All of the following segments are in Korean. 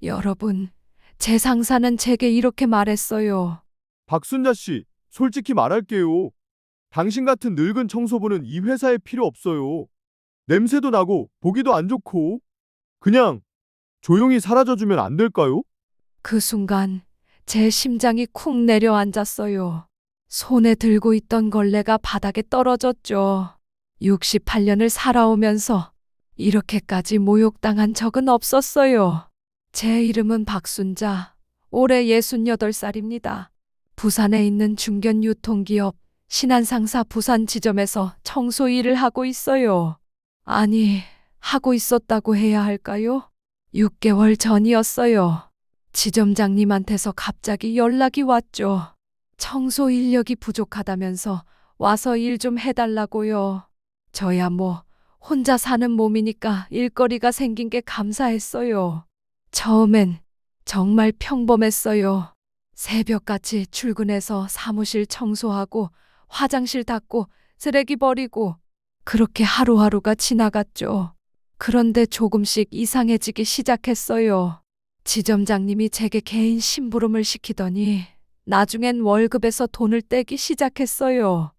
여러분, 제 상사는 제게 이렇게 말했어요. 박순자 씨, 솔직히 말할게요. 당신 같은 늙은 청소부는 이 회사에 필요 없어요. 냄새도 나고 보기도 안 좋고. 그냥 조용히 사라져주면 안 될까요? 그 순간 제 심장이 쿵 내려앉았어요. 손에 들고 있던 걸레가 바닥에 떨어졌죠. 68년을 살아오면서 이렇게까지 모욕당한 적은 없었어요. 제 이름은 박순자. 올해 68살입니다. 부산에 있는 중견 유통기업 신한상사 부산 지점에서 청소 일을 하고 있어요. 아니, 하고 있었다고 해야 할까요? 6개월 전이었어요. 지점장님한테서 갑자기 연락이 왔죠. 청소 인력이 부족하다면서 와서 일 좀 해달라고요. 저야 뭐 혼자 사는 몸이니까 일거리가 생긴 게 감사했어요. 처음엔 정말 평범했어요. 새벽같이 출근해서 사무실 청소하고 화장실 닦고 쓰레기 버리고 그렇게 하루하루가 지나갔죠. 그런데 조금씩 이상해지기 시작했어요. 지점장님이 제게 개인 심부름을 시키더니 나중엔 월급에서 돈을 떼기 시작했어요.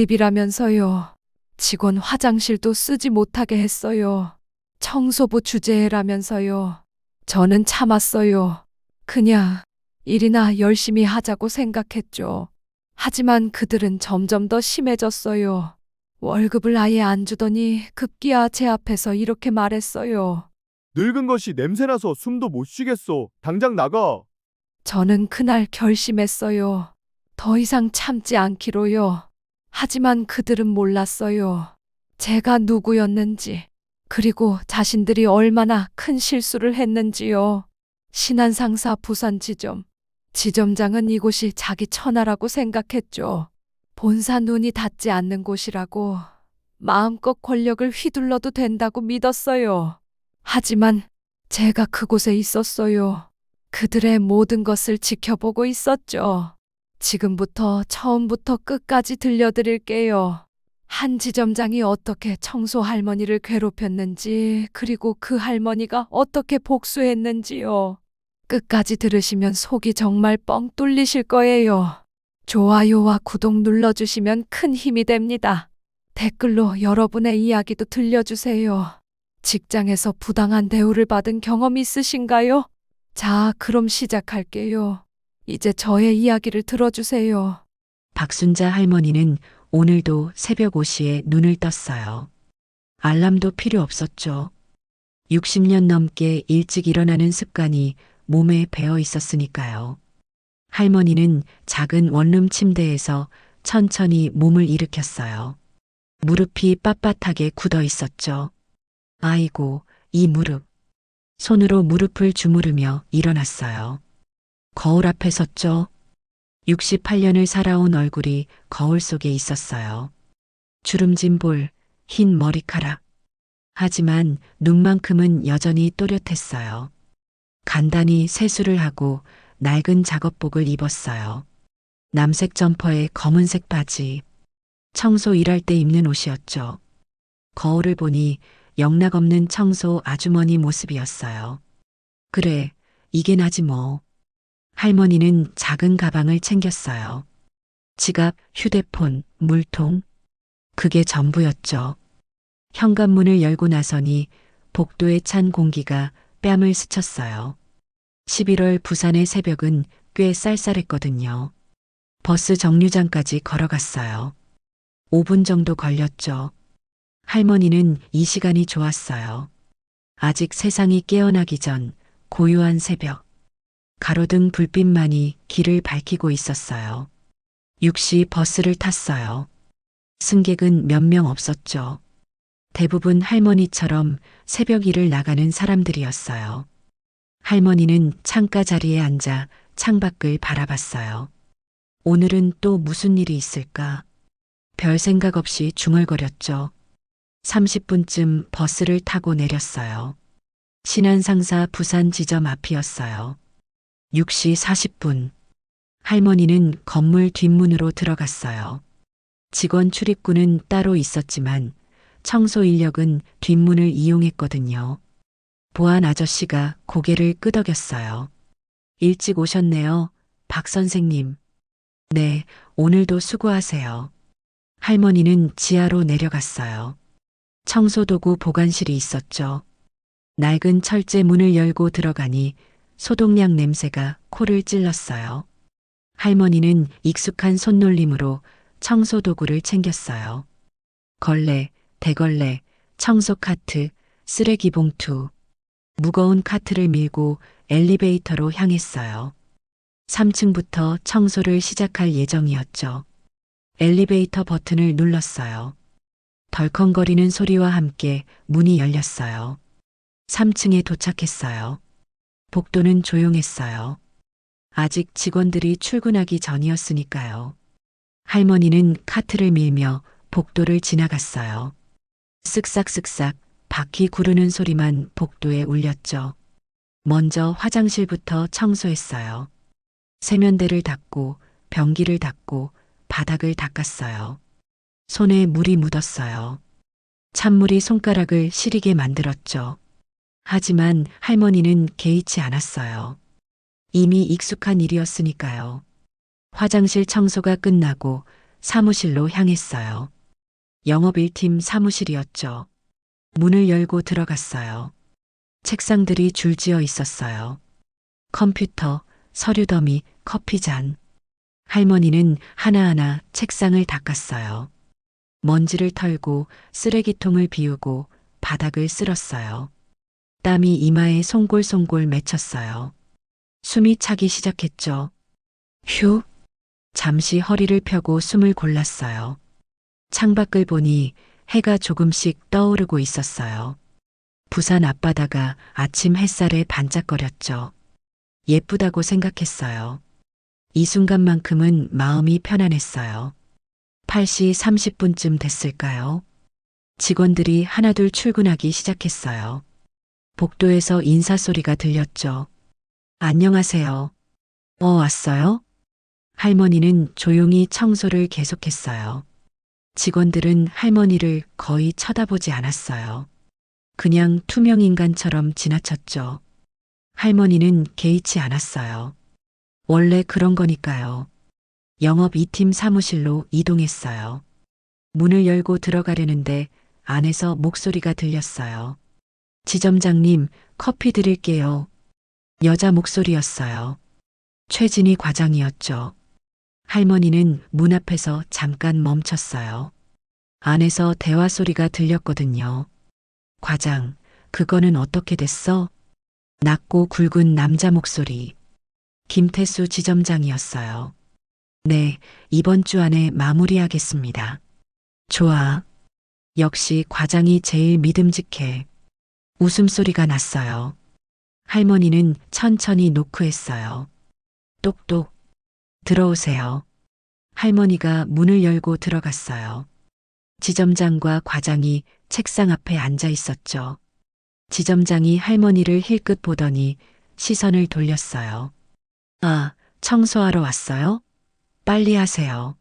관리비라면서요. 직원 화장실도 쓰지 못하게 했어요. 청소부 주재해라면서요. 저는 참았어요. 그냥 일이나 열심히 하자고 생각했죠. 하지만 그들은 점점 더 심해졌어요. 월급을 아예 안 주더니 급기야 제 앞에서 이렇게 말했어요. 늙은 것이 냄새나서 숨도 못 쉬겠어. 당장 나가. 저는 그날 결심했어요. 더 이상 참지 않기로요. 하지만 그들은 몰랐어요. 제가 누구였는지, 그리고 자신들이 얼마나 큰 실수를 했는지요. 신한상사 부산 지점장은 이곳이 자기 천하라고 생각했죠. 본사 눈이 닿지 않는 곳이라고 마음껏 권력을 휘둘러도 된다고 믿었어요. 하지만 제가 그곳에 있었어요. 그들의 모든 것을 지켜보고 있었죠. 지금부터 처음부터 끝까지 들려드릴게요. 한 지점장이 어떻게 청소 할머니를 괴롭혔는지, 그리고 그 할머니가 어떻게 복수했는지요. 끝까지 들으시면 속이 정말 뻥 뚫리실 거예요. 좋아요와 구독 눌러주시면 큰 힘이 됩니다. 댓글로 여러분의 이야기도 들려주세요. 직장에서 부당한 대우를 받은 경험 있으신가요? 자, 그럼 시작할게요. 이제 저의 이야기를 들어주세요. 박순자 할머니는 오늘도 새벽 5시에 눈을 떴어요. 알람도 필요 없었죠. 60년 넘게 일찍 일어나는 습관이 몸에 배어 있었으니까요. 할머니는 작은 원룸 침대에서 천천히 몸을 일으켰어요. 무릎이 빳빳하게 굳어 있었죠. 아이고, 이 무릎. 손으로 무릎을 주무르며 일어났어요. 거울 앞에 섰죠. 68년을 살아온 얼굴이 거울 속에 있었어요. 주름진 볼, 흰 머리카락. 하지만 눈만큼은 여전히 또렷했어요. 간단히 세수를 하고 낡은 작업복을 입었어요. 남색 점퍼에 검은색 바지. 청소 일할 때 입는 옷이었죠. 거울을 보니 영락없는 청소 아주머니 모습이었어요. 그래, 이게 나지 뭐. 할머니는 작은 가방을 챙겼어요. 지갑, 휴대폰, 물통. 그게 전부였죠. 현관문을 열고 나서니 복도에 찬 공기가 뺨을 스쳤어요. 11월 부산의 새벽은 꽤 쌀쌀했거든요. 버스 정류장까지 걸어갔어요. 5분 정도 걸렸죠. 할머니는 이 시간이 좋았어요. 아직 세상이 깨어나기 전 고요한 새벽. 가로등 불빛만이 길을 밝히고 있었어요. 6시 버스를 탔어요. 승객은 몇 명 없었죠. 대부분 할머니처럼 새벽 일을 나가는 사람들이었어요. 할머니는 창가 자리에 앉아 창밖을 바라봤어요. 오늘은 또 무슨 일이 있을까? 별 생각 없이 중얼거렸죠. 30분쯤 버스를 타고 내렸어요. 신한상사 부산 지점 앞이었어요. 6시 40분. 할머니는 건물 뒷문으로 들어갔어요. 직원 출입구는 따로 있었지만 청소 인력은 뒷문을 이용했거든요. 보안 아저씨가 고개를 끄덕였어요. 일찍 오셨네요, 박 선생님. 네, 오늘도 수고하세요. 할머니는 지하로 내려갔어요. 청소도구 보관실이 있었죠. 낡은 철제 문을 열고 들어가니 소독약 냄새가 코를 찔렀어요. 할머니는 익숙한 손놀림으로 청소도구를 챙겼어요. 걸레, 대걸레, 청소 카트, 쓰레기 봉투. 무거운 카트를 밀고 엘리베이터로 향했어요. 3층부터 청소를 시작할 예정이었죠. 엘리베이터 버튼을 눌렀어요. 덜컹거리는 소리와 함께 문이 열렸어요. 3층에 도착했어요. 복도는 조용했어요. 아직 직원들이 출근하기 전이었으니까요. 할머니는 카트를 밀며 복도를 지나갔어요. 쓱싹쓱싹 바퀴 구르는 소리만 복도에 울렸죠. 먼저 화장실부터 청소했어요. 세면대를 닦고 변기를 닦고 바닥을 닦았어요. 손에 물이 묻었어요. 찬물이 손가락을 시리게 만들었죠. 하지만 할머니는 개의치 않았어요. 이미 익숙한 일이었으니까요. 화장실 청소가 끝나고 사무실로 향했어요. 영업 1팀 사무실이었죠. 문을 열고 들어갔어요. 책상들이 줄지어 있었어요. 컴퓨터, 서류 더미, 커피잔. 할머니는 하나하나 책상을 닦았어요. 먼지를 털고 쓰레기통을 비우고 바닥을 쓸었어요. 땀이 이마에 송골송골 맺혔어요. 숨이 차기 시작했죠. 휴. 잠시 허리를 펴고 숨을 골랐어요. 창밖을 보니 해가 조금씩 떠오르고 있었어요. 부산 앞바다가 아침 햇살에 반짝거렸죠. 예쁘다고 생각했어요. 이 순간만큼은 마음이 편안했어요. 8시 30분쯤 됐을까요? 직원들이 하나둘 출근하기 시작했어요. 복도에서 인사소리가 들렸죠. 안녕하세요. 왔어요? 할머니는 조용히 청소를 계속했어요. 직원들은 할머니를 거의 쳐다보지 않았어요. 그냥 투명 인간처럼 지나쳤죠. 할머니는 개의치 않았어요. 원래 그런 거니까요. 영업 2팀 사무실로 이동했어요. 문을 열고 들어가려는데 안에서 목소리가 들렸어요. 지점장님, 커피 드릴게요. 여자 목소리였어요. 최진희 과장이었죠. 할머니는 문 앞에서 잠깐 멈췄어요. 안에서 대화 소리가 들렸거든요. 과장, 그거는 어떻게 됐어? 낮고 굵은 남자 목소리. 김태수 지점장이었어요. 네, 이번 주 안에 마무리하겠습니다. 좋아. 역시 과장이 제일 믿음직해. 웃음소리가 났어요. 할머니는 천천히 노크했어요. 똑똑. 들어오세요. 할머니가 문을 열고 들어갔어요. 지점장과 과장이 책상 앞에 앉아 있었죠. 지점장이 할머니를 힐끗 보더니 시선을 돌렸어요. 아, 청소하러 왔어요? 빨리 하세요.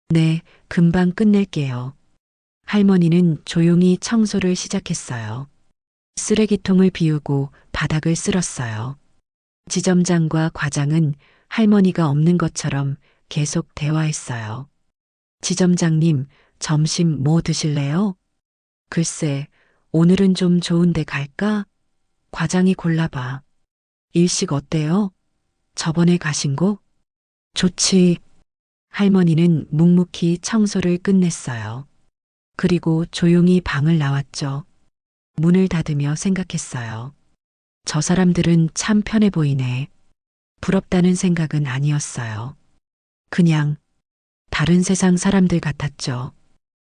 네, 금방 끝낼게요. 할머니는 조용히 청소를 시작했어요. 쓰레기통을 비우고 바닥을 쓸었어요. 지점장과 과장은 할머니가 없는 것처럼 계속 대화했어요. 지점장님, 점심 뭐 드실래요? 글쎄, 오늘은 좀 좋은 데 갈까? 과장이 골라봐. 일식 어때요? 저번에 가신 곳? 좋지. 할머니는 묵묵히 청소를 끝냈어요. 그리고 조용히 방을 나왔죠. 문을 닫으며 생각했어요. 저 사람들은 참 편해 보이네. 부럽다는 생각은 아니었어요. 그냥 다른 세상 사람들 같았죠.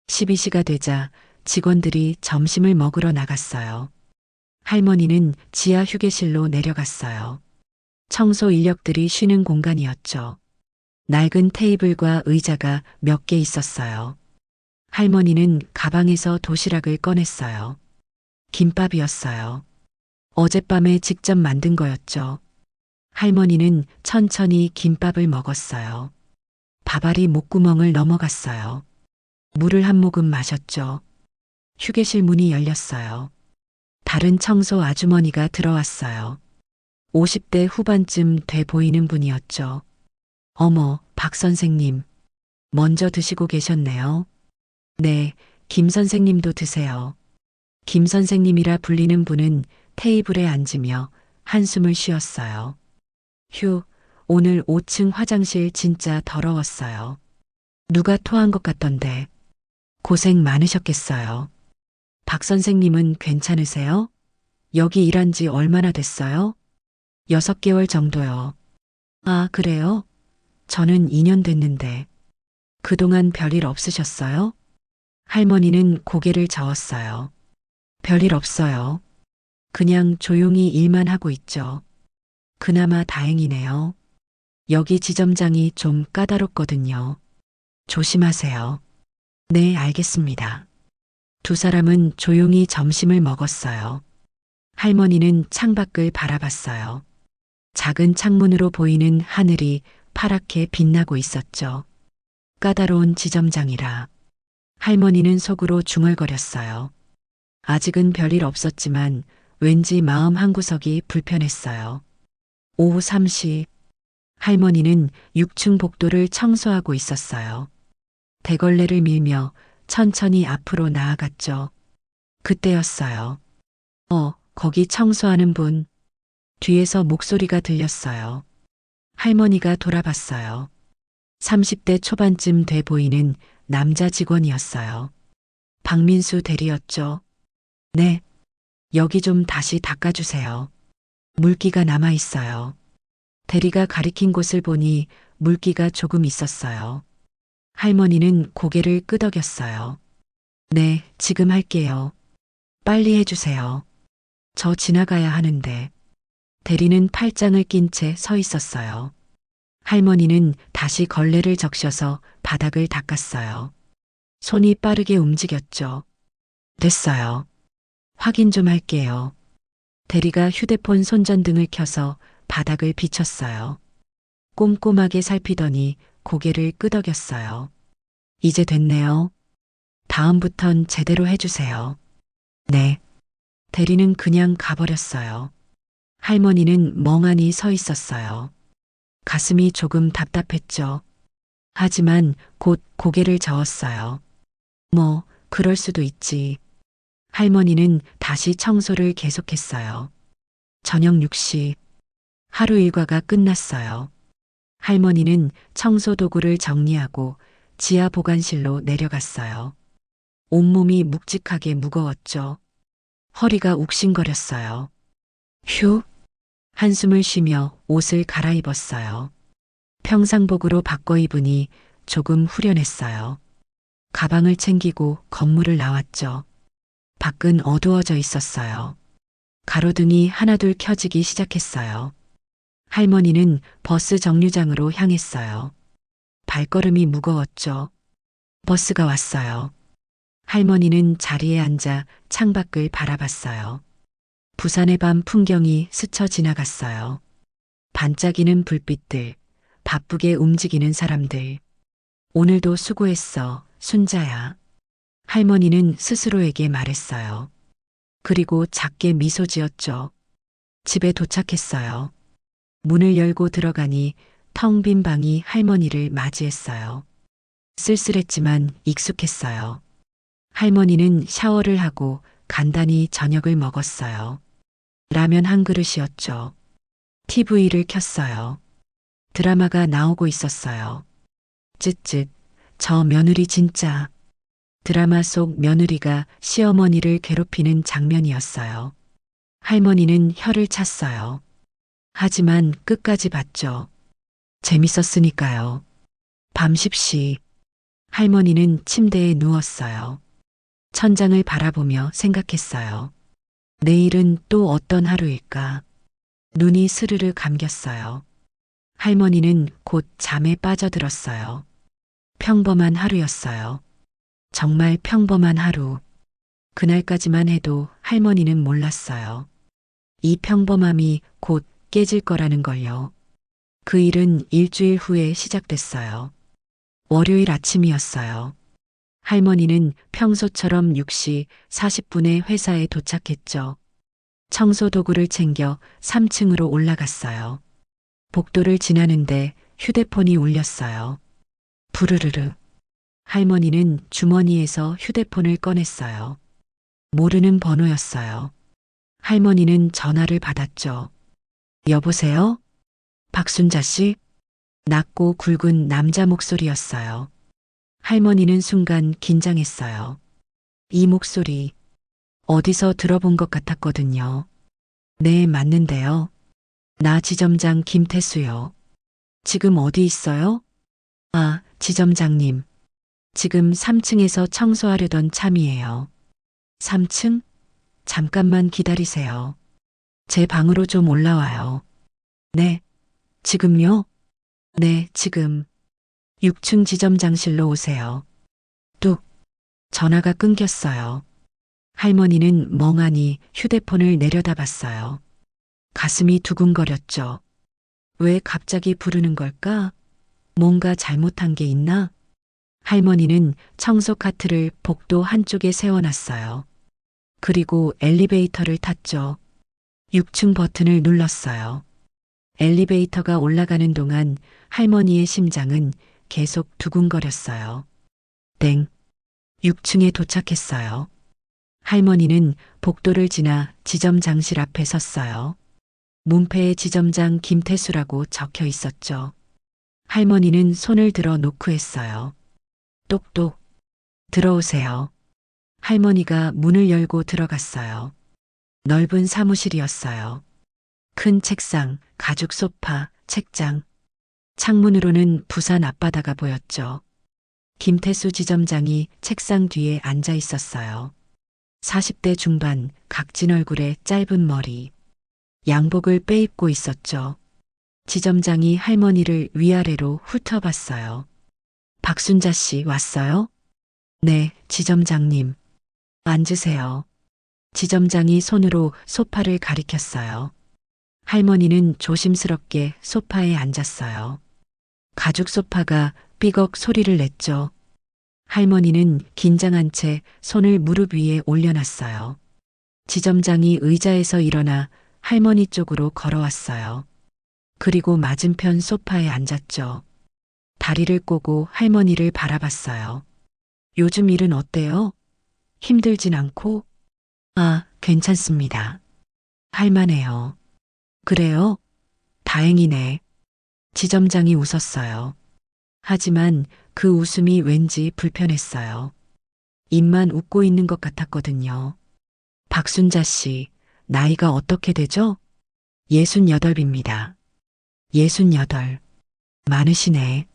12시가 되자 직원들이 점심을 먹으러 나갔어요. 할머니는 지하 휴게실로 내려갔어요. 청소 인력들이 쉬는 공간이었죠. 낡은 테이블과 의자가 몇 개 있었어요. 할머니는 가방에서 도시락을 꺼냈어요. 김밥이었어요. 어젯밤에 직접 만든 거였죠. 할머니는 천천히 김밥을 먹었어요. 밥알이 목구멍을 넘어갔어요. 물을 한 모금 마셨죠. 휴게실 문이 열렸어요. 다른 청소 아주머니가 들어왔어요. 50대 후반쯤 돼 보이는 분이었죠. 어머, 박 선생님. 먼저 드시고 계셨네요. 네, 김 선생님도 드세요. 김 선생님이라 불리는 분은 테이블에 앉으며 한숨을 쉬었어요. 휴, 오늘 5층 화장실 진짜 더러웠어요. 누가 토한 것 같던데. 고생 많으셨겠어요. 박 선생님은 괜찮으세요? 여기 일한 지 얼마나 됐어요? 6개월 정도요. 아, 그래요? 저는 2년 됐는데. 그동안 별일 없으셨어요? 할머니는 고개를 저었어요. 별일 없어요. 그냥 조용히 일만 하고 있죠. 그나마 다행이네요. 여기 지점장이 좀 까다롭거든요. 조심하세요. 네, 알겠습니다. 두 사람은 조용히 점심을 먹었어요. 할머니는 창밖을 바라봤어요. 작은 창문으로 보이는 하늘이 파랗게 빛나고 있었죠. 까다로운 지점장이라. 할머니는 속으로 중얼거렸어요. 아직은 별일 없었지만 왠지 마음 한구석이 불편했어요. 오후 3시, 할머니는 6층 복도를 청소하고 있었어요. 대걸레를 밀며 천천히 앞으로 나아갔죠. 그때였어요. 거기 청소하는 분. 뒤에서 목소리가 들렸어요. 할머니가 돌아봤어요. 30대 초반쯤 돼 보이는 남자 직원이었어요. 박민수 대리였죠. 네. 여기 좀 다시 닦아주세요. 물기가 남아 있어요. 대리가 가리킨 곳을 보니 물기가 조금 있었어요. 할머니는 고개를 끄덕였어요. 네, 지금 할게요. 빨리 해주세요. 저 지나가야 하는데. 대리는 팔짱을 낀 채 서 있었어요. 할머니는 다시 걸레를 적셔서 바닥을 닦았어요. 손이 빠르게 움직였죠. 됐어요. 확인 좀 할게요. 대리가 휴대폰 손전등을 켜서 바닥을 비췄어요. 꼼꼼하게 살피더니 고개를 끄덕였어요. 이제 됐네요. 다음부턴 제대로 해주세요. 네. 대리는 그냥 가버렸어요. 할머니는 멍하니 서 있었어요. 가슴이 조금 답답했죠. 하지만 곧 고개를 저었어요. 뭐, 그럴 수도 있지. 할머니는 다시 청소를 계속했어요. 저녁 6시. 하루 일과가 끝났어요. 할머니는 청소 도구를 정리하고 지하 보관실로 내려갔어요. 온몸이 묵직하게 무거웠죠. 허리가 욱신거렸어요. 휴. 한숨을 쉬며 옷을 갈아입었어요. 평상복으로 바꿔 입으니 조금 후련했어요. 가방을 챙기고 건물을 나왔죠. 밖은 어두워져 있었어요. 가로등이 하나둘 켜지기 시작했어요. 할머니는 버스 정류장으로 향했어요. 발걸음이 무거웠죠. 버스가 왔어요. 할머니는 자리에 앉아 창밖을 바라봤어요. 부산의 밤 풍경이 스쳐 지나갔어요. 반짝이는 불빛들, 바쁘게 움직이는 사람들. 오늘도 수고했어, 순자야. 할머니는 스스로에게 말했어요. 그리고 작게 미소 지었죠. 집에 도착했어요. 문을 열고 들어가니 텅 빈 방이 할머니를 맞이했어요. 쓸쓸했지만 익숙했어요. 할머니는 샤워를 하고 간단히 저녁을 먹었어요. 라면 한 그릇이었죠. TV를 켰어요. 드라마가 나오고 있었어요. 쯧쯧, 저 며느리 진짜. 드라마 속 며느리가 시어머니를 괴롭히는 장면이었어요. 할머니는 혀를 찼어요. 하지만 끝까지 봤죠. 재밌었으니까요. 밤 10시. 할머니는 침대에 누웠어요. 천장을 바라보며 생각했어요. 내일은 또 어떤 하루일까? 눈이 스르르 감겼어요. 할머니는 곧 잠에 빠져들었어요. 평범한 하루였어요. 정말 평범한 하루. 그날까지만 해도 할머니는 몰랐어요. 이 평범함이 곧 깨질 거라는 걸요. 그 일은 일주일 후에 시작됐어요. 월요일 아침이었어요. 할머니는 평소처럼 6시 40분에 회사에 도착했죠. 청소 도구를 챙겨 3층으로 올라갔어요. 복도를 지나는데 휴대폰이 울렸어요. 부르르르. 할머니는 주머니에서 휴대폰을 꺼냈어요. 모르는 번호였어요. 할머니는 전화를 받았죠. 여보세요? 박순자 씨? 낮고 굵은 남자 목소리였어요. 할머니는 순간 긴장했어요. 이 목소리 어디서 들어본 것 같았거든요. 네, 맞는데요. 나 지점장 김태수요. 지금 어디 있어요? 아, 지점장님. 지금 3층에서 청소하려던 참이에요. 3층? 잠깐만 기다리세요. 제 방으로 좀 올라와요. 네. 지금요? 네, 지금. 6층 지점장실로 오세요. 뚝. 전화가 끊겼어요. 할머니는 멍하니 휴대폰을 내려다봤어요. 가슴이 두근거렸죠. 왜 갑자기 부르는 걸까? 뭔가 잘못한 게 있나? 할머니는 청소 카트를 복도 한쪽에 세워놨어요. 그리고 엘리베이터를 탔죠. 6층 버튼을 눌렀어요. 엘리베이터가 올라가는 동안 할머니의 심장은 계속 두근거렸어요. 땡. 6층에 도착했어요. 할머니는 복도를 지나 지점장실 앞에 섰어요. 문패에 지점장 김태수라고 적혀 있었죠. 할머니는 손을 들어 노크했어요. 똑똑. 들어오세요. 할머니가 문을 열고 들어갔어요. 넓은 사무실이었어요. 큰 책상, 가죽 소파, 책장. 창문으로는 부산 앞바다가 보였죠. 김태수 지점장이 책상 뒤에 앉아 있었어요. 40대 중반, 각진 얼굴에 짧은 머리. 양복을 빼입고 있었죠. 지점장이 할머니를 위아래로 훑어봤어요. 박순자 씨 왔어요? 네, 지점장님. 앉으세요. 지점장이 손으로 소파를 가리켰어요. 할머니는 조심스럽게 소파에 앉았어요. 가죽 소파가 삐걱 소리를 냈죠. 할머니는 긴장한 채 손을 무릎 위에 올려놨어요. 지점장이 의자에서 일어나 할머니 쪽으로 걸어왔어요. 그리고 맞은편 소파에 앉았죠. 다리를 꼬고 할머니를 바라봤어요. 요즘 일은 어때요? 힘들진 않고? 아, 괜찮습니다. 할만해요. 그래요? 다행이네. 지점장이 웃었어요. 하지만 그 웃음이 왠지 불편했어요. 입만 웃고 있는 것 같았거든요. 박순자 씨, 나이가 어떻게 되죠? 68입니다. 68. 많으시네.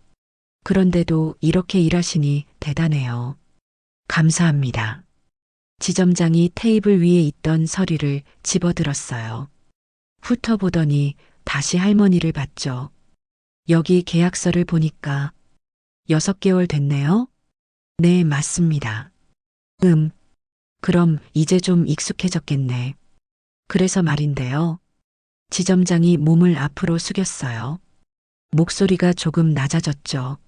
그런데도 이렇게 일하시니 대단해요. 감사합니다. 지점장이 테이블 위에 있던 서류를 집어들었어요. 훑어보더니 다시 할머니를 봤죠. 여기 계약서를 보니까 6개월 됐네요? 네, 맞습니다. 그럼 이제 좀 익숙해졌겠네. 그래서 말인데요. 지점장이 몸을 앞으로 숙였어요. 목소리가 조금 낮아졌죠.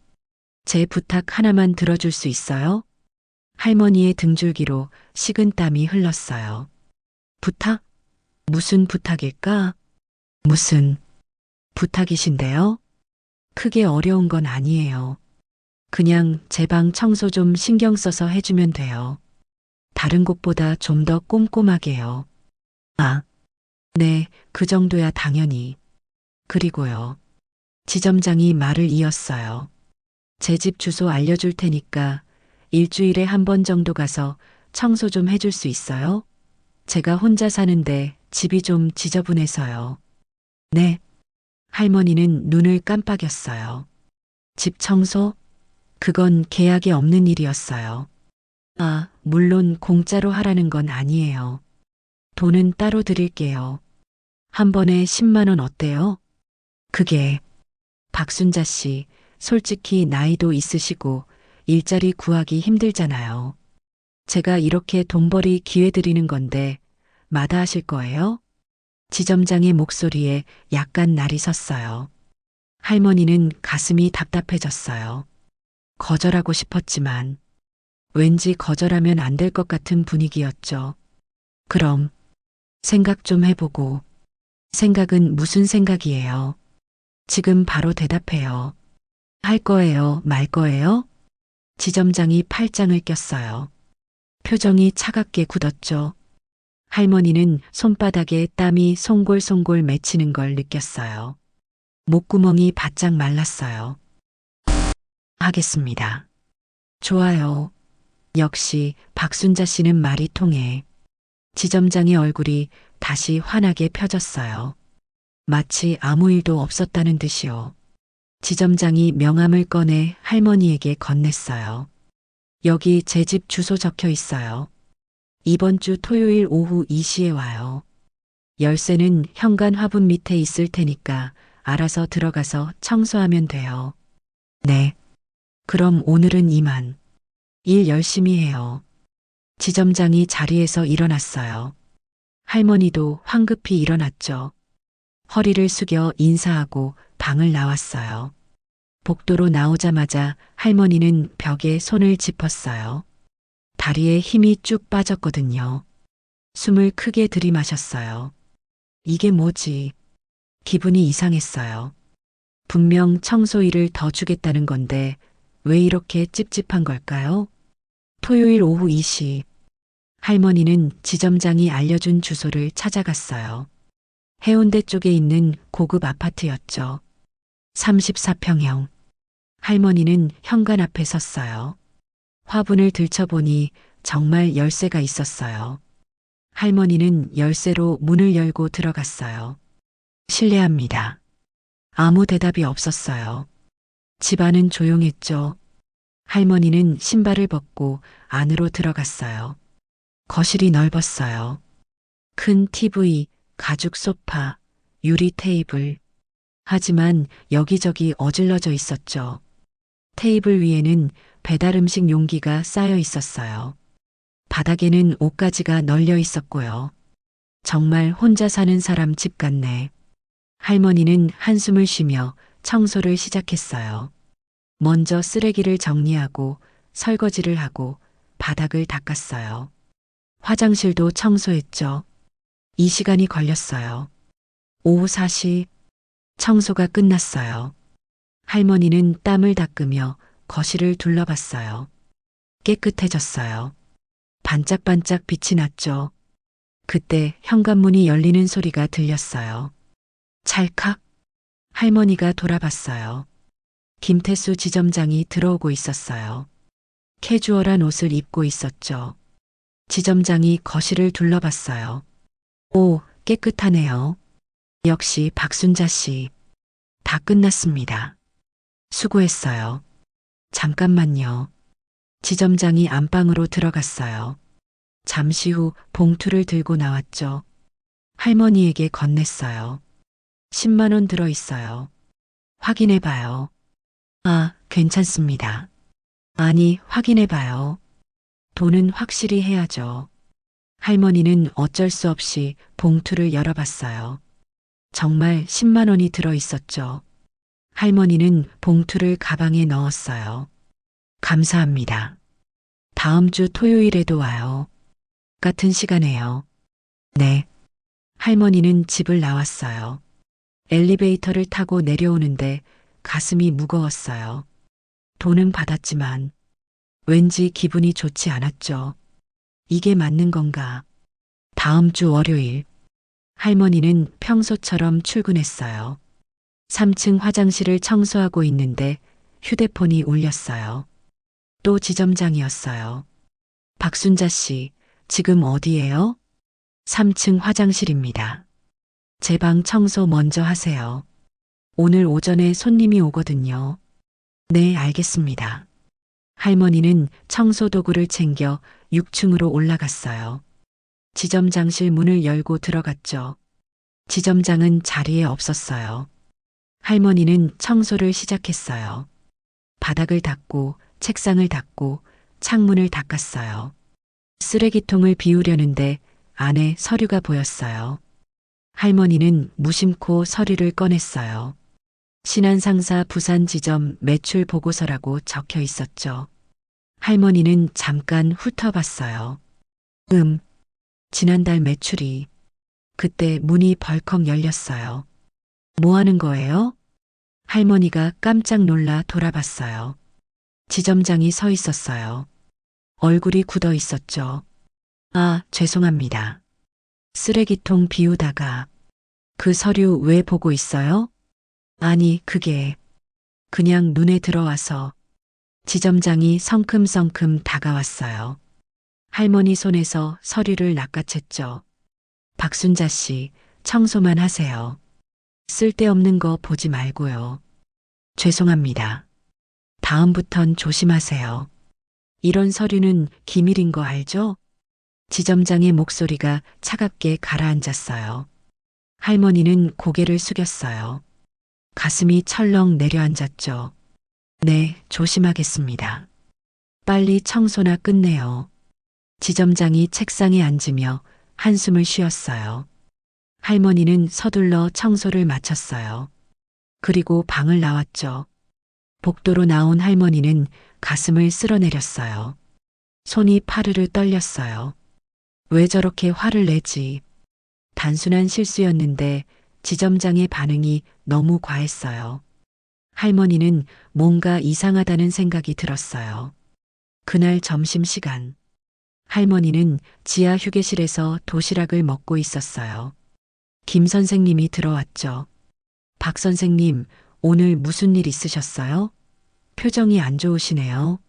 제 부탁 하나만 들어줄 수 있어요? 할머니의 등줄기로 식은땀이 흘렀어요. 부탁? 무슨 부탁일까? 무슨 부탁이신데요? 크게 어려운 건 아니에요. 그냥 제 방 청소 좀 신경 써서 해주면 돼요. 다른 곳보다 좀 더 꼼꼼하게요. 아, 네, 그 정도야 당연히. 그리고요. 지점장이 말을 이었어요. 제 집 주소 알려줄 테니까 일주일에 한 번 정도 가서 청소 좀 해줄 수 있어요? 제가 혼자 사는데 집이 좀 지저분해서요. 네. 할머니는 눈을 깜빡였어요. 집 청소? 그건 계약에 없는 일이었어요. 아, 물론 공짜로 하라는 건 아니에요. 돈은 따로 드릴게요. 한 번에 10만 원 어때요? 그게 박순자 씨, 솔직히 나이도 있으시고 일자리 구하기 힘들잖아요. 제가 이렇게 돈벌이 기회 드리는 건데 마다하실 거예요? 지점장의 목소리에 약간 날이 섰어요. 할머니는 가슴이 답답해졌어요. 거절하고 싶었지만 왠지 거절하면 안 될 것 같은 분위기였죠. 그럼 생각 좀 해보고. 생각은 무슨 생각이에요? 지금 바로 대답해요. 할 거예요, 말 거예요? 지점장이 팔짱을 꼈어요. 표정이 차갑게 굳었죠. 할머니는 손바닥에 땀이 송골송골 맺히는 걸 느꼈어요. 목구멍이 바짝 말랐어요. 하겠습니다. 좋아요. 역시 박순자 씨는 말이 통해. 지점장의 얼굴이 다시 환하게 펴졌어요. 마치 아무 일도 없었다는 듯이요. 지점장이 명함을 꺼내 할머니에게 건넸어요. 여기 제 집 주소 적혀 있어요. 이번 주 토요일 오후 2시에 와요. 열쇠는 현관 화분 밑에 있을 테니까 알아서 들어가서 청소하면 돼요. 네. 그럼 오늘은 이만. 일 열심히 해요. 지점장이 자리에서 일어났어요. 할머니도 황급히 일어났죠. 허리를 숙여 인사하고 방을 나왔어요. 복도로 나오자마자 할머니는 벽에 손을 짚었어요. 다리에 힘이 쭉 빠졌거든요. 숨을 크게 들이마셨어요. 이게 뭐지? 기분이 이상했어요. 분명 청소일을 더 주겠다는 건데 왜 이렇게 찝찝한 걸까요? 토요일 오후 2시. 할머니는 지점장이 알려준 주소를 찾아갔어요. 해운대 쪽에 있는 고급 아파트였죠. 34평형. 할머니는 현관 앞에 섰어요. 화분을 들춰보니 정말 열쇠가 있었어요. 할머니는 열쇠로 문을 열고 들어갔어요. 실례합니다. 아무 대답이 없었어요. 집안은 조용했죠. 할머니는 신발을 벗고 안으로 들어갔어요. 거실이 넓었어요. 큰 TV, 가죽 소파, 유리 테이블. 하지만 여기저기 어질러져 있었죠. 테이블 위에는 배달 음식 용기가 쌓여 있었어요. 바닥에는 옷가지가 널려 있었고요. 정말 혼자 사는 사람 집 같네. 할머니는 한숨을 쉬며 청소를 시작했어요. 먼저 쓰레기를 정리하고 설거지를 하고 바닥을 닦았어요. 화장실도 청소했죠. 이 시간이 걸렸어요. 오후 4시 청소가 끝났어요. 할머니는 땀을 닦으며 거실을 둘러봤어요. 깨끗해졌어요. 반짝반짝 빛이 났죠. 그때 현관문이 열리는 소리가 들렸어요. 찰칵. 할머니가 돌아봤어요. 김태수 지점장이 들어오고 있었어요. 캐주얼한 옷을 입고 있었죠. 지점장이 거실을 둘러봤어요. 오, 깨끗하네요. 역시 박순자 씨. 다 끝났습니다. 수고했어요. 잠깐만요. 지점장이 안방으로 들어갔어요. 잠시 후 봉투를 들고 나왔죠. 할머니에게 건넸어요. 10만 원 들어 있어요. 확인해 봐요. 아, 괜찮습니다. 아니, 확인해 봐요. 돈은 확실히 해야죠. 할머니는 어쩔 수 없이 봉투를 열어봤어요. 정말 10만 원이 들어 있었죠. 할머니는 봉투를 가방에 넣었어요. 감사합니다. 다음 주 토요일에도 와요. 같은 시간에요. 네. 할머니는 집을 나왔어요. 엘리베이터를 타고 내려오는데 가슴이 무거웠어요. 돈은 받았지만 왠지 기분이 좋지 않았죠. 이게 맞는 건가? 다음 주 월요일. 할머니는 평소처럼 출근했어요. 3층 화장실을 청소하고 있는데 휴대폰이 울렸어요. 또 지점장이었어요. 박순자 씨, 지금 어디예요? 3층 화장실입니다. 제 방 청소 먼저 하세요. 오늘 오전에 손님이 오거든요. 네, 알겠습니다. 할머니는 청소 도구를 챙겨 6층으로 올라갔어요. 지점장실 문을 열고 들어갔죠. 지점장은 자리에 없었어요. 할머니는 청소를 시작했어요. 바닥을 닦고 책상을 닦고 창문을 닦았어요. 쓰레기통을 비우려는데 안에 서류가 보였어요. 할머니는 무심코 서류를 꺼냈어요. 신한상사 부산 지점 매출 보고서라고 적혀 있었죠. 할머니는 잠깐 훑어봤어요. 지난달 매출이 그때 문이 벌컥 열렸어요. 뭐 하는 거예요? 할머니가 깜짝 놀라 돌아봤어요. 지점장이 서 있었어요. 얼굴이 굳어 있었죠. 아, 죄송합니다. 쓰레기통 비우다가 그 서류 왜 보고 있어요? 아니, 그게 그냥 눈에 들어와서 지점장이 성큼성큼 다가왔어요. 할머니 손에서 서류를 낚아챘죠. 박순자 씨, 청소만 하세요. 쓸데없는 거 보지 말고요. 죄송합니다. 다음부턴 조심하세요. 이런 서류는 기밀인 거 알죠? 지점장의 목소리가 차갑게 가라앉았어요. 할머니는 고개를 숙였어요. 가슴이 철렁 내려앉았죠. 네, 조심하겠습니다. 빨리 청소나 끝내요. 지점장이 책상에 앉으며 한숨을 쉬었어요. 할머니는 서둘러 청소를 마쳤어요. 그리고 방을 나왔죠. 복도로 나온 할머니는 가슴을 쓸어내렸어요. 손이 파르르 떨렸어요. 왜 저렇게 화를 내지? 단순한 실수였는데 지점장의 반응이 너무 과했어요. 할머니는 뭔가 이상하다는 생각이 들었어요. 그날 점심시간. 할머니는 지하 휴게실에서 도시락을 먹고 있었어요. 김 선생님이 들어왔죠. 박 선생님, 오늘 무슨 일 있으셨어요? 표정이 안 좋으시네요.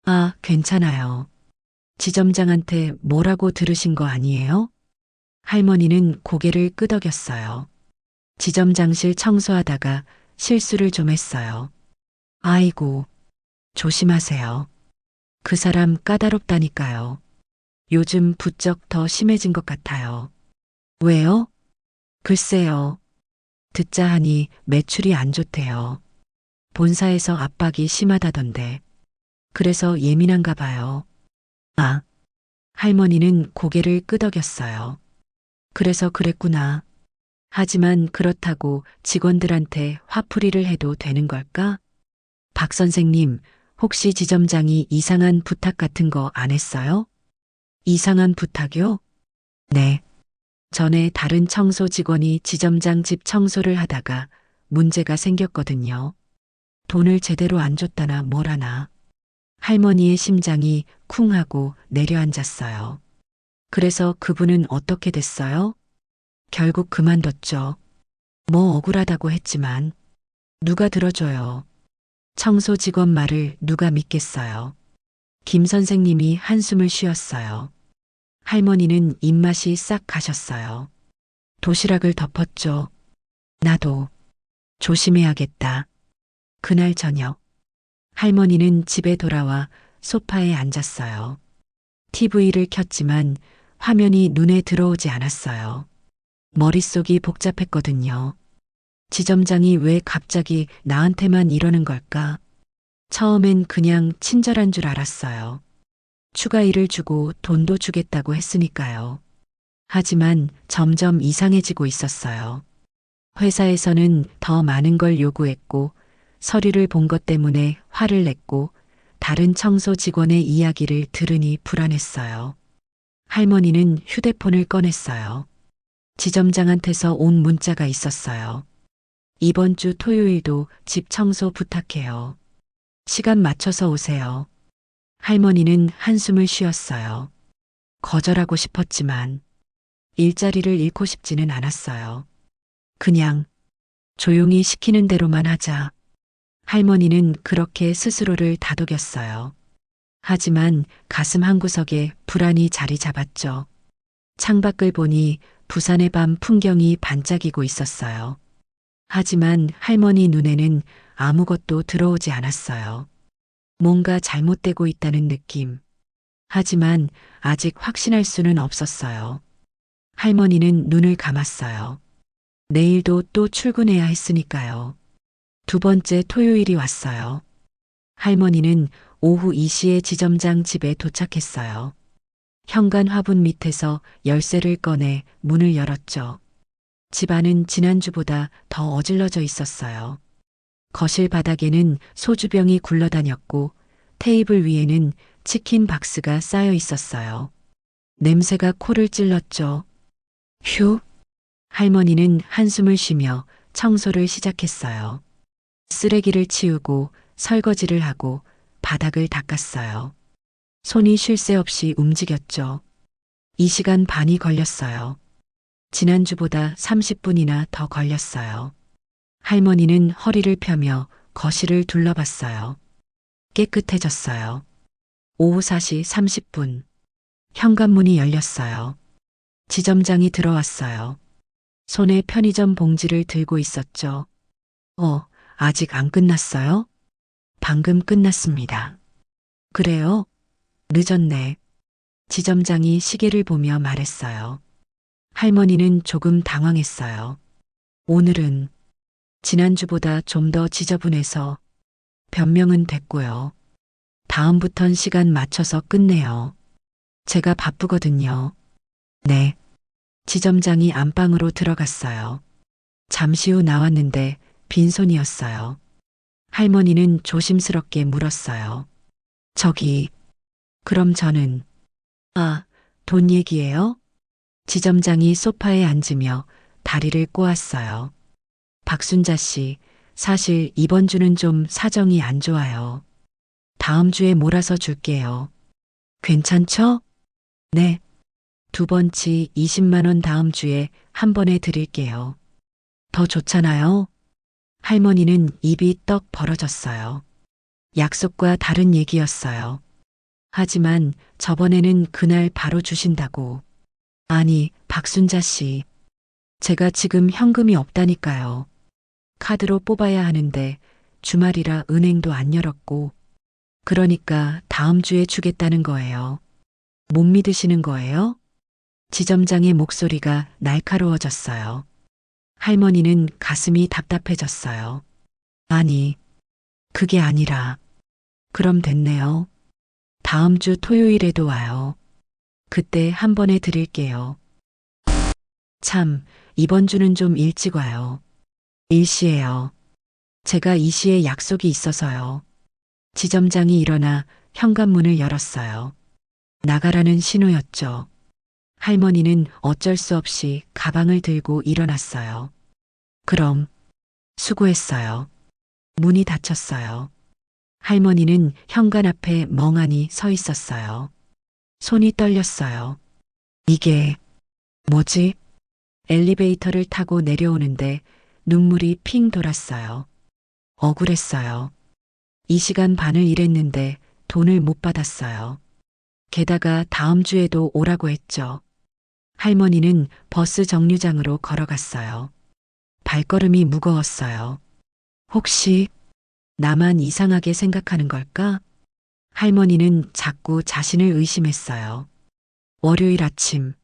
아, 괜찮아요. 지점장한테 뭐라고 들으신 거 아니에요? 할머니는 고개를 끄덕였어요. 지점장실 청소하다가 실수를 좀 했어요. 아이고, 조심하세요. 그 사람 까다롭다니까요. 요즘 부쩍 더 심해진 것 같아요. 왜요? 글쎄요. 듣자 하니 매출이 안 좋대요. 본사에서 압박이 심하다던데. 그래서 예민한가 봐요. 아, 할머니는 고개를 끄덕였어요. 그래서 그랬구나. 하지만 그렇다고 직원들한테 화풀이를 해도 되는 걸까? 박 선생님, 혹시 지점장이 이상한 부탁 같은 거 안 했어요? 이상한 부탁이요? 네. 전에 다른 청소 직원이 지점장 집 청소를 하다가 문제가 생겼거든요. 돈을 제대로 안 줬다나 뭐라나. 할머니의 심장이 쿵 하고 내려앉았어요. 그래서 그분은 어떻게 됐어요? 결국 그만뒀죠. 뭐 억울하다고 했지만 누가 들어줘요. 청소 직원 말을 누가 믿겠어요. 김 선생님이 한숨을 쉬었어요. 할머니는 입맛이 싹 가셨어요. 도시락을 덮었죠. 나도 조심해야겠다. 그날 저녁 할머니는 집에 돌아와 소파에 앉았어요. TV를 켰지만 화면이 눈에 들어오지 않았어요. 머릿속이 복잡했거든요. 지점장이 왜 갑자기 나한테만 이러는 걸까? 처음엔 그냥 친절한 줄 알았어요. 추가 일을 주고 돈도 주겠다고 했으니까요. 하지만 점점 이상해지고 있었어요. 회사에서는 더 많은 걸 요구했고 서류를 본 것 때문에 화를 냈고 다른 청소 직원의 이야기를 들으니 불안했어요. 할머니는 휴대폰을 꺼냈어요. 지점장한테서 온 문자가 있었어요. 이번 주 토요일도 집 청소 부탁해요. 시간 맞춰서 오세요. 할머니는 한숨을 쉬었어요. 거절하고 싶었지만 일자리를 잃고 싶지는 않았어요. 그냥 조용히 시키는 대로만 하자. 할머니는 그렇게 스스로를 다독였어요. 하지만 가슴 한구석에 불안이 자리 잡았죠. 창밖을 보니 부산의 밤 풍경이 반짝이고 있었어요. 하지만 할머니 눈에는 아무것도 들어오지 않았어요. 뭔가 잘못되고 있다는 느낌. 하지만 아직 확신할 수는 없었어요. 할머니는 눈을 감았어요. 내일도 또 출근해야 했으니까요. 두 번째 토요일이 왔어요. 할머니는 오후 2시에 지점장 집에 도착했어요. 현관 화분 밑에서 열쇠를 꺼내 문을 열었죠. 집 안은 지난주보다 더 어질러져 있었어요. 거실 바닥에는 소주병이 굴러다녔고 테이블 위에는 치킨 박스가 쌓여 있었어요. 냄새가 코를 찔렀죠. 휴, 할머니는 한숨을 쉬며 청소를 시작했어요. 쓰레기를 치우고 설거지를 하고 바닥을 닦았어요. 손이 쉴 새 없이 움직였죠. 2시간 반이 걸렸어요. 지난주보다 30분이나 더 걸렸어요. 할머니는 허리를 펴며 거실을 둘러봤어요. 깨끗해졌어요. 오후 4시 30분. 현관문이 열렸어요. 지점장이 들어왔어요. 손에 편의점 봉지를 들고 있었죠. 아직 안 끝났어요? 방금 끝났습니다. 그래요? 늦었네. 지점장이 시계를 보며 말했어요. 할머니는 조금 당황했어요. 오늘은 지난주보다 좀 더 지저분해서 변명은 됐고요. 다음부턴 시간 맞춰서 끝내요. 제가 바쁘거든요. 네. 지점장이 안방으로 들어갔어요. 잠시 후 나왔는데 빈손이었어요. 할머니는 조심스럽게 물었어요. 그럼 저는, 돈 얘기예요? 지점장이 소파에 앉으며 다리를 꼬았어요. 박순자 씨, 사실 이번 주는 좀 사정이 안 좋아요. 다음 주에 몰아서 줄게요. 괜찮죠? 네. 두 번치 20만 원 다음 주에 한 번에 드릴게요. 더 좋잖아요. 할머니는 입이 떡 벌어졌어요. 약속과 다른 얘기였어요. 하지만 저번에는 그날 바로 주신다고. 아니, 박순자 씨. 제가 지금 현금이 없다니까요. 카드로 뽑아야 하는데 주말이라 은행도 안 열었고. 그러니까 다음 주에 주겠다는 거예요. 못 믿으시는 거예요? 지점장의 목소리가 날카로워졌어요. 할머니는 가슴이 답답해졌어요. 아니, 그게 아니라. 그럼 됐네요. 다음 주 토요일에도 와요. 그때 한 번에 드릴게요. 참, 이번 주는 좀 일찍 와요. 일시에요. 제가 이 시에 약속이 있어서요. 지점장이 일어나 현관문을 열었어요. 나가라는 신호였죠. 할머니는 어쩔 수 없이 가방을 들고 일어났어요. 그럼, 수고했어요. 문이 닫혔어요. 할머니는 현관 앞에 멍하니 서 있었어요. 손이 떨렸어요. 이게, 뭐지? 엘리베이터를 타고 내려오는데 눈물이 핑 돌았어요. 억울했어요. 2시간 반을 일했는데 돈을 못 받았어요. 게다가 다음 주에도 오라고 했죠. 할머니는 버스 정류장으로 걸어갔어요. 발걸음이 무거웠어요. 혹시 나만 이상하게 생각하는 걸까? 할머니는 자꾸 자신을 의심했어요. 월요일 아침,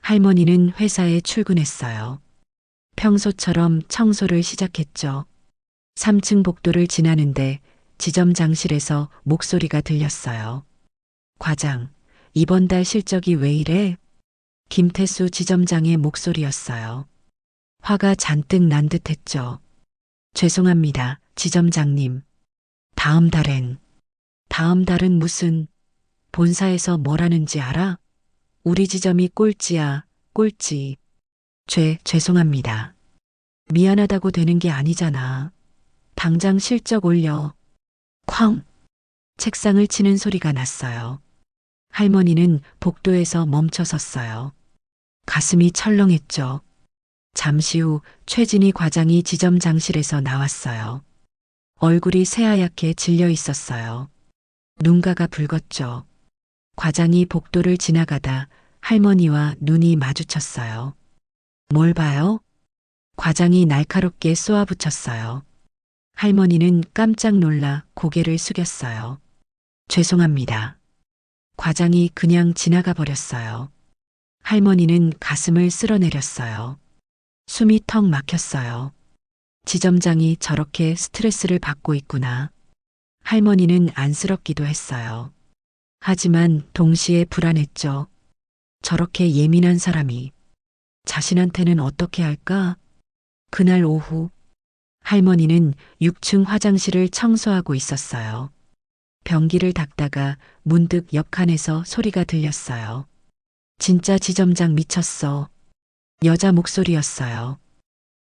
할머니는 회사에 출근했어요. 평소처럼 청소를 시작했죠. 3층 복도를 지나는데 지점장실에서 목소리가 들렸어요. 과장, 이번 달 실적이 왜 이래? 김태수 지점장의 목소리였어요. 화가 잔뜩 난 듯했죠. 죄송합니다, 지점장님. 다음 달은 무슨, 본사에서 뭘 하는지 알아? 우리 지점이 꼴찌야, 꼴찌. 죄송합니다. 미안하다고 되는 게 아니잖아. 당장 실적 올려. 쾅! 책상을 치는 소리가 났어요. 할머니는 복도에서 멈춰 섰어요. 가슴이 철렁했죠. 잠시 후 최진희 과장이 지점장실에서 나왔어요. 얼굴이 새하얗게 질려 있었어요. 눈가가 붉었죠. 과장이 복도를 지나가다 할머니와 눈이 마주쳤어요. 뭘 봐요? 과장이 날카롭게 쏘아붙였어요. 할머니는 깜짝 놀라 고개를 숙였어요. 죄송합니다. 과장이 그냥 지나가 버렸어요. 할머니는 가슴을 쓸어내렸어요. 숨이 턱 막혔어요. 지점장이 저렇게 스트레스를 받고 있구나. 할머니는 안쓰럽기도 했어요. 하지만 동시에 불안했죠. 저렇게 예민한 사람이 자신한테는 어떻게 할까? 그날 오후 할머니는 6층 화장실을 청소하고 있었어요. 변기를 닦다가 문득 옆칸에서 소리가 들렸어요. 진짜 지점장 미쳤어. 여자 목소리였어요.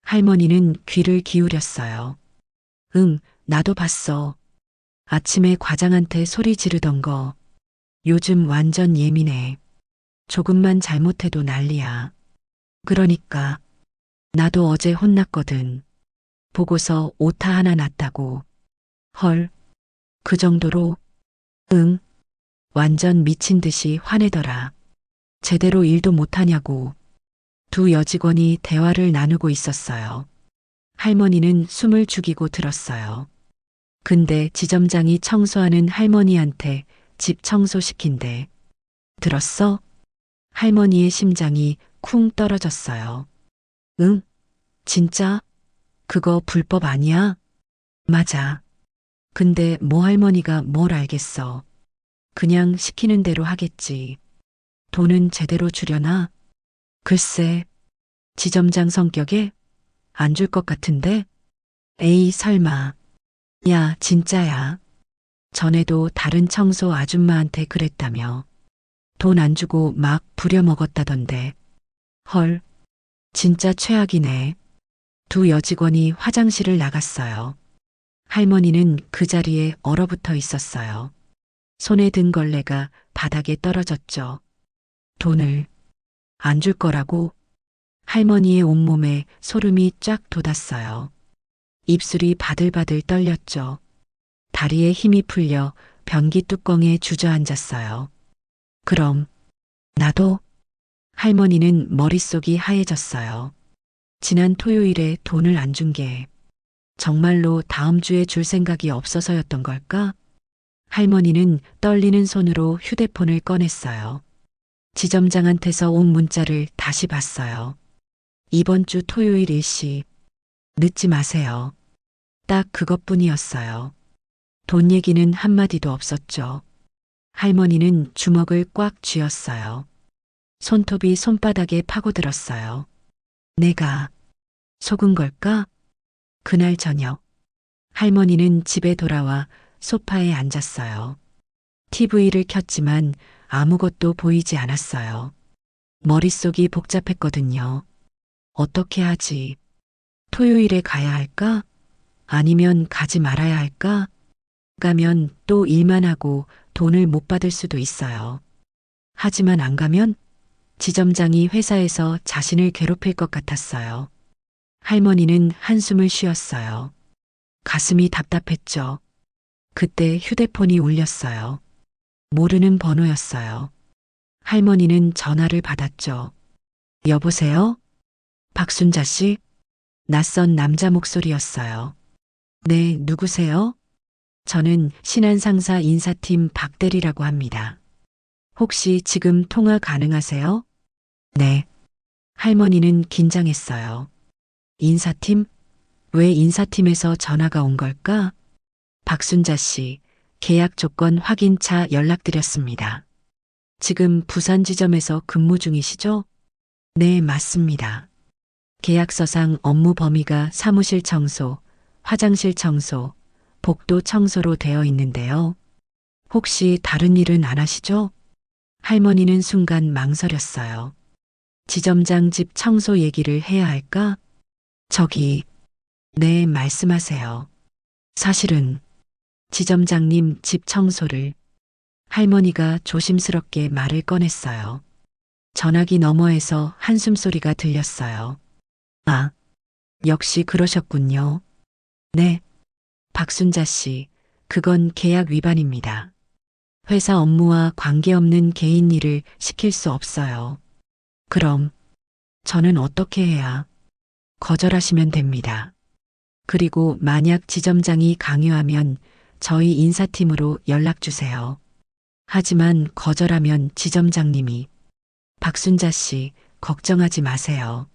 할머니는 귀를 기울였어요. 응, 나도 봤어. 아침에 과장한테 소리 지르던 거. 요즘 완전 예민해. 조금만 잘못해도 난리야. 그러니까 나도 어제 혼났거든. 보고서 오타 하나 났다고. 헐, 그 정도로? 응, 완전 미친 듯이 화내더라. 제대로 일도 못하냐고. 두 여직원이 대화를 나누고 있었어요. 할머니는 숨을 죽이고 들었어요. 근데 지점장이 청소하는 할머니한테 집 청소시킨대. 들었어? 할머니의 심장이 쿵 떨어졌어요. 응? 진짜? 그거 불법 아니야? 맞아. 근데 뭐 할머니가 뭘 알겠어. 그냥 시키는 대로 하겠지. 돈은 제대로 주려나? 글쎄, 지점장 성격에 안 줄 것 같은데? 에이, 설마. 야, 진짜야. 전에도 다른 청소 아줌마한테 그랬다며. 돈 안 주고 막 부려먹었다던데. 헐, 진짜 최악이네. 두 여직원이 화장실을 나갔어요. 할머니는 그 자리에 얼어붙어 있었어요. 손에 든 걸레가 바닥에 떨어졌죠. 돈을 안 줄 거라고? 할머니의 온몸에 소름이 쫙 돋았어요. 입술이 바들바들 떨렸죠. 다리에 힘이 풀려 변기 뚜껑에 주저앉았어요. 그럼 나도? 할머니는 머릿속이 하얘졌어요. 지난 토요일에 돈을 안 준 게 정말로 다음 주에 줄 생각이 없어서였던 걸까? 할머니는 떨리는 손으로 휴대폰을 꺼냈어요. 지점장한테서 온 문자를 다시 봤어요. 이번 주 토요일 일시. 늦지 마세요. 딱 그것뿐이었어요. 돈 얘기는 한마디도 없었죠. 할머니는 주먹을 꽉 쥐었어요. 손톱이 손바닥에 파고들었어요. 내가 속은 걸까? 그날 저녁, 할머니는 집에 돌아와 소파에 앉았어요. TV를 켰지만 아무것도 보이지 않았어요. 머릿속이 복잡했거든요. 어떻게 하지? 토요일에 가야 할까? 아니면 가지 말아야 할까? 가면 또 일만 하고 돈을 못 받을 수도 있어요. 하지만 안 가면 지점장이 회사에서 자신을 괴롭힐 것 같았어요. 할머니는 한숨을 쉬었어요. 가슴이 답답했죠. 그때 휴대폰이 울렸어요. 모르는 번호였어요. 할머니는 전화를 받았죠. 여보세요? 박순자 씨? 낯선 남자 목소리였어요. 네, 누구세요? 저는 신한상사 인사팀 박대리라고 합니다. 혹시 지금 통화 가능하세요? 네. 할머니는 긴장했어요. 인사팀? 왜 인사팀에서 전화가 온 걸까? 박순자 씨, 계약 조건 확인차 연락드렸습니다. 지금 부산 지점에서 근무 중이시죠? 네, 맞습니다. 계약서상 업무 범위가 사무실 청소, 화장실 청소, 복도 청소로 되어 있는데요. 혹시 다른 일은 안 하시죠? 할머니는 순간 망설였어요. 지점장 집 청소 얘기를 해야 할까? 네, 말씀하세요. 사실은 지점장님 집 청소를 할머니가 조심스럽게 말을 꺼냈어요. 전화기 너머에서 한숨 소리가 들렸어요. 아, 역시 그러셨군요. 네, 박순자 씨, 그건 계약 위반입니다. 회사 업무와 관계없는 개인 일을 시킬 수 없어요. 그럼 저는 어떻게 해야? 거절하시면 됩니다. 그리고 만약 지점장이 강요하면 저희 인사팀으로 연락 주세요. 하지만 거절하면 지점장님이 박순자 씨, 걱정하지 마세요.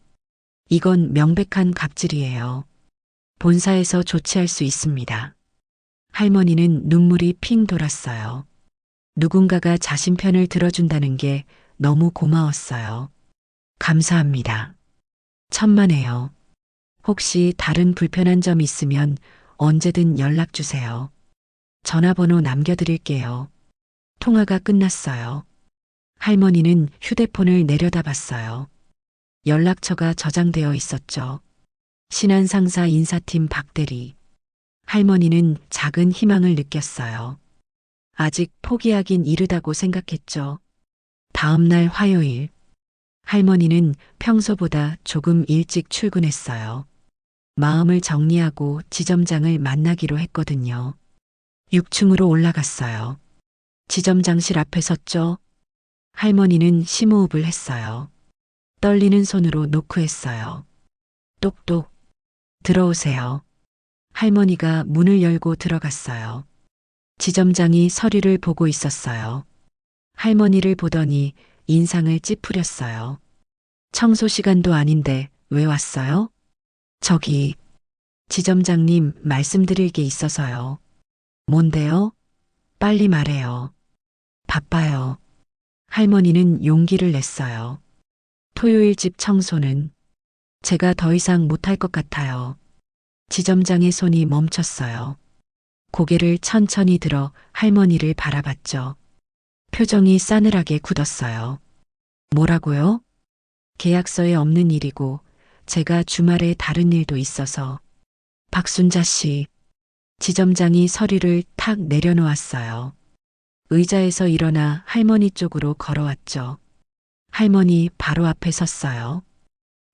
이건 명백한 갑질이에요. 본사에서 조치할 수 있습니다. 할머니는 눈물이 핑 돌았어요. 누군가가 자신 편을 들어준다는 게 너무 고마웠어요. 감사합니다. 천만에요. 혹시 다른 불편한 점 있으면 언제든 연락 주세요. 전화번호 남겨드릴게요. 통화가 끝났어요. 할머니는 휴대폰을 내려다봤어요. 연락처가 저장되어 있었죠. 신한상사 인사팀 박대리. 할머니는 작은 희망을 느꼈어요. 아직 포기하긴 이르다고 생각했죠. 다음 날 화요일. 할머니는 평소보다 조금 일찍 출근했어요. 마음을 정리하고 지점장을 만나기로 했거든요. 6층으로 올라갔어요. 지점장실 앞에 섰죠. 할머니는 심호흡을 했어요. 떨리는 손으로 노크했어요. 똑똑. 들어오세요. 할머니가 문을 열고 들어갔어요. 지점장이 서류를 보고 있었어요. 할머니를 보더니 인상을 찌푸렸어요. 청소 시간도 아닌데 왜 왔어요? 저기, 지점장님 말씀드릴 게 있어서요. 뭔데요? 빨리 말해요. 바빠요. 할머니는 용기를 냈어요. 토요일 집 청소는 제가 더 이상 못할 것 같아요. 지점장의 손이 멈췄어요. 고개를 천천히 들어 할머니를 바라봤죠. 표정이 싸늘하게 굳었어요. 뭐라고요? 계약서에 없는 일이고 제가 주말에 다른 일도 있어서. 박순자 씨. 지점장이 서류를 탁 내려놓았어요. 의자에서 일어나 할머니 쪽으로 걸어왔죠. 할머니 바로 앞에 섰어요.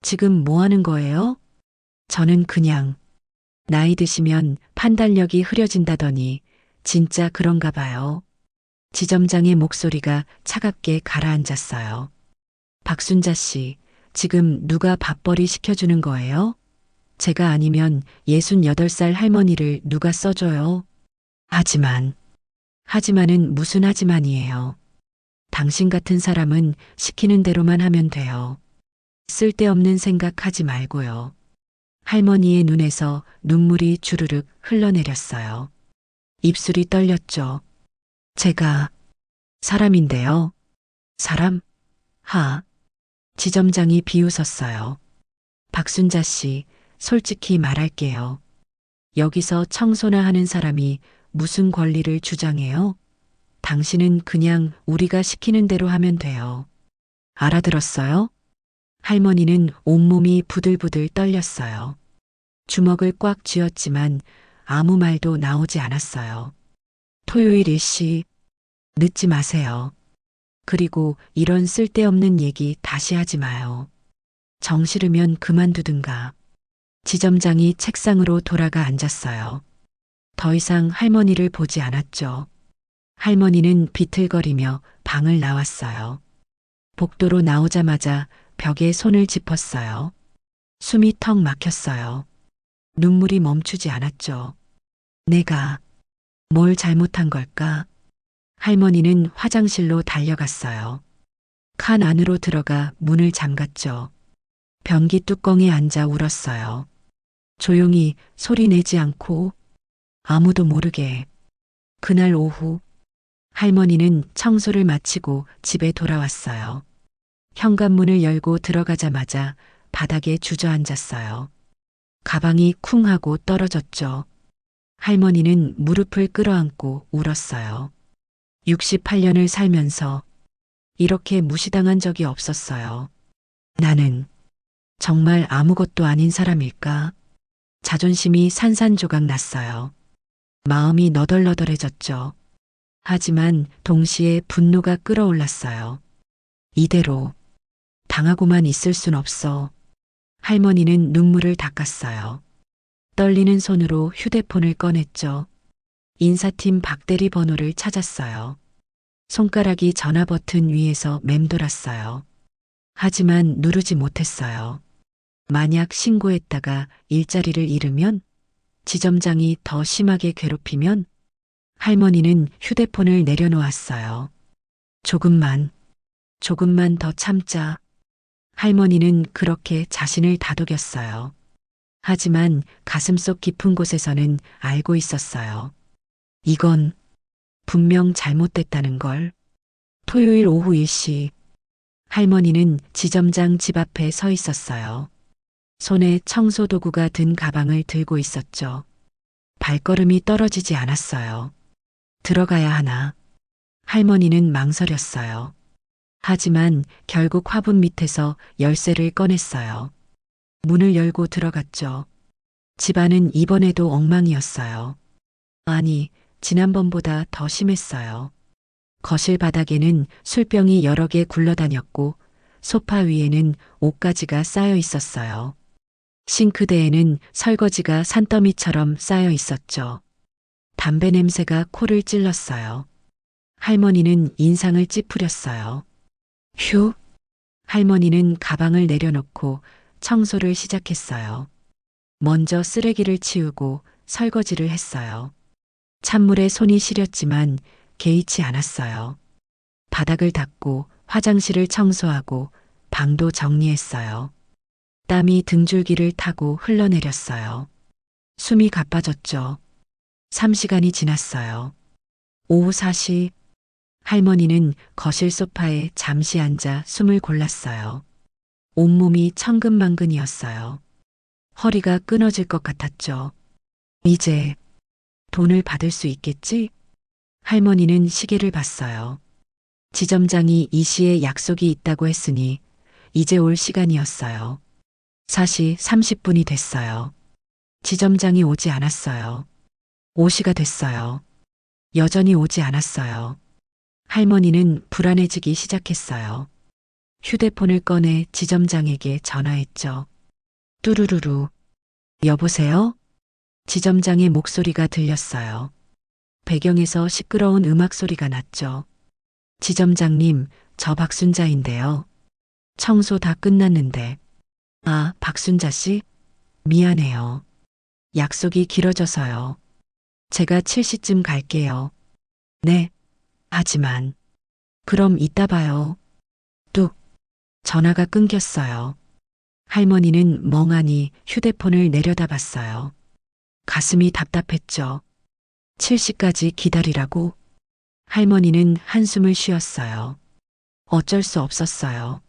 지금 뭐 하는 거예요? 저는 그냥 나이 드시면 판단력이 흐려진다더니 진짜 그런가 봐요. 지점장의 목소리가 차갑게 가라앉았어요. 박순자 씨, 지금 누가 밥벌이 시켜주는 거예요? 제가 아니면 68살 할머니를 누가 써줘요? 하지만은 무슨 하지만이에요. 당신 같은 사람은 시키는 대로만 하면 돼요. 쓸데없는 생각하지 말고요. 할머니의 눈에서 눈물이 주르륵 흘러내렸어요. 입술이 떨렸죠. 제가 사람인데요. 사람? 지점장이 비웃었어요. 박순자 씨, 솔직히 말할게요. 여기서 청소나 하는 사람이 무슨 권리를 주장해요? 당신은 그냥 우리가 시키는 대로 하면 돼요. 알아들었어요? 할머니는 온몸이 부들부들 떨렸어요. 주먹을 꽉 쥐었지만 아무 말도 나오지 않았어요. 토요일 일시, 늦지 마세요. 그리고 이런 쓸데없는 얘기 다시 하지 마요. 정 싫으면 그만두든가. 지점장이 책상으로 돌아가 앉았어요. 더 이상 할머니를 보지 않았죠. 할머니는 비틀거리며 방을 나왔어요. 복도로 나오자마자 벽에 손을 짚었어요. 숨이 턱 막혔어요. 눈물이 멈추지 않았죠. 내가 뭘 잘못한 걸까? 할머니는 화장실로 달려갔어요. 칸 안으로 들어가 문을 잠갔죠. 변기 뚜껑에 앉아 울었어요. 조용히 소리 내지 않고 아무도 모르게. 그날 오후 할머니는 청소를 마치고 집에 돌아왔어요. 현관문을 열고 들어가자마자 바닥에 주저앉았어요. 가방이 쿵 하고 떨어졌죠. 할머니는 무릎을 끌어안고 울었어요. 68년을 살면서 이렇게 무시당한 적이 없었어요. 나는 정말 아무것도 아닌 사람일까? 자존심이 산산조각 났어요. 마음이 너덜너덜해졌죠. 하지만 동시에 분노가 끌어올랐어요. 이대로 당하고만 있을 순 없어. 할머니는 눈물을 닦았어요. 떨리는 손으로 휴대폰을 꺼냈죠. 인사팀 박대리 번호를 찾았어요. 손가락이 전화 버튼 위에서 맴돌았어요. 하지만 누르지 못했어요. 만약 신고했다가 일자리를 잃으면, 지점장이 더 심하게 괴롭히면, 할머니는 휴대폰을 내려놓았어요. 조금만 더 참자. 할머니는 그렇게 자신을 다독였어요. 하지만 가슴속 깊은 곳에서는 알고 있었어요. 이건 분명 잘못됐다는 걸. 토요일 오후 1시, 할머니는 지점장 집 앞에 서 있었어요. 손에 청소도구가 든 가방을 들고 있었죠. 발걸음이 떨어지지 않았어요. 들어가야 하나. 할머니는 망설였어요. 하지만 결국 화분 밑에서 열쇠를 꺼냈어요. 문을 열고 들어갔죠. 집안은 이번에도 엉망이었어요. 아니, 지난번보다 더 심했어요. 거실 바닥에는 술병이 여러 개 굴러다녔고 소파 위에는 옷가지가 쌓여 있었어요. 싱크대에는 설거지가 산더미처럼 쌓여 있었죠. 담배 냄새가 코를 찔렀어요. 할머니는 인상을 찌푸렸어요. 휴! 할머니는 가방을 내려놓고 청소를 시작했어요. 먼저 쓰레기를 치우고 설거지를 했어요. 찬물에 손이 시렸지만 개의치 않았어요. 바닥을 닦고 화장실을 청소하고 방도 정리했어요. 땀이 등줄기를 타고 흘러내렸어요. 숨이 가빠졌죠. 3시간이 지났어요. 오후 4시, 할머니는 거실 소파에 잠시 앉아 숨을 골랐어요. 온몸이 천근만근이었어요. 허리가 끊어질 것 같았죠. 이제 돈을 받을 수 있겠지? 할머니는 시계를 봤어요. 지점장이 이 시에 약속이 있다고 했으니 이제 올 시간이었어요. 4시 30분이 됐어요. 지점장이 오지 않았어요. 5시가 됐어요. 여전히 오지 않았어요. 할머니는 불안해지기 시작했어요. 휴대폰을 꺼내 지점장에게 전화했죠. 뚜루루루. 여보세요? 지점장의 목소리가 들렸어요. 배경에서 시끄러운 음악 소리가 났죠. 지점장님, 저 박순자인데요. 청소 다 끝났는데. 아, 박순자 씨? 미안해요. 약속이 길어져서요. 제가 7시쯤 갈게요. 네. 하지만. 그럼 이따 봐요. 뚝. 전화가 끊겼어요. 할머니는 멍하니 휴대폰을 내려다봤어요. 가슴이 답답했죠. 7시까지 기다리라고? 할머니는 한숨을 쉬었어요. 어쩔 수 없었어요.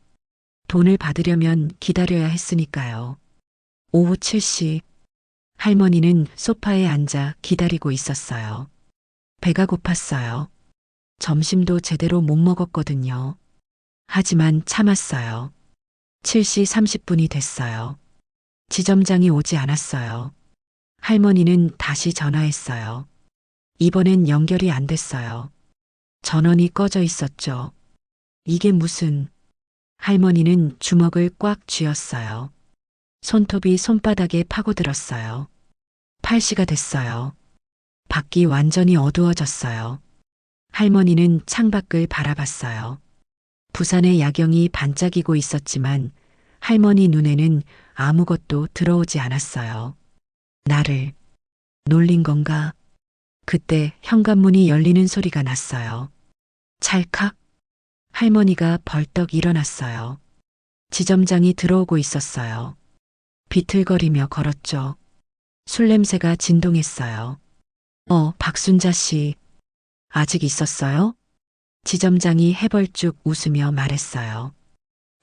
돈을 받으려면 기다려야 했으니까요. 오후 7시, 할머니는 소파에 앉아 기다리고 있었어요. 배가 고팠어요. 점심도 제대로 못 먹었거든요. 하지만 참았어요. 7시 30분이 됐어요. 지점장이 오지 않았어요. 할머니는 다시 전화했어요. 이번엔 연결이 안 됐어요. 전원이 꺼져 있었죠. 이게 무슨... 할머니는 주먹을 꽉 쥐었어요. 손톱이 손바닥에 파고들었어요. 8시가 됐어요. 밖이 완전히 어두워졌어요. 할머니는 창밖을 바라봤어요. 부산의 야경이 반짝이고 있었지만 할머니 눈에는 아무것도 들어오지 않았어요. 나를 놀린 건가? 그때 현관문이 열리는 소리가 났어요. 찰칵. 할머니가 벌떡 일어났어요. 지점장이 들어오고 있었어요. 비틀거리며 걸었죠. 술 냄새가 진동했어요. 박순자 씨. 아직 있었어요? 지점장이 해벌쭉 웃으며 말했어요.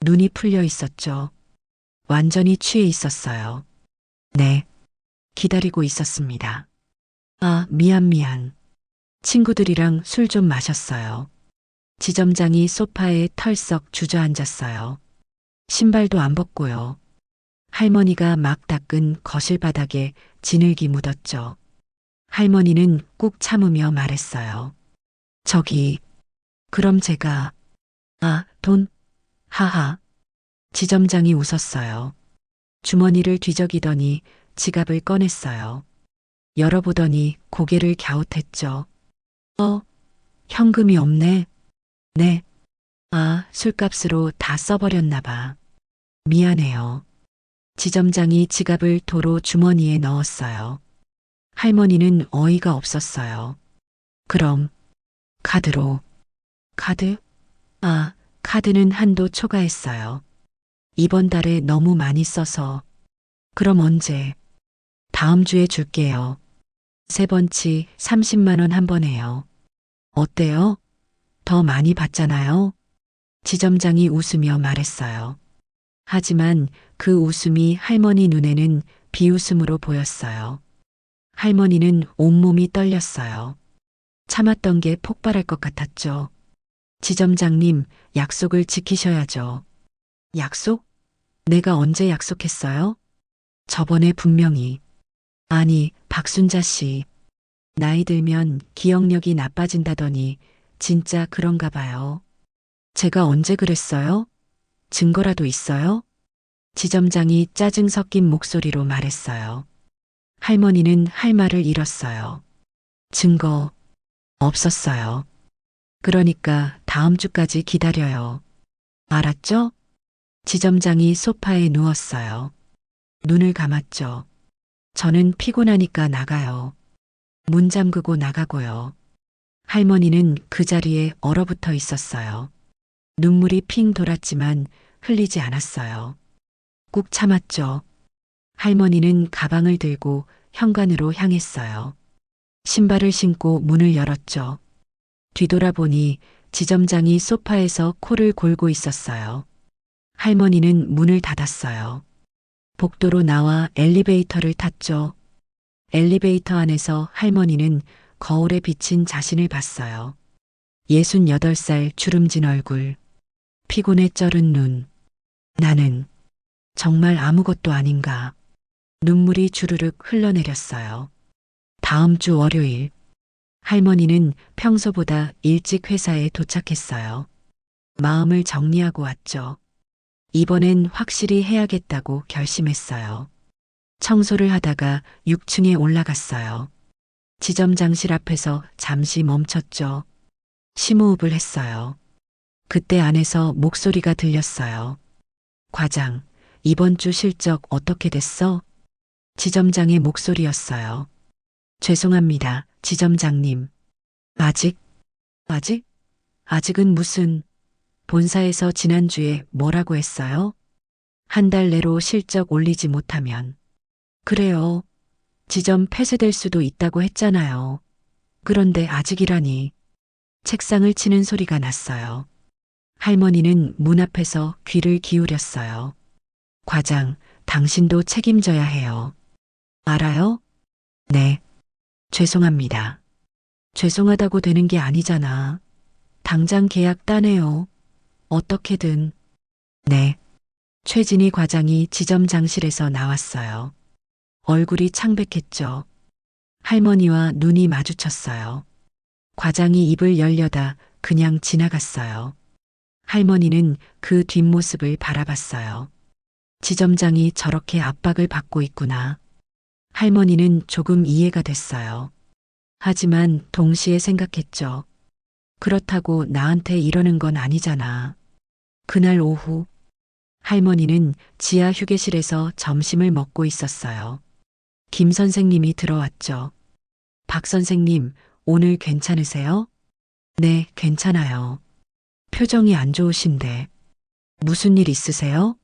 눈이 풀려 있었죠. 완전히 취해 있었어요. 네. 기다리고 있었습니다. 아, 미안. 친구들이랑 술 좀 마셨어요. 지점장이 소파에 털썩 주저앉았어요. 신발도 안 벗고요. 할머니가 막 닦은 거실 바닥에 진흙이 묻었죠. 할머니는 꾹 참으며 말했어요. 저기, 그럼 제가... 아, 돈? 하하. 지점장이 웃었어요. 주머니를 뒤적이더니 지갑을 꺼냈어요. 열어보더니 고개를 갸웃했죠. 현금이 없네. 네. 아, 술값으로 다 써버렸나 봐. 미안해요. 지점장이 지갑을 도로 주머니에 넣었어요. 할머니는 어이가 없었어요. 그럼 카드로. 카드? 아, 카드는 한도 초과했어요. 이번 달에 너무 많이 써서. 그럼 언제? 다음 주에 줄게요. 3번치 30만 원 한 번 해요. 어때요? 더 많이 받잖아요. 지점장이 웃으며 말했어요. 하지만 그 웃음이 할머니 눈에는 비웃음으로 보였어요. 할머니는 온몸이 떨렸어요. 참았던 게 폭발할 것 같았죠. 지점장님, 약속을 지키셔야죠. 약속? 내가 언제 약속했어요? 저번에 분명히. 아니, 박순자 씨. 나이 들면 기억력이 나빠진다더니 진짜 그런가 봐요. 제가 언제 그랬어요? 증거라도 있어요? 지점장이 짜증 섞인 목소리로 말했어요. 할머니는 할 말을 잃었어요. 증거 없었어요. 그러니까 다음 주까지 기다려요. 알았죠? 지점장이 소파에 누웠어요. 눈을 감았죠. 저는 피곤하니까 나가요. 문 잠그고 나가고요. 할머니는 그 자리에 얼어붙어 있었어요. 눈물이 핑 돌았지만 흘리지 않았어요. 꾹 참았죠. 할머니는 가방을 들고 현관으로 향했어요. 신발을 신고 문을 열었죠. 뒤돌아보니 지점장이 소파에서 코를 골고 있었어요. 할머니는 문을 닫았어요. 복도로 나와 엘리베이터를 탔죠. 엘리베이터 안에서 할머니는 거울에 비친 자신을 봤어요. 68살 주름진 얼굴, 피곤에 쩔은 눈. 나는 정말 아무것도 아닌가. 눈물이 주르륵 흘러내렸어요. 다음 주 월요일, 할머니는 평소보다 일찍 회사에 도착했어요. 마음을 정리하고 왔죠. 이번엔 확실히 해야겠다고 결심했어요. 청소를 하다가 6층에 올라갔어요. 지점장실 앞에서 잠시 멈췄죠. 심호흡을 했어요. 그때 안에서 목소리가 들렸어요. 과장, 이번 주 실적 어떻게 됐어? 지점장의 목소리였어요. 죄송합니다, 지점장님. 아직? 아직은 무슨, 본사에서 지난주에 뭐라고 했어요? 한 달 내로 실적 올리지 못하면. 그래요. 지점 폐쇄될 수도 있다고 했잖아요. 그런데 아직이라니. 책상을 치는 소리가 났어요. 할머니는 문 앞에서 귀를 기울였어요. 과장, 당신도 책임져야 해요. 알아요? 네. 죄송합니다. 죄송하다고 되는 게 아니잖아. 당장 계약 따내요. 어떻게든. 네. 최진희 과장이 지점장실에서 나왔어요. 얼굴이 창백했죠. 할머니와 눈이 마주쳤어요. 과장이 입을 열려다 그냥 지나갔어요. 할머니는 그 뒷모습을 바라봤어요. 지점장이 저렇게 압박을 받고 있구나. 할머니는 조금 이해가 됐어요. 하지만 동시에 생각했죠. 그렇다고 나한테 이러는 건 아니잖아. 그날 오후, 할머니는 지하 휴게실에서 점심을 먹고 있었어요. 김 선생님이 들어왔죠. 박 선생님, 오늘 괜찮으세요? 네, 괜찮아요. 표정이 안 좋으신데. 무슨 일 있으세요?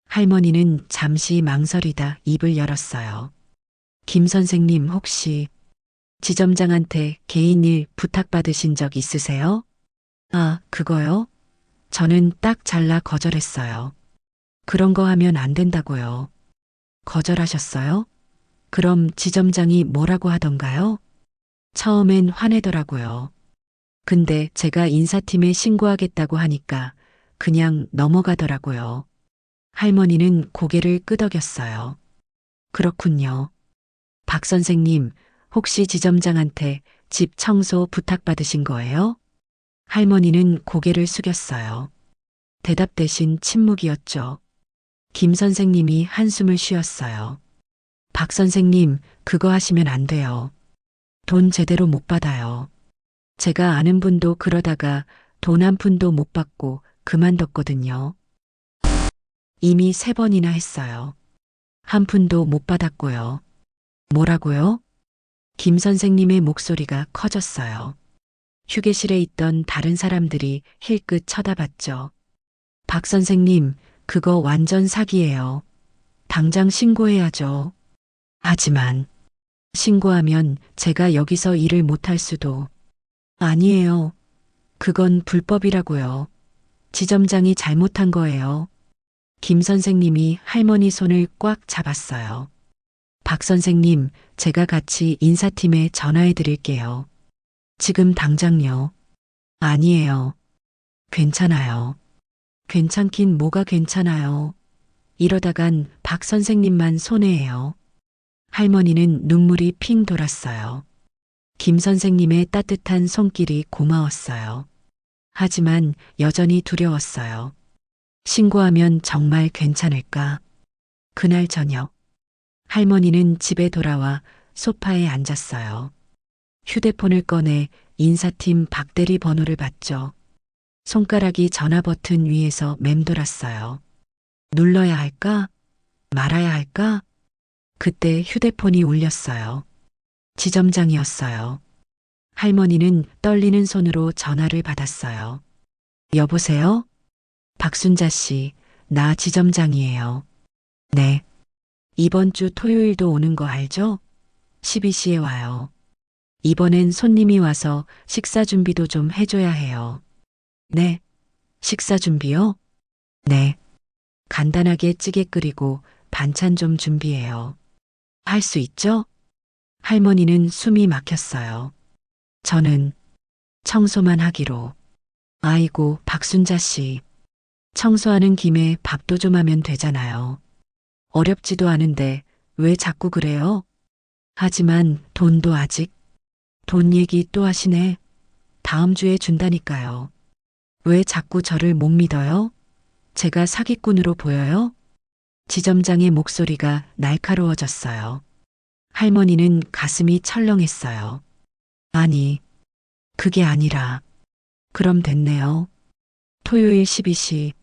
할머니는 잠시 망설이다 입을 열었어요. 김 선생님 혹시 지점장한테 개인 일 부탁받으신 적 있으세요? 아, 그거요? 저는 딱 잘라 거절했어요. 그런 거 하면 안 된다고요. 거절하셨어요? 그럼 지점장이 뭐라고 하던가요? 처음엔 화내더라고요. 근데 제가 인사팀에 신고하겠다고 하니까 그냥 넘어가더라고요. 할머니는 고개를 끄덕였어요. 그렇군요. 박 선생님, 혹시 지점장한테 집 청소 부탁받으신 거예요? 할머니는 고개를 숙였어요. 대답 대신 침묵이었죠. 김 선생님이 한숨을 쉬었어요. 박 선생님, 그거 하시면 안 돼요. 돈 제대로 못 받아요. 제가 아는 분도 그러다가 돈 한 푼도 못 받고 그만뒀거든요. 이미 3번이나 했어요. 한 푼도 못 받았고요. 뭐라고요? 김 선생님의 목소리가 커졌어요. 휴게실에 있던 다른 사람들이 힐끗 쳐다봤죠. 박 선생님, 그거 완전 사기예요. 당장 신고해야죠. 하지만 신고하면 제가 여기서 일을 못할 수도. 아니에요. 그건 불법이라고요. 지점장이 잘못한 거예요. 김 선생님이 할머니 손을 꽉 잡았어요. 박 선생님, 제가 같이 인사팀에 전화해 드릴게요. 지금 당장요. 아니에요. 괜찮아요. 괜찮긴 뭐가 괜찮아요. 이러다간 박 선생님만 손해예요. 할머니는 눈물이 핑 돌았어요. 김 선생님의 따뜻한 손길이 고마웠어요. 하지만 여전히 두려웠어요. 신고하면 정말 괜찮을까? 그날 저녁, 할머니는 집에 돌아와 소파에 앉았어요. 휴대폰을 꺼내 인사팀 박대리 번호를 봤죠. 손가락이 전화 버튼 위에서 맴돌았어요. 눌러야 할까? 말아야 할까? 그때 휴대폰이 울렸어요. 지점장이었어요. 할머니는 떨리는 손으로 전화를 받았어요. 여보세요? 박순자 씨, 나 지점장이에요. 네. 이번 주 토요일도 오는 거 알죠? 12시에 와요. 이번엔 손님이 와서 식사 준비도 좀 해줘야 해요. 네. 식사 준비요? 네. 간단하게 찌개 끓이고 반찬 좀 준비해요. 할 수 있죠? 할머니는 숨이 막혔어요. 저는 청소만 하기로. 아이고, 박순자 씨. 청소하는 김에 밥도 좀 하면 되잖아요. 어렵지도 않은데 왜 자꾸 그래요? 하지만 돈도 아직. 돈 얘기 또 하시네. 다음 주에 준다니까요. 왜 자꾸 저를 못 믿어요? 제가 사기꾼으로 보여요? 지점장의 목소리가 날카로워졌어요. 할머니는 가슴이 철렁했어요. 아니, 그게 아니라. 그럼 됐네요. 토요일 12시.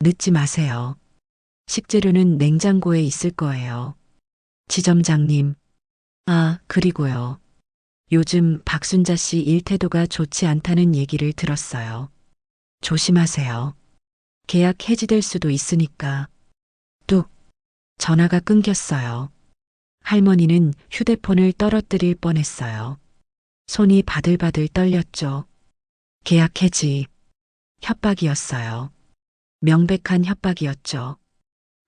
늦지 마세요. 식재료는 냉장고에 있을 거예요. 지점장님. 아, 그리고요. 요즘 박순자 씨 일태도가 좋지 않다는 얘기를 들었어요. 조심하세요. 계약 해지될 수도 있으니까. 뚝. 전화가 끊겼어요. 할머니는 휴대폰을 떨어뜨릴 뻔했어요. 손이 바들바들 떨렸죠. 계약 해지. 협박이었어요. 명백한 협박이었죠.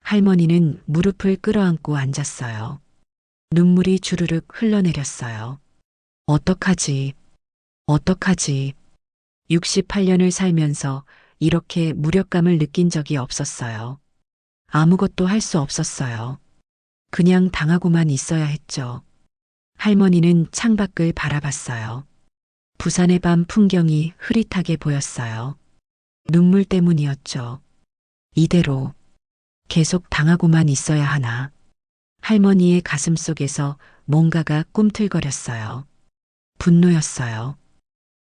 할머니는 무릎을 끌어안고 앉았어요. 눈물이 주르륵 흘러내렸어요. 어떡하지? 어떡하지? 68년을 살면서 이렇게 무력감을 느낀 적이 없었어요. 아무것도 할 수 없었어요. 그냥 당하고만 있어야 했죠. 할머니는 창밖을 바라봤어요. 부산의 밤 풍경이 흐릿하게 보였어요. 눈물 때문이었죠. 이대로 계속 당하고만 있어야 하나. 할머니의 가슴 속에서 뭔가가 꿈틀거렸어요. 분노였어요.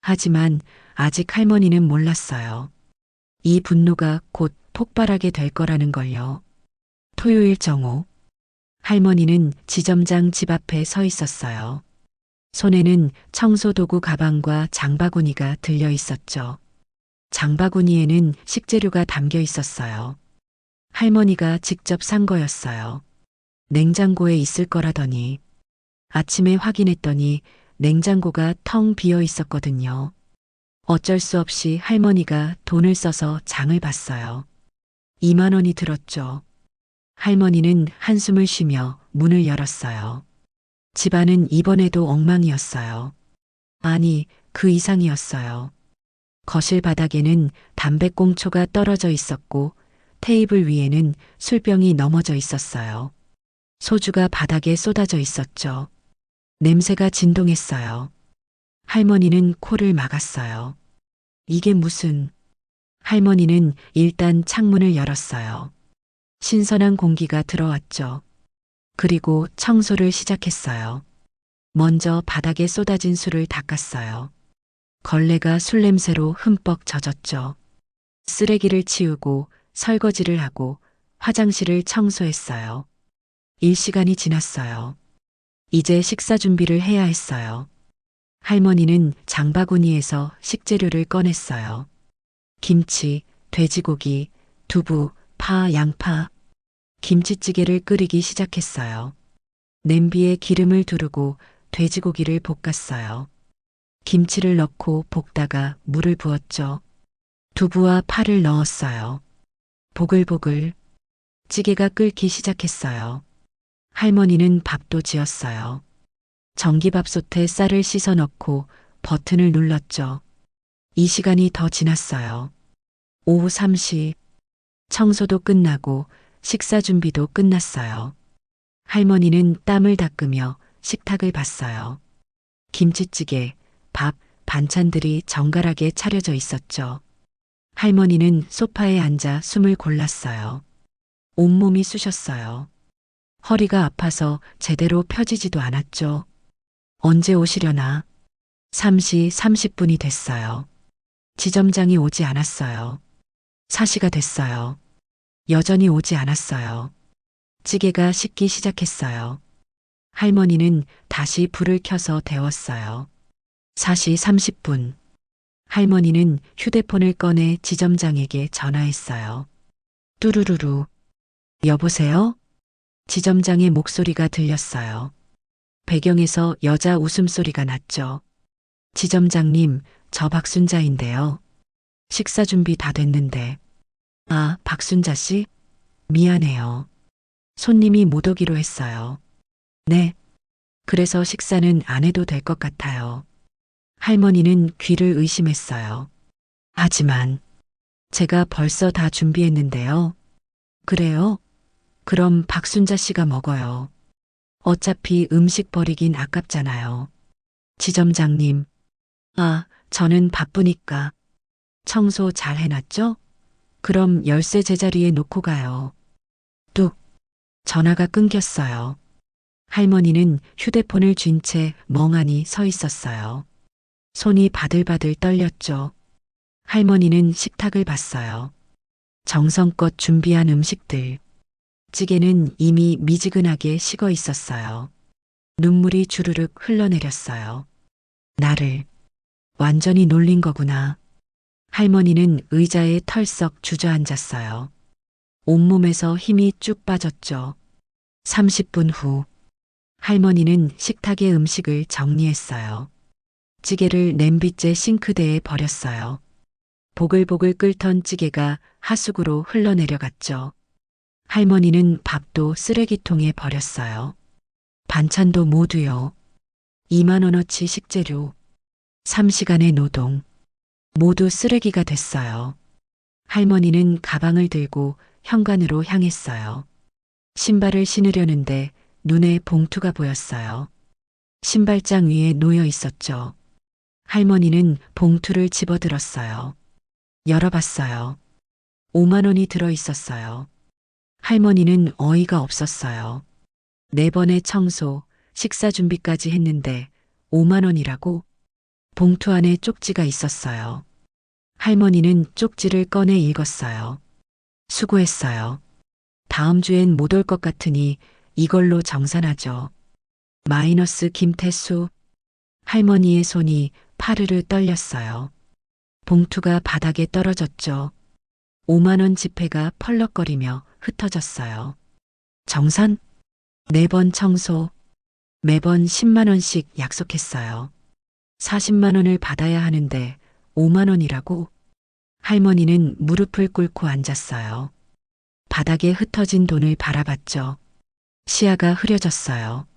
하지만 아직 할머니는 몰랐어요. 이 분노가 곧 폭발하게 될 거라는 걸요. 토요일 정오. 할머니는 지점장 집 앞에 서 있었어요. 손에는 청소도구 가방과 장바구니가 들려 있었죠. 장바구니에는 식재료가 담겨 있었어요. 할머니가 직접 산 거였어요. 냉장고에 있을 거라더니 아침에 확인했더니 냉장고가 텅 비어 있었거든요. 어쩔 수 없이 할머니가 돈을 써서 장을 봤어요. 2만 원이 들었죠. 할머니는 한숨을 쉬며 문을 열었어요. 집안은 이번에도 엉망이었어요. 아니, 그 이상이었어요. 거실 바닥에는 담배꽁초가 떨어져 있었고 테이블 위에는 술병이 넘어져 있었어요. 소주가 바닥에 쏟아져 있었죠. 냄새가 진동했어요. 할머니는 코를 막았어요. 이게 무슨... 할머니는 일단 창문을 열었어요. 신선한 공기가 들어왔죠. 그리고 청소를 시작했어요. 먼저 바닥에 쏟아진 술을 닦았어요. 걸레가 술 냄새로 흠뻑 젖었죠. 쓰레기를 치우고 설거지를 하고 화장실을 청소했어요. 일시간이 지났어요. 이제 식사 준비를 해야 했어요. 할머니는 장바구니에서 식재료를 꺼냈어요. 김치, 돼지고기, 두부, 파, 양파. 김치찌개를 끓이기 시작했어요. 냄비에 기름을 두르고 돼지고기를 볶았어요. 김치를 넣고 볶다가 물을 부었죠. 두부와 파를 넣었어요. 보글보글. 찌개가 끓기 시작했어요. 할머니는 밥도 지었어요. 전기밥솥에 쌀을 씻어 넣고 버튼을 눌렀죠. 이 시간이 더 지났어요. 오후 3시 청소도 끝나고 식사 준비도 끝났어요. 할머니는 땀을 닦으며 식탁을 봤어요. 김치찌개, 밥, 반찬들이 정갈하게 차려져 있었죠. 할머니는 소파에 앉아 숨을 골랐어요. 온몸이 쑤셨어요. 허리가 아파서 제대로 펴지지도 않았죠. 언제 오시려나? 3시 30분이 됐어요. 지점장이 오지 않았어요. 4시가 됐어요. 여전히 오지 않았어요. 찌개가 식기 시작했어요. 할머니는 다시 불을 켜서 데웠어요. 4시 30분. 할머니는 휴대폰을 꺼내 지점장에게 전화했어요. 뚜루루루. 여보세요? 지점장의 목소리가 들렸어요. 배경에서 여자 웃음소리가 났죠. 지점장님, 저 박순자인데요. 식사 준비 다 됐는데. 아, 박순자 씨? 미안해요. 손님이 못 오기로 했어요. 네. 그래서 식사는 안 해도 될 것 같아요. 할머니는 귀를 의심했어요. 하지만 제가 벌써 다 준비했는데요. 그래요? 그럼 박순자 씨가 먹어요. 어차피 음식 버리긴 아깝잖아요. 지점장님. 아, 저는 바쁘니까. 청소 잘 해놨죠? 그럼 열쇠 제자리에 놓고 가요. 뚝. 전화가 끊겼어요. 할머니는 휴대폰을 쥔 채 멍하니 서 있었어요. 손이 바들바들 떨렸죠. 할머니는 식탁을 봤어요. 정성껏 준비한 음식들. 찌개는 이미 미지근하게 식어 있었어요. 눈물이 주르륵 흘러내렸어요. 나를 완전히 놀린 거구나. 할머니는 의자에 털썩 주저앉았어요. 온몸에서 힘이 쭉 빠졌죠. 30분 후, 할머니는 식탁의 음식을 정리했어요. 찌개를 냄비째 싱크대에 버렸어요. 보글보글 끓던 찌개가 하수구로 흘러내려갔죠. 할머니는 밥도 쓰레기통에 버렸어요. 반찬도 모두요. 2만 원어치 식재료, 3시간의 노동, 모두 쓰레기가 됐어요. 할머니는 가방을 들고 현관으로 향했어요. 신발을 신으려는데 눈에 봉투가 보였어요. 신발장 위에 놓여 있었죠. 할머니는 봉투를 집어들었어요. 열어봤어요. 5만 원이 들어 있었어요. 할머니는 어이가 없었어요. 4번의 청소, 식사 준비까지 했는데 5만 원이라고? 봉투 안에 쪽지가 있었어요. 할머니는 쪽지를 꺼내 읽었어요. 수고했어요. 다음 주엔 못 올 것 같으니 이걸로 정산하죠. 마이너스 김태수. 할머니의 손이 파르르 떨렸어요. 봉투가 바닥에 떨어졌죠. 5만 원 지폐가 펄럭거리며 흩어졌어요. 정산? 4번 청소. 매번 10만 원씩 약속했어요. 40만 원을 받아야 하는데 5만 원이라고? 할머니는 무릎을 꿇고 앉았어요. 바닥에 흩어진 돈을 바라봤죠. 시야가 흐려졌어요.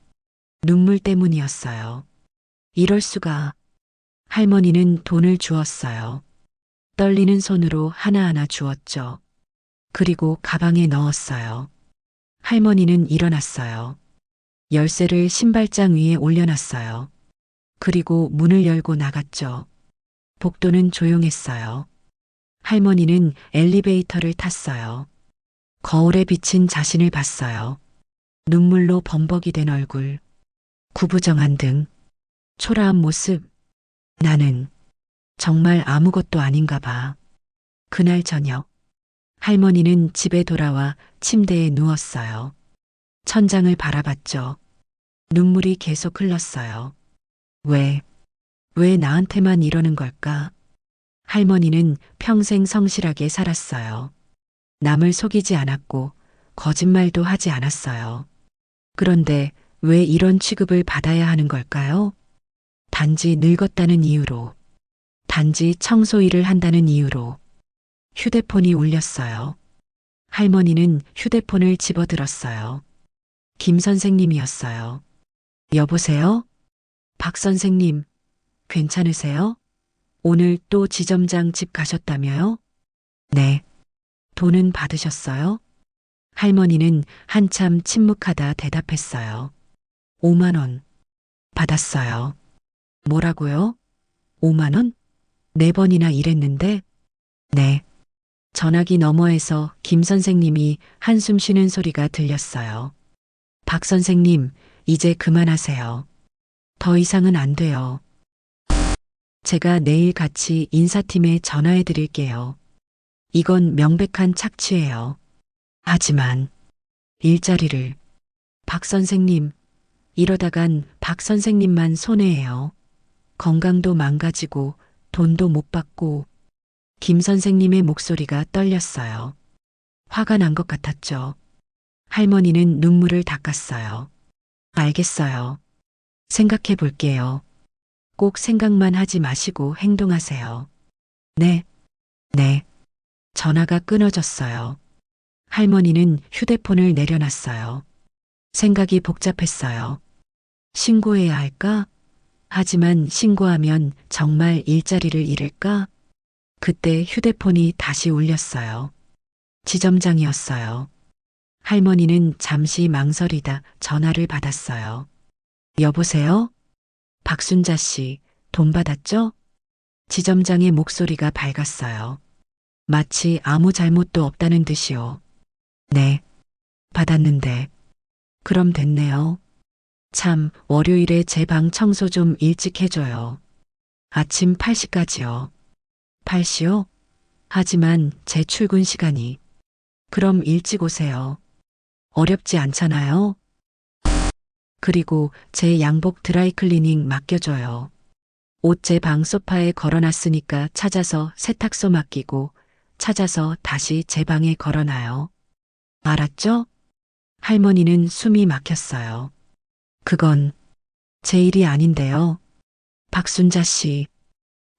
눈물 때문이었어요. 이럴 수가. 할머니는 돈을 주었어요. 떨리는 손으로 하나하나 주었죠. 그리고 가방에 넣었어요. 할머니는 일어났어요. 열쇠를 신발장 위에 올려놨어요. 그리고 문을 열고 나갔죠. 복도는 조용했어요. 할머니는 엘리베이터를 탔어요. 거울에 비친 자신을 봤어요. 눈물로 범벅이 된 얼굴, 구부정한 등, 초라한 모습. 나는 정말 아무것도 아닌가 봐. 그날 저녁, 할머니는 집에 돌아와 침대에 누웠어요. 천장을 바라봤죠. 눈물이 계속 흘렀어요. 왜 나한테만 이러는 걸까? 할머니는 평생 성실하게 살았어요. 남을 속이지 않았고 거짓말도 하지 않았어요. 그런데 왜 이런 취급을 받아야 하는 걸까요? 단지 늙었다는 이유로, 단지 청소 일을 한다는 이유로. 휴대폰이 울렸어요. 할머니는 휴대폰을 집어들었어요. 김 선생님이었어요. 여보세요? 박 선생님, 괜찮으세요? 오늘 또 지점장 집 가셨다며요? 네. 돈은 받으셨어요? 할머니는 한참 침묵하다 대답했어요. 5만 원. 받았어요. 뭐라고요? 5만 원? 4번이나 일했는데? 네. 전화기 너머에서 김 선생님이 한숨 쉬는 소리가 들렸어요. 박 선생님, 이제 그만하세요. 더 이상은 안 돼요. 제가 내일 같이 인사팀에 전화해 드릴게요. 이건 명백한 착취예요. 하지만 일자리를 박 선생님, 이러다간 박 선생님만 손해예요. 건강도 망가지고 돈도 못 받고. 김 선생님의 목소리가 떨렸어요. 화가 난 것 같았죠. 할머니는 눈물을 닦았어요. 알겠어요. 생각해 볼게요. 꼭 생각만 하지 마시고 행동하세요. 네, 네. 전화가 끊어졌어요. 할머니는 휴대폰을 내려놨어요. 생각이 복잡했어요. 신고해야 할까? 하지만 신고하면 정말 일자리를 잃을까? 그때 휴대폰이 다시 울렸어요. 지점장이었어요. 할머니는 잠시 망설이다 전화를 받았어요. 여보세요? 박순자 씨, 돈 받았죠? 지점장의 목소리가 밝았어요. 마치 아무 잘못도 없다는 듯이요. 네, 받았는데. 그럼 됐네요. 참, 월요일에 제 방 청소 좀 일찍 해줘요. 아침 8시까지요. 8시요? 하지만 제 출근 시간이. 그럼 일찍 오세요. 어렵지 않잖아요? 그리고 제 양복 드라이클리닝 맡겨줘요. 옷 제 방 소파에 걸어놨으니까 찾아서 세탁소 맡기고 찾아서 다시 제 방에 걸어놔요. 알았죠? 할머니는 숨이 막혔어요. 그건 제 일이 아닌데요. 박순자 씨.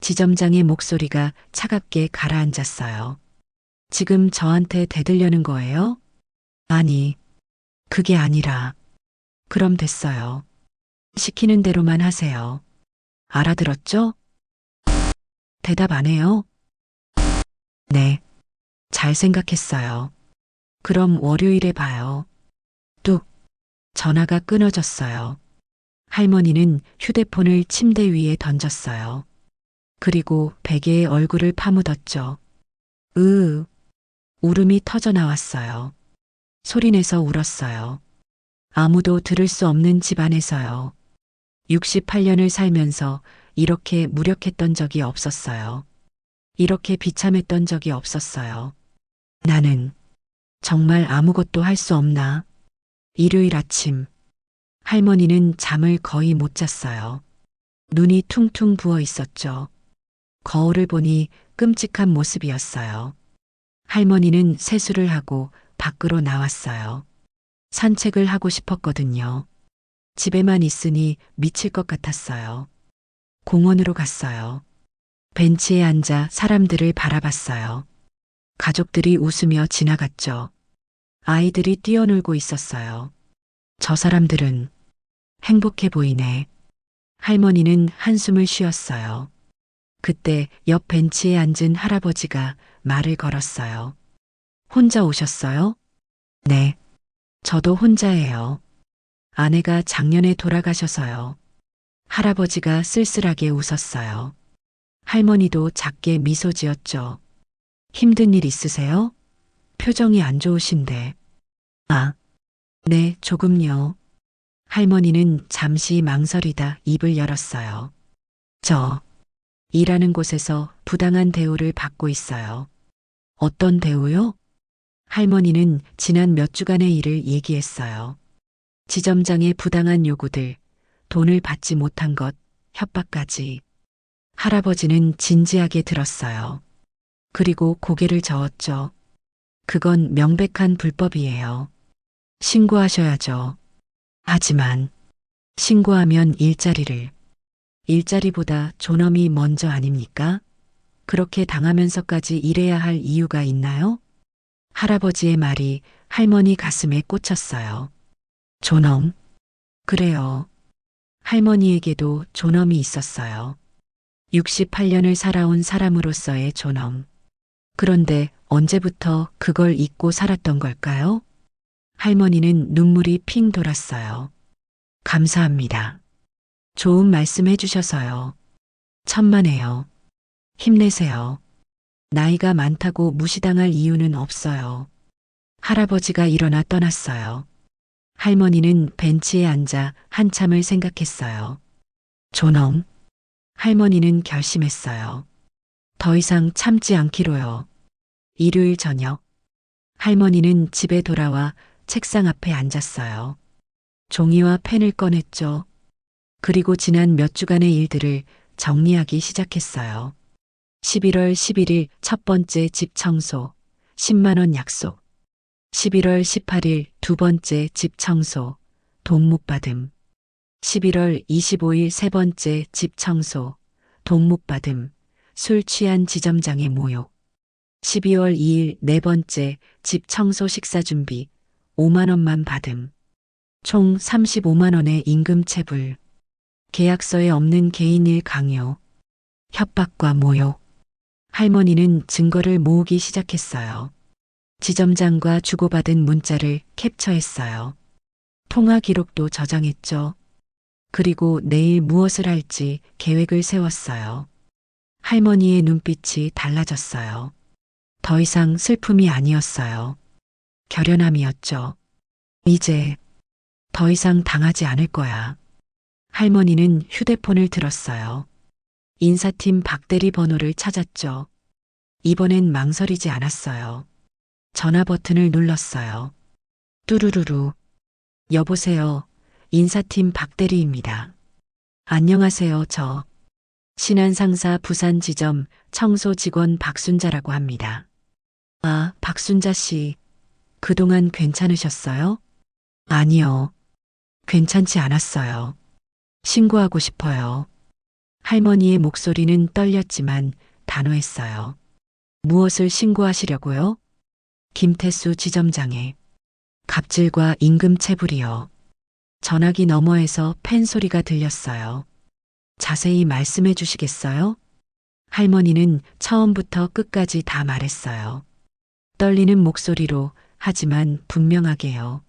지점장의 목소리가 차갑게 가라앉았어요. 지금 저한테 대들려는 거예요? 아니, 그게 아니라. 그럼 됐어요. 시키는 대로만 하세요. 알아들었죠? 대답 안 해요? 네. 잘 생각했어요. 그럼 월요일에 봐요. 뚝. 전화가 끊어졌어요. 할머니는 휴대폰을 침대 위에 던졌어요. 그리고 베개에 얼굴을 파묻었죠. 울음이 터져 나왔어요. 소리내서 울었어요. 아무도 들을 수 없는 집안에서요. 68년을 살면서 이렇게 무력했던 적이 없었어요. 이렇게 비참했던 적이 없었어요. 나는 정말 아무것도 할 수 없나? 일요일 아침, 할머니는 잠을 거의 못 잤어요. 눈이 퉁퉁 부어 있었죠. 거울을 보니 끔찍한 모습이었어요. 할머니는 세수를 하고 밖으로 나왔어요. 산책을 하고 싶었거든요. 집에만 있으니 미칠 것 같았어요. 공원으로 갔어요. 벤치에 앉아 사람들을 바라봤어요. 가족들이 웃으며 지나갔죠. 아이들이 뛰어놀고 있었어요. 저 사람들은 행복해 보이네. 할머니는 한숨을 쉬었어요. 그때 옆 벤치에 앉은 할아버지가 말을 걸었어요. 혼자 오셨어요? 네. 저도 혼자예요. 아내가 작년에 돌아가셔서요. 할아버지가 쓸쓸하게 웃었어요. 할머니도 작게 미소 지었죠. 힘든 일 있으세요? 표정이 안 좋으신데. 아, 네, 조금요. 할머니는 잠시 망설이다 입을 열었어요. 저, 일하는 곳에서 부당한 대우를 받고 있어요. 어떤 대우요? 할머니는 지난 몇 주간의 일을 얘기했어요. 지점장의 부당한 요구들, 돈을 받지 못한 것, 협박까지. 할아버지는 진지하게 들었어요. 그리고 고개를 저었죠. 그건 명백한 불법이에요. 신고하셔야죠. 하지만 신고하면 일자리보다 존엄이 먼저 아닙니까? 그렇게 당하면서까지 일해야 할 이유가 있나요? 할아버지의 말이 할머니 가슴에 꽂혔어요. 존엄? 그래요. 할머니에게도 존엄이 있었어요. 68년을 살아온 사람으로서의 존엄. 그런데 언제부터 그걸 잊고 살았던 걸까요? 할머니는 눈물이 핑 돌았어요. 감사합니다. 좋은 말씀 해주셔서요. 천만에요. 힘내세요. 나이가 많다고 무시당할 이유는 없어요. 할아버지가 일어나 떠났어요. 할머니는 벤치에 앉아 한참을 생각했어요. 존엄. 할머니는 결심했어요. 더 이상 참지 않기로요. 일요일 저녁. 할머니는 집에 돌아와 책상 앞에 앉았어요. 종이와 펜을 꺼냈죠. 그리고 지난 몇 주간의 일들을 정리하기 시작했어요. 11월 11일 첫 번째 집 청소, 10만 원 약속. 11월 18일 두 번째 집 청소, 돈 못 받음. 11월 25일 세 번째 집 청소, 돈 못 받음. 술 취한 지점장의 모욕. 12월 2일 네 번째 집 청소 식사 준비, 5만 원만 받음. 총 35만 원의 임금 체불. 계약서에 없는 개인일 강요. 협박과 모욕. 할머니는 증거를 모으기 시작했어요. 지점장과 주고받은 문자를 캡처했어요. 통화 기록도 저장했죠. 그리고 내일 무엇을 할지 계획을 세웠어요. 할머니의 눈빛이 달라졌어요. 더 이상 슬픔이 아니었어요. 결연함이었죠. 이제 더 이상 당하지 않을 거야. 할머니는 휴대폰을 들었어요. 인사팀 박대리 번호를 찾았죠. 이번엔 망설이지 않았어요. 전화 버튼을 눌렀어요. 뚜루루루. 여보세요. 인사팀 박대리입니다. 안녕하세요. 저 신한상사 부산지점 청소 직원 박순자라고 합니다. 아, 박순자 씨. 그동안 괜찮으셨어요? 아니요. 괜찮지 않았어요. 신고하고 싶어요. 할머니의 목소리는 떨렸지만 단호했어요. 무엇을 신고하시려고요? 김태수 지점장에 갑질과 임금 체불이요. 전화기 너머에서 펜 소리가 들렸어요. 자세히 말씀해 주시겠어요? 할머니는 처음부터 끝까지 다 말했어요. 떨리는 목소리로 하지만 분명하게요.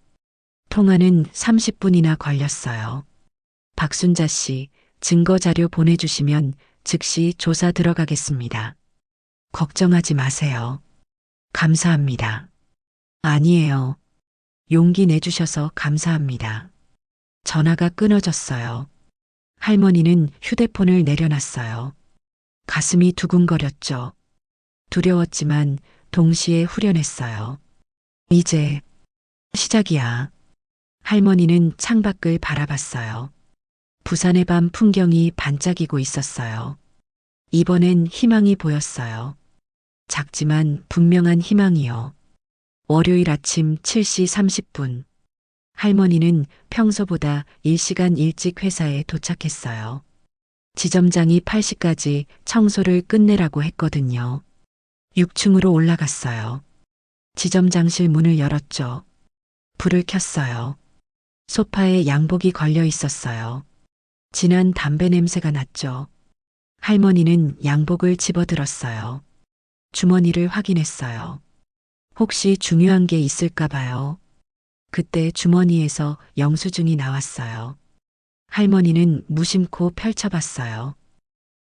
통화는 30분이나 걸렸어요. 박순자 씨, 증거 자료 보내주시면 즉시 조사 들어가겠습니다. 걱정하지 마세요. 감사합니다. 아니에요. 용기 내주셔서 감사합니다. 전화가 끊어졌어요. 할머니는 휴대폰을 내려놨어요. 가슴이 두근거렸죠. 두려웠지만 동시에 후련했어요. 이제 시작이야. 할머니는 창밖을 바라봤어요. 부산의 밤 풍경이 반짝이고 있었어요. 이번엔 희망이 보였어요. 작지만 분명한 희망이요. 월요일 아침 7시 30분. 할머니는 평소보다 1시간 일찍 회사에 도착했어요. 지점장이 8시까지 청소를 끝내라고 했거든요. 6층으로 올라갔어요. 지점장실 문을 열었죠. 불을 켰어요. 소파에 양복이 걸려 있었어요. 진한 담배 냄새가 났죠. 할머니는 양복을 집어들었어요. 주머니를 확인했어요. 혹시 중요한 게 있을까 봐요. 그때 주머니에서 영수증이 나왔어요. 할머니는 무심코 펼쳐봤어요.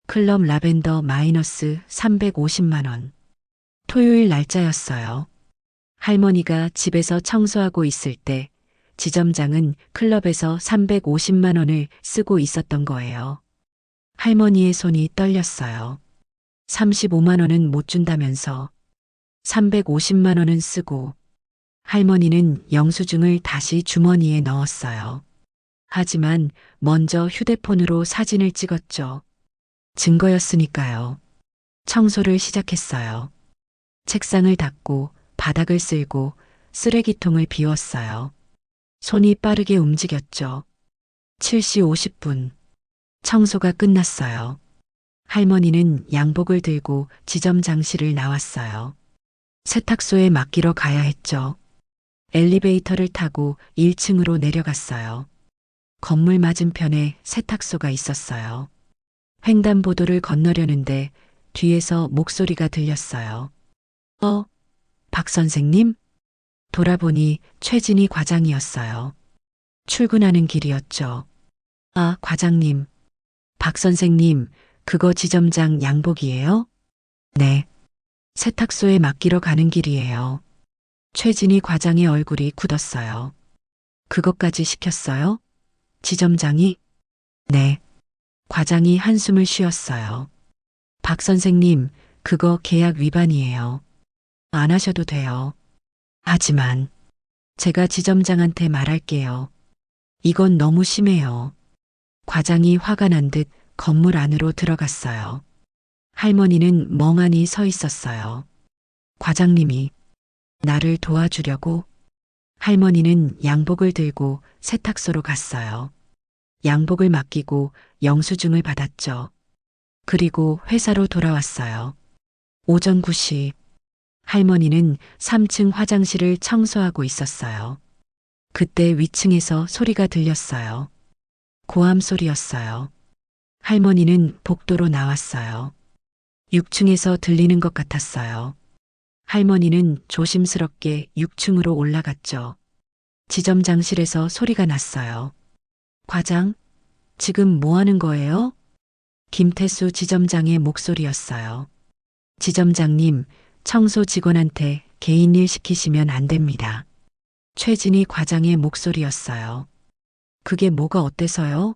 클럽 라벤더 마이너스 350만 원. 토요일 날짜였어요. 할머니가 집에서 청소하고 있을 때 지점장은 클럽에서 350만 원을 쓰고 있었던 거예요. 할머니의 손이 떨렸어요. 35만 원은 못 준다면서 350만 원은 쓰고 할머니는 영수증을 다시 주머니에 넣었어요. 하지만 먼저 휴대폰으로 사진을 찍었죠. 증거였으니까요. 청소를 시작했어요. 책상을 닦고 바닥을 쓸고 쓰레기통을 비웠어요. 손이 빠르게 움직였죠. 7시 50분. 청소가 끝났어요. 할머니는 양복을 들고 지점장실을 나왔어요. 세탁소에 맡기러 가야 했죠. 엘리베이터를 타고 1층으로 내려갔어요. 건물 맞은편에 세탁소가 있었어요. 횡단보도를 건너려는데 뒤에서 목소리가 들렸어요. 박 선생님? 돌아보니 최진희 과장이었어요. 출근하는 길이었죠. 아, 과장님. 박 선생님, 그거 지점장 양복이에요? 네. 세탁소에 맡기러 가는 길이에요. 최진희 과장의 얼굴이 굳었어요. 그것까지 시켰어요? 지점장이? 네. 과장이 한숨을 쉬었어요. 박 선생님, 그거 계약 위반이에요. 안 하셔도 돼요. 하지만 제가 지점장한테 말할게요. 이건 너무 심해요. 과장이 화가 난 듯 건물 안으로 들어갔어요. 할머니는 멍하니 서 있었어요. 과장님이 나를 도와주려고 할머니는 양복을 들고 세탁소로 갔어요. 양복을 맡기고 영수증을 받았죠. 그리고 회사로 돌아왔어요. 오전 9시 할머니는 3층 화장실을 청소하고 있었어요. 그때 위층에서 소리가 들렸어요. 고함 소리였어요. 할머니는 복도로 나왔어요. 6층에서 들리는 것 같았어요. 할머니는 조심스럽게 6층으로 올라갔죠. 지점장실에서 소리가 났어요. 과장, 지금 뭐 하는 거예요? 김태수 지점장의 목소리였어요. 지점장님, 청소 직원한테 개인 일 시키시면 안 됩니다. 최진희 과장의 목소리였어요. 그게 뭐가 어때서요?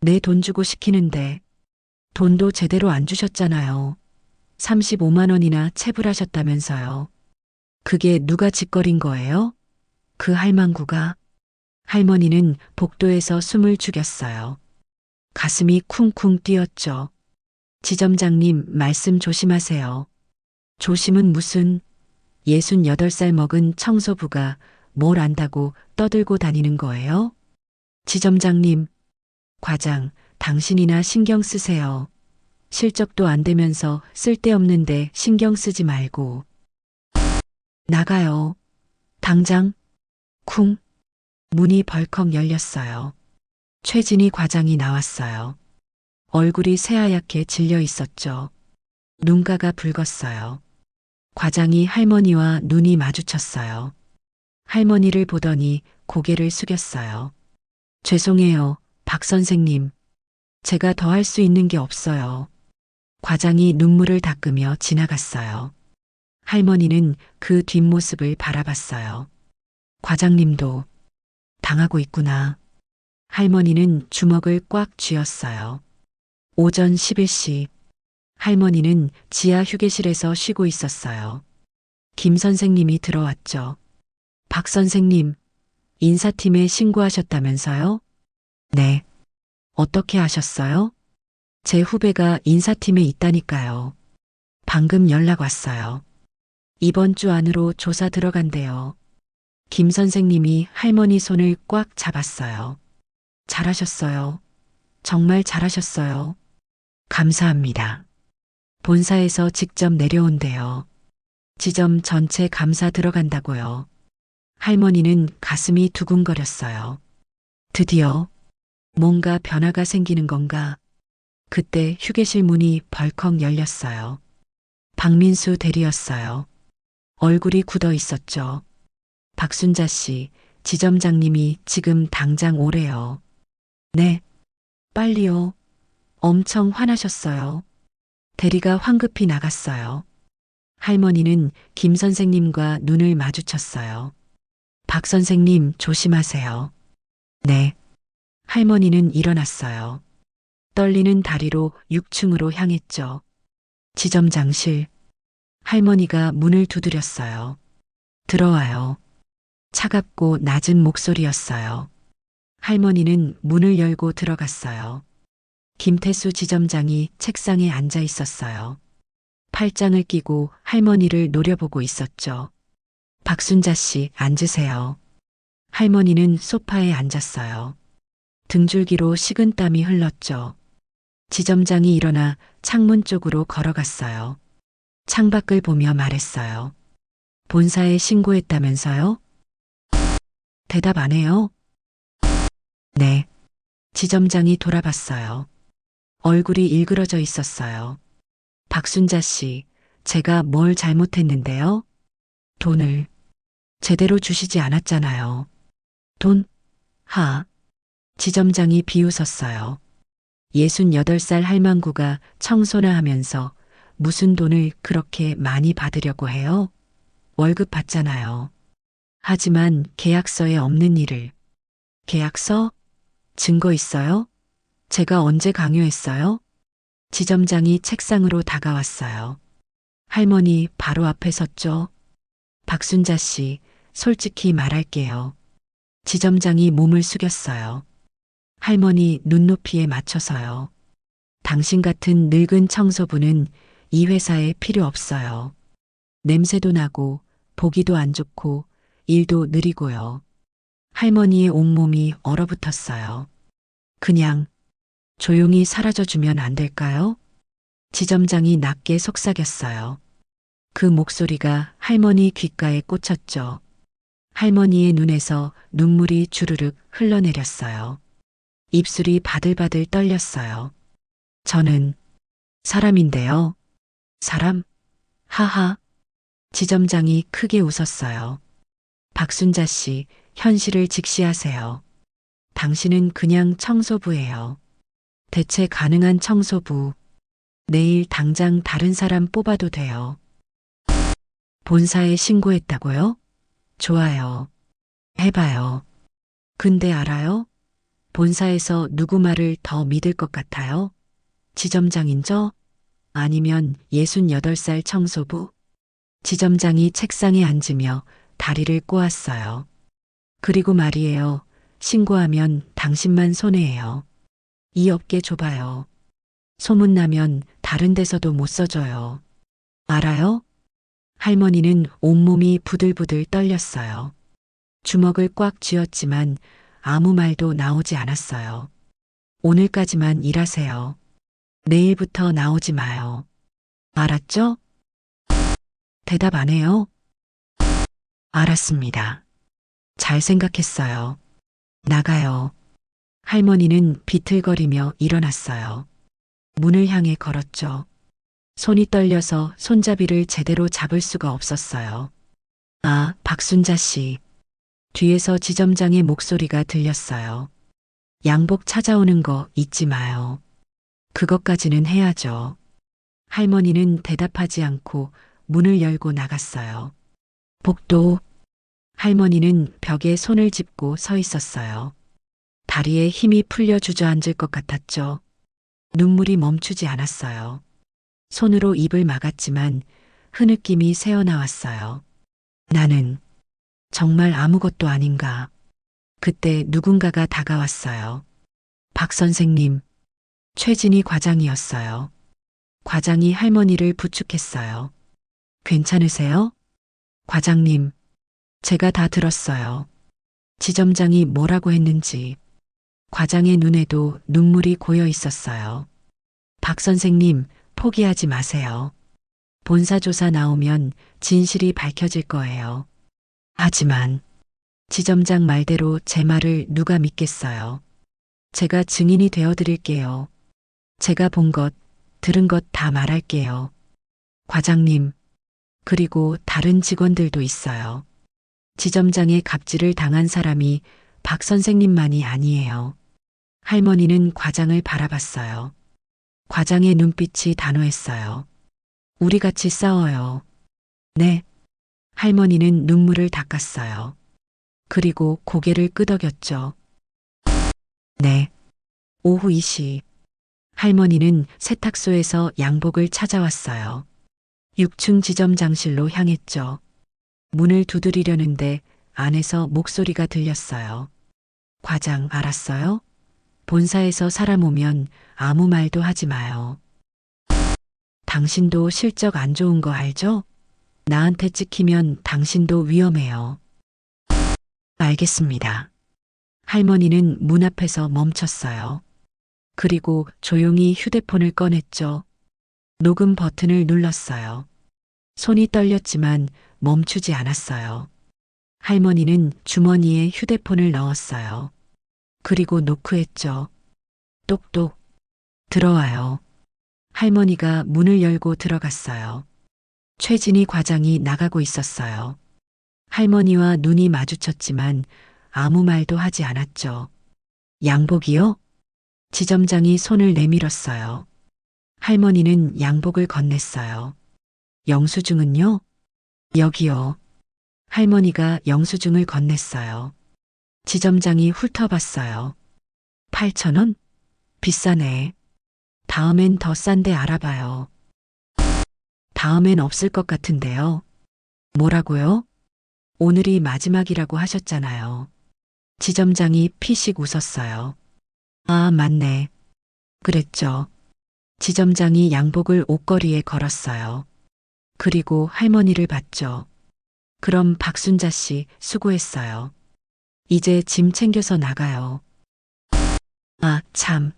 내 돈 주고 시키는데 돈도 제대로 안 주셨잖아요. 35만 원이나 체불하셨다면서요. 그게 누가 짓거린 거예요? 그 할망구가. 할머니는 복도에서 숨을 죽였어요. 가슴이 쿵쿵 뛰었죠. 지점장님 말씀 조심하세요. 조심은 무슨 68살 먹은 청소부가 뭘 안다고 떠들고 다니는 거예요? 지점장님, 과장, 당신이나 신경 쓰세요. 실적도 안 되면서 쓸데없는데 신경 쓰지 말고. 나가요. 당장. 쿵. 문이 벌컥 열렸어요. 최진희 과장이 나왔어요. 얼굴이 새하얗게 질려 있었죠. 눈가가 붉었어요. 과장이 할머니와 눈이 마주쳤어요. 할머니를 보더니 고개를 숙였어요. 죄송해요, 박 선생님. 제가 더 할 수 있는 게 없어요. 과장이 눈물을 닦으며 지나갔어요. 할머니는 그 뒷모습을 바라봤어요. 과장님도 당하고 있구나. 할머니는 주먹을 꽉 쥐었어요. 오전 11시 할머니는 지하 휴게실에서 쉬고 있었어요. 김 선생님이 들어왔죠. 박 선생님, 인사팀에 신고하셨다면서요? 네. 어떻게 하셨어요? 제 후배가 인사팀에 있다니까요. 방금 연락 왔어요. 이번 주 안으로 조사 들어간대요. 김 선생님이 할머니 손을 꽉 잡았어요. 잘하셨어요. 정말 잘하셨어요. 감사합니다. 본사에서 직접 내려온대요. 지점 전체 감사 들어간다고요. 할머니는 가슴이 두근거렸어요. 드디어 뭔가 변화가 생기는 건가? 그때 휴게실 문이 벌컥 열렸어요. 박민수 대리였어요. 얼굴이 굳어 있었죠. 박순자 씨, 지점장님이 지금 당장 오래요. 네, 빨리요. 엄청 화나셨어요. 대리가 황급히 나갔어요. 할머니는 김 선생님과 눈을 마주쳤어요. 박 선생님 조심하세요. 네. 할머니는 일어났어요. 떨리는 다리로 6층으로 향했죠. 지점장실. 할머니가 문을 두드렸어요. 들어와요. 차갑고 낮은 목소리였어요. 할머니는 문을 열고 들어갔어요. 김태수 지점장이 책상에 앉아 있었어요. 팔짱을 끼고 할머니를 노려보고 있었죠. 박순자 씨, 앉으세요. 할머니는 소파에 앉았어요. 등줄기로 식은땀이 흘렀죠. 지점장이 일어나 창문 쪽으로 걸어갔어요. 창밖을 보며 말했어요. 본사에 신고했다면서요? 대답 안 해요? 네. 지점장이 돌아봤어요. 얼굴이 일그러져 있었어요. 박순자 씨, 제가 뭘 잘못했는데요? 돈을 제대로 주시지 않았잖아요. 돈? 하. 지점장이 비웃었어요. 68살 할망구가 청소나 하면서 무슨 돈을 그렇게 많이 받으려고 해요? 월급 받잖아요. 하지만 계약서에 없는 일을. 계약서? 증거 있어요? 제가 언제 강요했어요? 지점장이 책상으로 다가왔어요. 할머니 바로 앞에 섰죠. 박순자 씨, 솔직히 말할게요. 지점장이 몸을 숙였어요. 할머니 눈높이에 맞춰서요. 당신 같은 늙은 청소부는 이 회사에 필요 없어요. 냄새도 나고 보기도 안 좋고 일도 느리고요. 할머니의 온몸이 얼어붙었어요. 그냥 조용히 사라져주면 안 될까요? 지점장이 낮게 속삭였어요. 그 목소리가 할머니 귓가에 꽂혔죠. 할머니의 눈에서 눈물이 주르륵 흘러내렸어요. 입술이 바들바들 떨렸어요. 저는 사람인데요. 사람? 하하. 지점장이 크게 웃었어요. 박순자 씨, 현실을 직시하세요. 당신은 그냥 청소부예요. 대체 가능한 청소부. 내일 당장 다른 사람 뽑아도 돼요. 본사에 신고했다고요? 좋아요. 해봐요. 근데 알아요? 본사에서 누구 말을 더 믿을 것 같아요? 지점장인저? 아니면 68살 청소부? 지점장이 책상에 앉으며 다리를 꼬았어요. 그리고 말이에요. 신고하면 당신만 손해예요. 이 업계 좁아요. 소문나면 다른 데서도 못 써줘요. 알아요? 할머니는 온몸이 부들부들 떨렸어요. 주먹을 꽉 쥐었지만 아무 말도 나오지 않았어요. 오늘까지만 일하세요. 내일부터 나오지 마요. 알았죠? 대답 안 해요? 알았습니다. 잘 생각했어요. 나가요. 할머니는 비틀거리며 일어났어요. 문을 향해 걸었죠. 손이 떨려서 손잡이를 제대로 잡을 수가 없었어요. 아, 박순자 씨. 뒤에서 지점장의 목소리가 들렸어요. 양복 찾아오는 거 잊지 마요. 그것까지는 해야죠. 할머니는 대답하지 않고 문을 열고 나갔어요. 복도. 할머니는 벽에 손을 짚고 서 있었어요. 다리에 힘이 풀려 주저앉을 것 같았죠. 눈물이 멈추지 않았어요. 손으로 입을 막았지만 흐느낌이 새어나왔어요. 나는 정말 아무것도 아닌가. 그때 누군가가 다가왔어요. 박 선생님, 최진희 과장이었어요. 과장이 할머니를 부축했어요. 괜찮으세요? 과장님, 제가 다 들었어요. 지점장이 뭐라고 했는지. 과장의 눈에도 눈물이 고여 있었어요. 박 선생님, 포기하지 마세요. 본사조사 나오면 진실이 밝혀질 거예요. 하지만 지점장 말대로 제 말을 누가 믿겠어요. 제가 증인이 되어 드릴게요. 제가 본 것, 들은 것 다 말할게요. 과장님, 그리고 다른 직원들도 있어요. 지점장의 갑질을 당한 사람이 박 선생님만이 아니에요. 할머니는 과장을 바라봤어요. 과장의 눈빛이 단호했어요. 우리 같이 싸워요. 네. 할머니는 눈물을 닦았어요. 그리고 고개를 끄덕였죠. 네. 오후 2시. 할머니는 세탁소에서 양복을 찾아왔어요. 6층 지점장실로 향했죠. 문을 두드리려는데 안에서 목소리가 들렸어요. 과장 알았어요? 본사에서 사람 오면 아무 말도 하지 마요. 당신도 실적 안 좋은 거 알죠? 나한테 찍히면 당신도 위험해요. 알겠습니다. 할머니는 문 앞에서 멈췄어요. 그리고 조용히 휴대폰을 꺼냈죠. 녹음 버튼을 눌렀어요. 손이 떨렸지만 멈추지 않았어요. 할머니는 주머니에 휴대폰을 넣었어요. 그리고 노크했죠. 똑똑. 들어와요. 할머니가 문을 열고 들어갔어요. 최진희 과장이 나가고 있었어요. 할머니와 눈이 마주쳤지만 아무 말도 하지 않았죠. 양복이요? 지점장이 손을 내밀었어요. 할머니는 양복을 건넸어요. 영수증은요? 여기요. 할머니가 영수증을 건넸어요. 지점장이 훑어봤어요. 8,000원? 비싸네. 다음엔 더 싼데 알아봐요. 다음엔 없을 것 같은데요. 뭐라고요? 오늘이 마지막이라고 하셨잖아요. 지점장이 피식 웃었어요. 아, 맞네. 그랬죠. 지점장이 양복을 옷걸이에 걸었어요. 그리고 할머니를 봤죠. 그럼 박순자 씨 수고했어요. 이제 짐 챙겨서 나가요. 아, 참.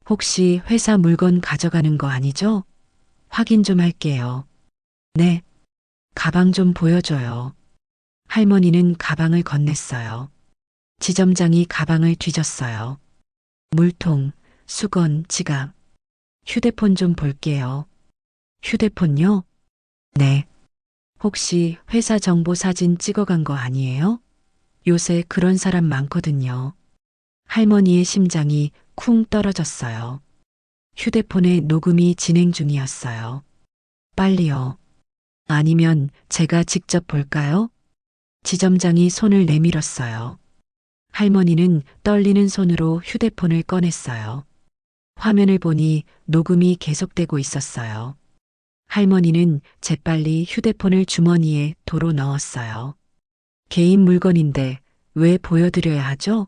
혹시 회사 물건 가져가는 거 아니죠? 확인 좀 할게요. 네. 가방 좀 보여줘요. 할머니는 가방을 건넸어요. 지점장이 가방을 뒤졌어요. 물통, 수건, 지갑. 휴대폰 좀 볼게요. 휴대폰요? 네. 혹시 회사 정보 사진 찍어간 거 아니에요? 요새 그런 사람 많거든요. 할머니의 심장이 쿵 떨어졌어요. 휴대폰에 녹음이 진행 중이었어요. 빨리요. 아니면 제가 직접 볼까요? 지점장이 손을 내밀었어요. 할머니는 떨리는 손으로 휴대폰을 꺼냈어요. 화면을 보니 녹음이 계속되고 있었어요. 할머니는 재빨리 휴대폰을 주머니에 도로 넣었어요. 개인 물건인데 왜 보여드려야 하죠?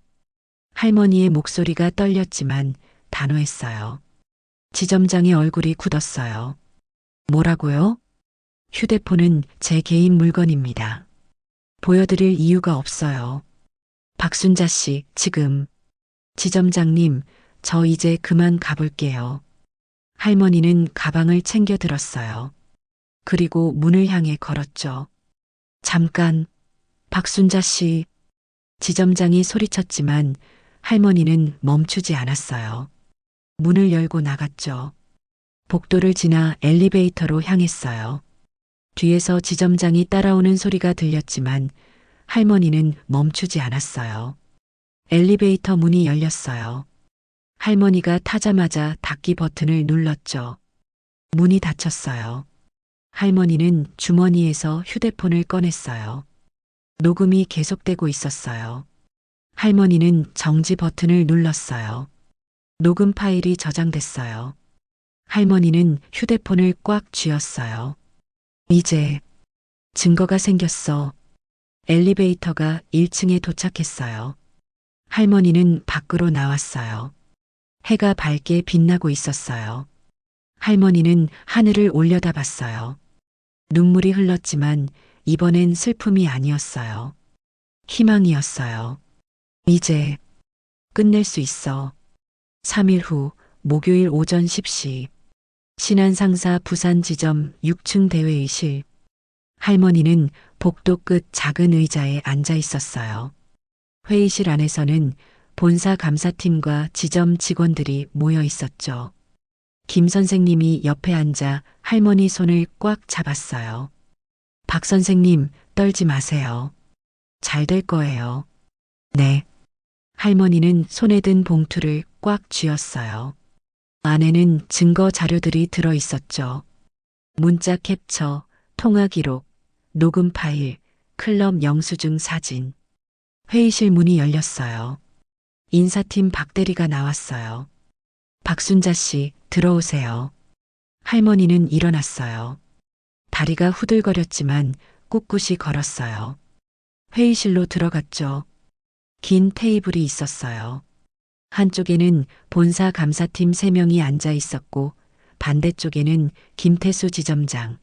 할머니의 목소리가 떨렸지만 단호했어요. 지점장의 얼굴이 굳었어요. 뭐라고요? 휴대폰은 제 개인 물건입니다. 보여드릴 이유가 없어요. 박순자 씨, 지금. 지점장님, 저 이제 그만 가볼게요. 할머니는 가방을 챙겨 들었어요. 그리고 문을 향해 걸었죠. 잠깐, 박순자 씨. 지점장이 소리쳤지만 할머니는 멈추지 않았어요. 문을 열고 나갔죠. 복도를 지나 엘리베이터로 향했어요. 뒤에서 지점장이 따라오는 소리가 들렸지만 할머니는 멈추지 않았어요. 엘리베이터 문이 열렸어요. 할머니가 타자마자 닫기 버튼을 눌렀죠. 문이 닫혔어요. 할머니는 주머니에서 휴대폰을 꺼냈어요. 녹음이 계속되고 있었어요. 할머니는 정지 버튼을 눌렀어요. 녹음 파일이 저장됐어요. 할머니는 휴대폰을 꽉 쥐었어요. 이제 증거가 생겼어. 엘리베이터가 1층에 도착했어요. 할머니는 밖으로 나왔어요. 해가 밝게 빛나고 있었어요. 할머니는 하늘을 올려다봤어요. 눈물이 흘렀지만 이번엔 슬픔이 아니었어요. 희망이었어요. 이제 끝낼 수 있어. 3일 후 목요일 오전 10시 신한상사 부산 지점 6층 대회의실. 할머니는 복도 끝 작은 의자에 앉아 있었어요. 회의실 안에서는 본사 감사팀과 지점 직원들이 모여 있었죠. 김 선생님이 옆에 앉아 할머니 손을 꽉 잡았어요. 박 선생님, 떨지 마세요. 잘 될 거예요. 네. 할머니는 손에 든 봉투를 꽉 쥐었어요. 안에는 증거 자료들이 들어 있었죠. 문자 캡처, 통화 기록, 녹음 파일, 클럽 영수증 사진. 회의실 문이 열렸어요. 인사팀 박 대리가 나왔어요. 박순자 씨, 들어오세요. 할머니는 일어났어요. 다리가 후들거렸지만 꿋꿋이 걸었어요. 회의실로 들어갔죠. 긴 테이블이 있었어요. 한쪽에는 본사 감사팀 3명이 앉아 있었고 반대쪽에는 김태수 지점장,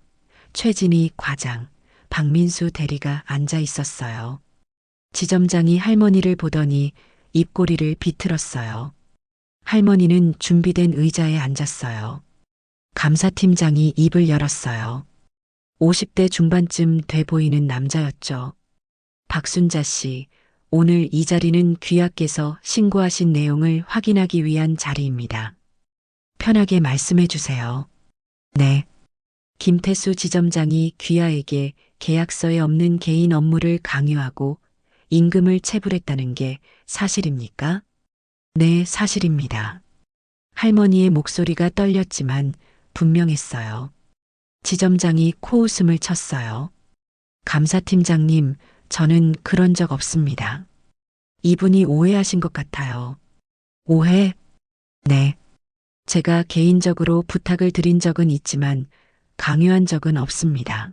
최진희 과장, 박민수 대리가 앉아 있었어요. 지점장이 할머니를 보더니 입꼬리를 비틀었어요. 할머니는 준비된 의자에 앉았어요. 감사팀장이 입을 열었어요. 50대 중반쯤 돼 보이는 남자였죠. 박순자 씨, 오늘 이 자리는 귀하께서 신고하신 내용을 확인하기 위한 자리입니다. 편하게 말씀해 주세요. 네. 김태수 지점장이 귀하에게 계약서에 없는 개인 업무를 강요하고 임금을 체불했다는 게 사실입니까? 네, 사실입니다. 할머니의 목소리가 떨렸지만 분명했어요. 지점장이 코웃음을 쳤어요. 감사팀장님, 저는 그런 적 없습니다. 이분이 오해하신 것 같아요. 오해? 네. 제가 개인적으로 부탁을 드린 적은 있지만 강요한 적은 없습니다.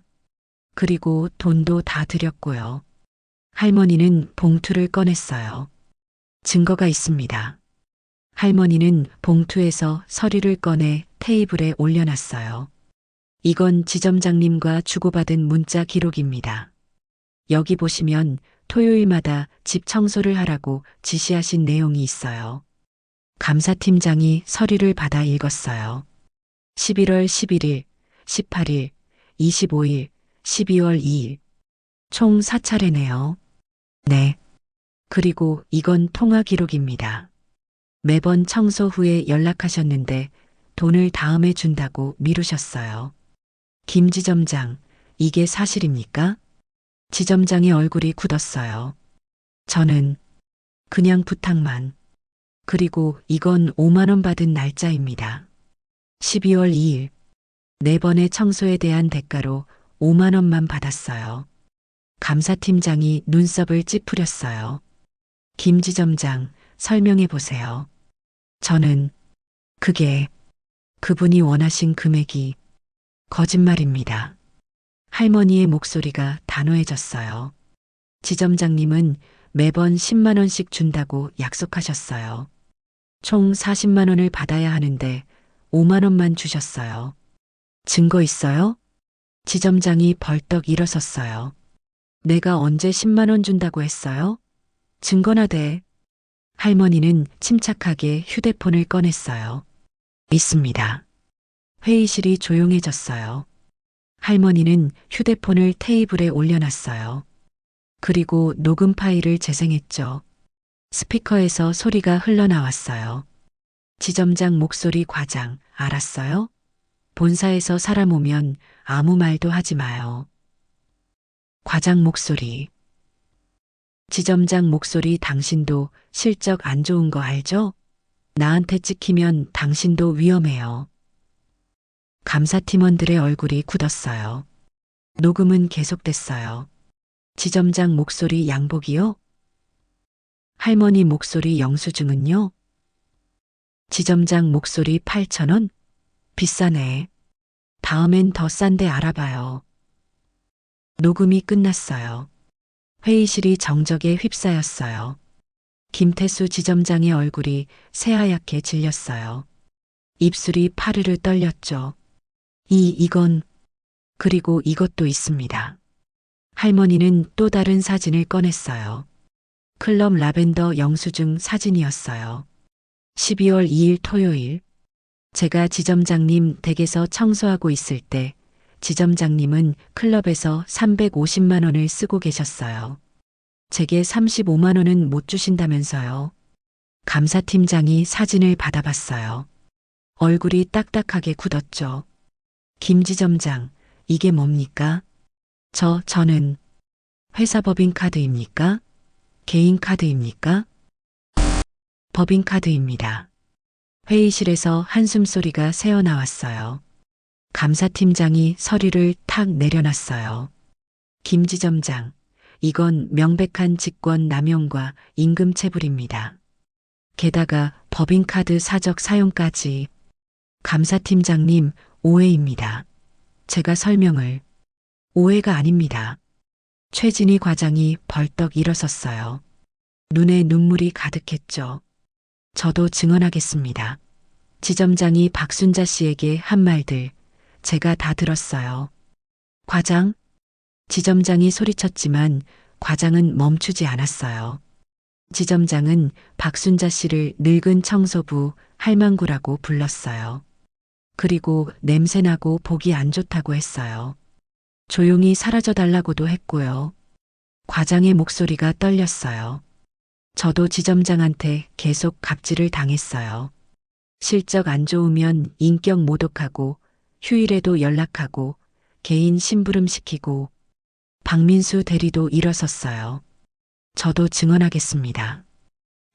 그리고 돈도 다 드렸고요. 할머니는 봉투를 꺼냈어요. 증거가 있습니다. 할머니는 봉투에서 서류를 꺼내 테이블에 올려놨어요. 이건 지점장님과 주고받은 문자 기록입니다. 여기 보시면 토요일마다 집 청소를 하라고 지시하신 내용이 있어요. 감사팀장이 서류를 받아 읽었어요. 11월 11일, 18일, 25일, 12월 2일. 총 4차례네요. 네. 그리고 이건 통화 기록입니다. 매번 청소 후에 연락하셨는데 돈을 다음에 준다고 미루셨어요. 김 지점장, 이게 사실입니까? 지점장의 얼굴이 굳었어요. 저는 그냥 부탁만. 그리고 이건 5만 원 받은 날짜입니다. 12월 2일. 4번의 청소에 대한 대가로 5만 원만 받았어요. 감사팀장이 눈썹을 찌푸렸어요. 김 지점장, 설명해 보세요. 저는 그게 그분이 원하신 금액이 거짓말입니다. 할머니의 목소리가 단호해졌어요. 지점장님은 매번 10만 원씩 준다고 약속하셨어요. 총 40만 원을 받아야 하는데 5만 원만 주셨어요. 증거 있어요? 지점장이 벌떡 일어섰어요. 내가 언제 10만 원 준다고 했어요? 증거나 대. 할머니는 침착하게 휴대폰을 꺼냈어요. 있습니다. 회의실이 조용해졌어요. 할머니는 휴대폰을 테이블에 올려놨어요. 그리고 녹음 파일을 재생했죠. 스피커에서 소리가 흘러나왔어요. 지점장 목소리 과장, 알았어요? 본사에서 사람 오면 아무 말도 하지 마요. 과장 목소리. 지점장 목소리 당신도 실적 안 좋은 거 알죠? 나한테 찍히면 당신도 위험해요. 감사팀원들의 얼굴이 굳었어요. 녹음은 계속됐어요. 지점장 목소리 양복이요? 할머니 목소리 영수증은요? 지점장 목소리 8,000원? 비싸네. 다음엔 더 싼데 알아봐요. 녹음이 끝났어요. 회의실이 정적에 휩싸였어요. 김태수 지점장의 얼굴이 새하얗게 질렸어요. 입술이 파르르 떨렸죠. 이건, 그리고 이것도 있습니다. 할머니는 또 다른 사진을 꺼냈어요. 클럽 라벤더 영수증 사진이었어요. 12월 2일 토요일. 제가 지점장님 댁에서 청소하고 있을 때 지점장님은 클럽에서 350만 원을 쓰고 계셨어요. 제게 35만 원은 못 주신다면서요. 감사팀장이 사진을 받아봤어요. 얼굴이 딱딱하게 굳었죠. 김 지점장, 이게 뭡니까? 저는 회사 법인카드입니까? 개인카드입니까? 법인카드입니다. 회의실에서 한숨소리가 새어나왔어요. 감사팀장이 서류를 탁 내려놨어요. 김 지점장, 이건 명백한 직권 남용과 임금 체불입니다. 게다가 법인카드 사적 사용까지. 감사팀장님, 오해입니다. 제가 설명을. 오해가 아닙니다. 최진희 과장이 벌떡 일어섰어요. 눈에 눈물이 가득했죠. 저도 증언하겠습니다. 지점장이 박순자 씨에게 한 말들 제가 다 들었어요. 과장? 지점장이 소리쳤지만 과장은 멈추지 않았어요. 지점장은 박순자 씨를 늙은 청소부 할망구라고 불렀어요. 그리고 냄새나고 보기 안 좋다고 했어요. 조용히 사라져달라고도 했고요. 과장의 목소리가 떨렸어요. 저도 지점장한테 계속 갑질을 당했어요. 실적 안 좋으면 인격 모독하고 휴일에도 연락하고 개인 심부름시키고 박민수 대리도 일어섰어요. 저도 증언하겠습니다.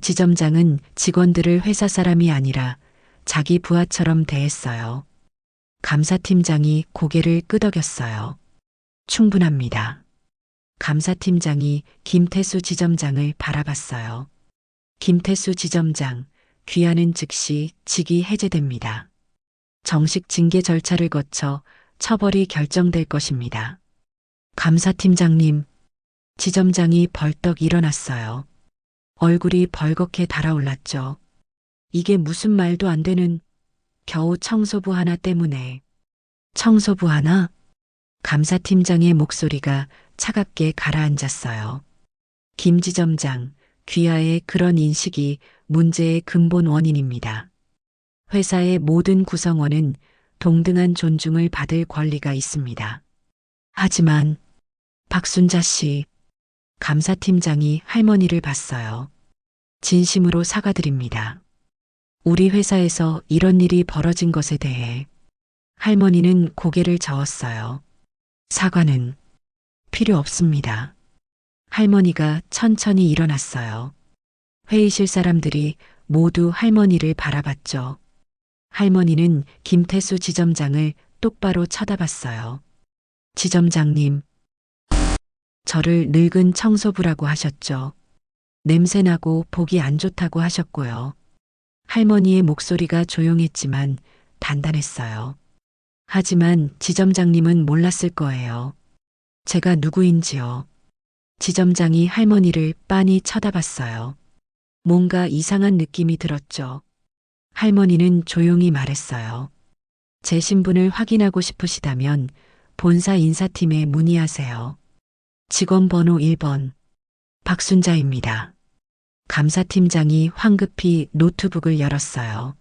지점장은 직원들을 회사 사람이 아니라 자기 부하처럼 대했어요. 감사팀장이 고개를 끄덕였어요. 충분합니다. 감사팀장이 김태수 지점장을 바라봤어요. 김태수 지점장, 귀하는 즉시 직위 해제됩니다. 정식 징계 절차를 거쳐 처벌이 결정될 것입니다. 감사팀장님, 지점장이 벌떡 일어났어요. 얼굴이 벌겋게 달아올랐죠. 이게 무슨 말도 안 되는, 겨우 청소부 하나 때문에. 청소부 하나? 감사팀장의 목소리가 차갑게 가라앉았어요. 김 지점장, 귀하의 그런 인식이 문제의 근본 원인입니다. 회사의 모든 구성원은 동등한 존중을 받을 권리가 있습니다. 하지만 박순자 씨, 감사팀장이 할머니를 봤어요. 진심으로 사과드립니다. 우리 회사에서 이런 일이 벌어진 것에 대해 할머니는 고개를 저었어요. 사과는 필요 없습니다. 할머니가 천천히 일어났어요. 회의실 사람들이 모두 할머니를 바라봤죠. 할머니는 김태수 지점장을 똑바로 쳐다봤어요. 지점장님, 저를 늙은 청소부라고 하셨죠. 냄새나고 보기 안 좋다고 하셨고요. 할머니의 목소리가 조용했지만 단단했어요. 하지만 지점장님은 몰랐을 거예요. 제가 누구인지요. 지점장이 할머니를 빤히 쳐다봤어요. 뭔가 이상한 느낌이 들었죠. 할머니는 조용히 말했어요. 제 신분을 확인하고 싶으시다면 본사 인사팀에 문의하세요. 직원 번호 1번 박순자입니다. 감사팀장이 황급히 노트북을 열었어요.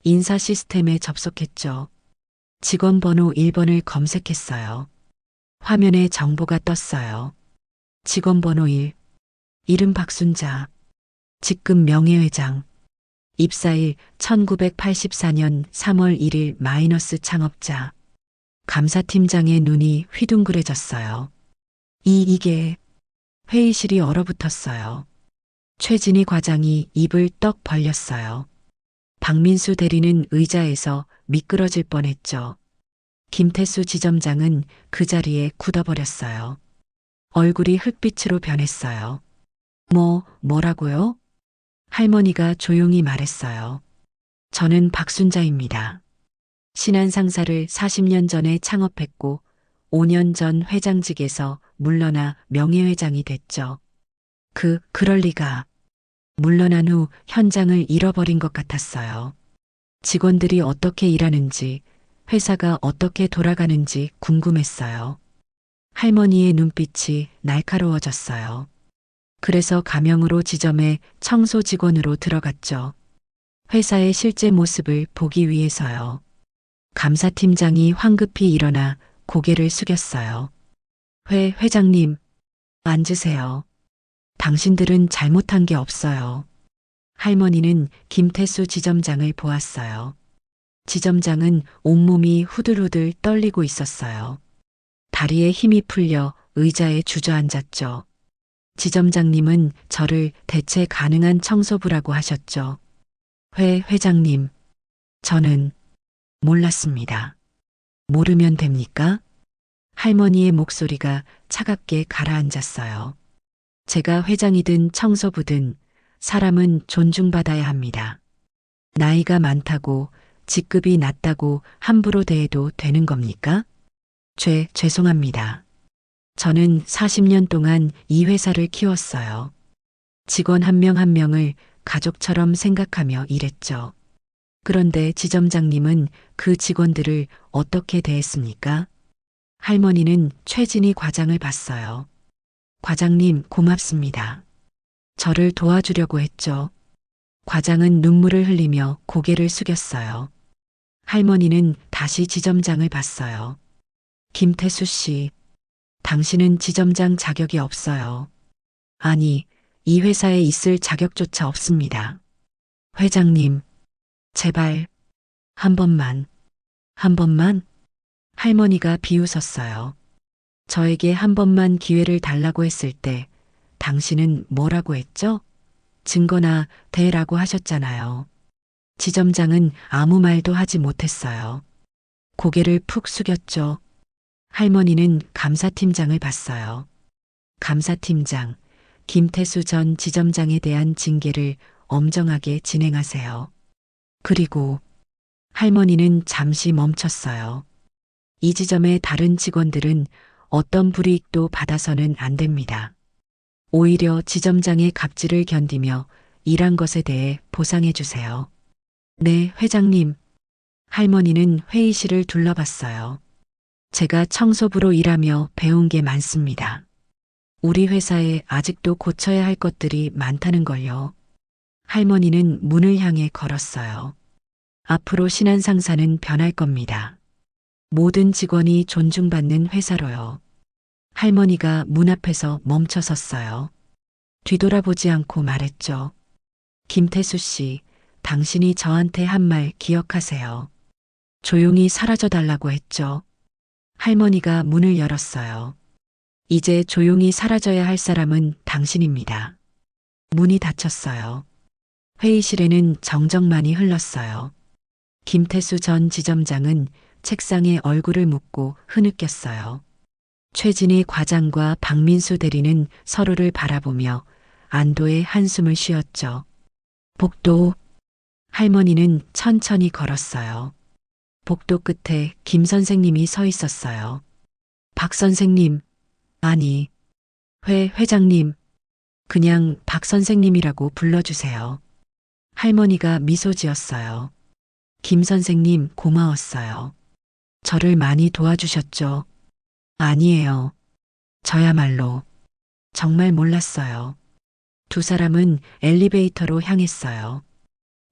인사 시스템에 접속했죠. 직원 번호 1번을 검색했어요. 화면에 정보가 떴어요. 직원 번호 1, 이름 박순자, 직급 명예회장, 입사일 1984년 3월 1일 마이너스 창업자. 감사팀장의 눈이 휘둥그레졌어요. 이게 회의실이 얼어붙었어요. 최진희 과장이 입을 떡 벌렸어요. 박민수 대리는 의자에서 미끄러질 뻔했죠. 김태수 지점장은 그 자리에 굳어버렸어요. 얼굴이 흙빛으로 변했어요. 뭐라고요? 할머니가 조용히 말했어요. 저는 박순자입니다. 신한상사를 40년 전에 창업했고 5년 전 회장직에서 물러나 명예회장이 됐죠. 그럴 리가. 물러난 후 현장을 잃어버린 것 같았어요. 직원들이 어떻게 일하는지, 회사가 어떻게 돌아가는지 궁금했어요. 할머니의 눈빛이 날카로워졌어요. 그래서 가명으로 지점에 청소 직원으로 들어갔죠. 회사의 실제 모습을 보기 위해서요. 감사팀장이 황급히 일어나 고개를 숙였어요. 회장님, 앉으세요. 당신들은 잘못한 게 없어요. 할머니는 김태수 지점장을 보았어요. 지점장은 온몸이 후들후들 떨리고 있었어요. 다리에 힘이 풀려 의자에 주저앉았죠. 지점장님은 저를 대체 가능한 청소부라고 하셨죠. 회장님, 저는 몰랐습니다. 모르면 됩니까? 할머니의 목소리가 차갑게 가라앉았어요. 제가 회장이든 청소부든 사람은 존중받아야 합니다. 나이가 많다고 직급이 낮다고 함부로 대해도 되는 겁니까? 죄송합니다. 저는 40년 동안 이 회사를 키웠어요. 직원 한 명 한 명을 가족처럼 생각하며 일했죠. 그런데 지점장님은 그 직원들을 어떻게 대했습니까? 할머니는 최진희 과장을 봤어요. 과장님, 고맙습니다. 저를 도와주려고 했죠. 과장은 눈물을 흘리며 고개를 숙였어요. 할머니는 다시 지점장을 봤어요. 김태수 씨, 당신은 지점장 자격이 없어요. 아니, 이 회사에 있을 자격조차 없습니다. 회장님, 제발, 한 번만. 할머니가 비웃었어요. 저에게 한 번만 기회를 달라고 했을 때 당신은 뭐라고 했죠? 증거나 대라고 하셨잖아요. 지점장은 아무 말도 하지 못했어요. 고개를 푹 숙였죠. 할머니는 감사팀장을 봤어요. 감사팀장, 김태수 전 지점장에 대한 징계를 엄정하게 진행하세요. 그리고 할머니는 잠시 멈췄어요. 이 지점의 다른 직원들은 어떤 불이익도 받아서는 안 됩니다. 오히려 지점장의 갑질을 견디며 일한 것에 대해 보상해 주세요. 네, 회장님. 할머니는 회의실을 둘러봤어요. 제가 청소부로 일하며 배운 게 많습니다. 우리 회사에 아직도 고쳐야 할 것들이 많다는 걸요. 할머니는 문을 향해 걸었어요. 앞으로 신한상사는 변할 겁니다. 모든 직원이 존중받는 회사로요. 할머니가 문 앞에서 멈춰섰어요. 뒤돌아보지 않고 말했죠. 김태수 씨, 당신이 저한테 한 말 기억하세요. 조용히 사라져 달라고 했죠. 할머니가 문을 열었어요. 이제 조용히 사라져야 할 사람은 당신입니다. 문이 닫혔어요. 회의실에는 정적만이 흘렀어요. 김태수 전 지점장은 책상에 얼굴을 묻고 흐느꼈어요. 최진희 과장과 박민수 대리는 서로를 바라보며 안도의 한숨을 쉬었죠. 복도. 할머니는 천천히 걸었어요. 복도 끝에 김 선생님이 서 있었어요. 박 선생님, 아니, 회장님, 그냥 박 선생님이라고 불러주세요. 할머니가 미소 지었어요. 김 선생님 고마웠어요. 저를 많이 도와주셨죠. 아니에요. 저야말로 정말 몰랐어요. 두 사람은 엘리베이터로 향했어요.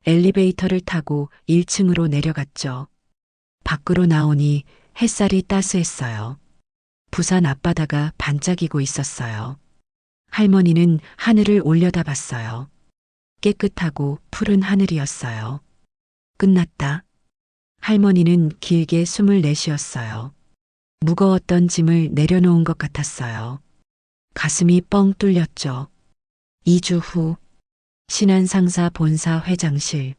엘리베이터를 타고 1층으로 내려갔죠. 밖으로 나오니 햇살이 따스했어요. 부산 앞바다가 반짝이고 있었어요. 할머니는 하늘을 올려다봤어요. 깨끗하고 푸른 하늘이었어요. 끝났다. 할머니는 길게 숨을 내쉬었어요. 무거웠던 짐을 내려놓은 것 같았어요. 가슴이 뻥 뚫렸죠. 2주 후 신한상사 본사 회장실.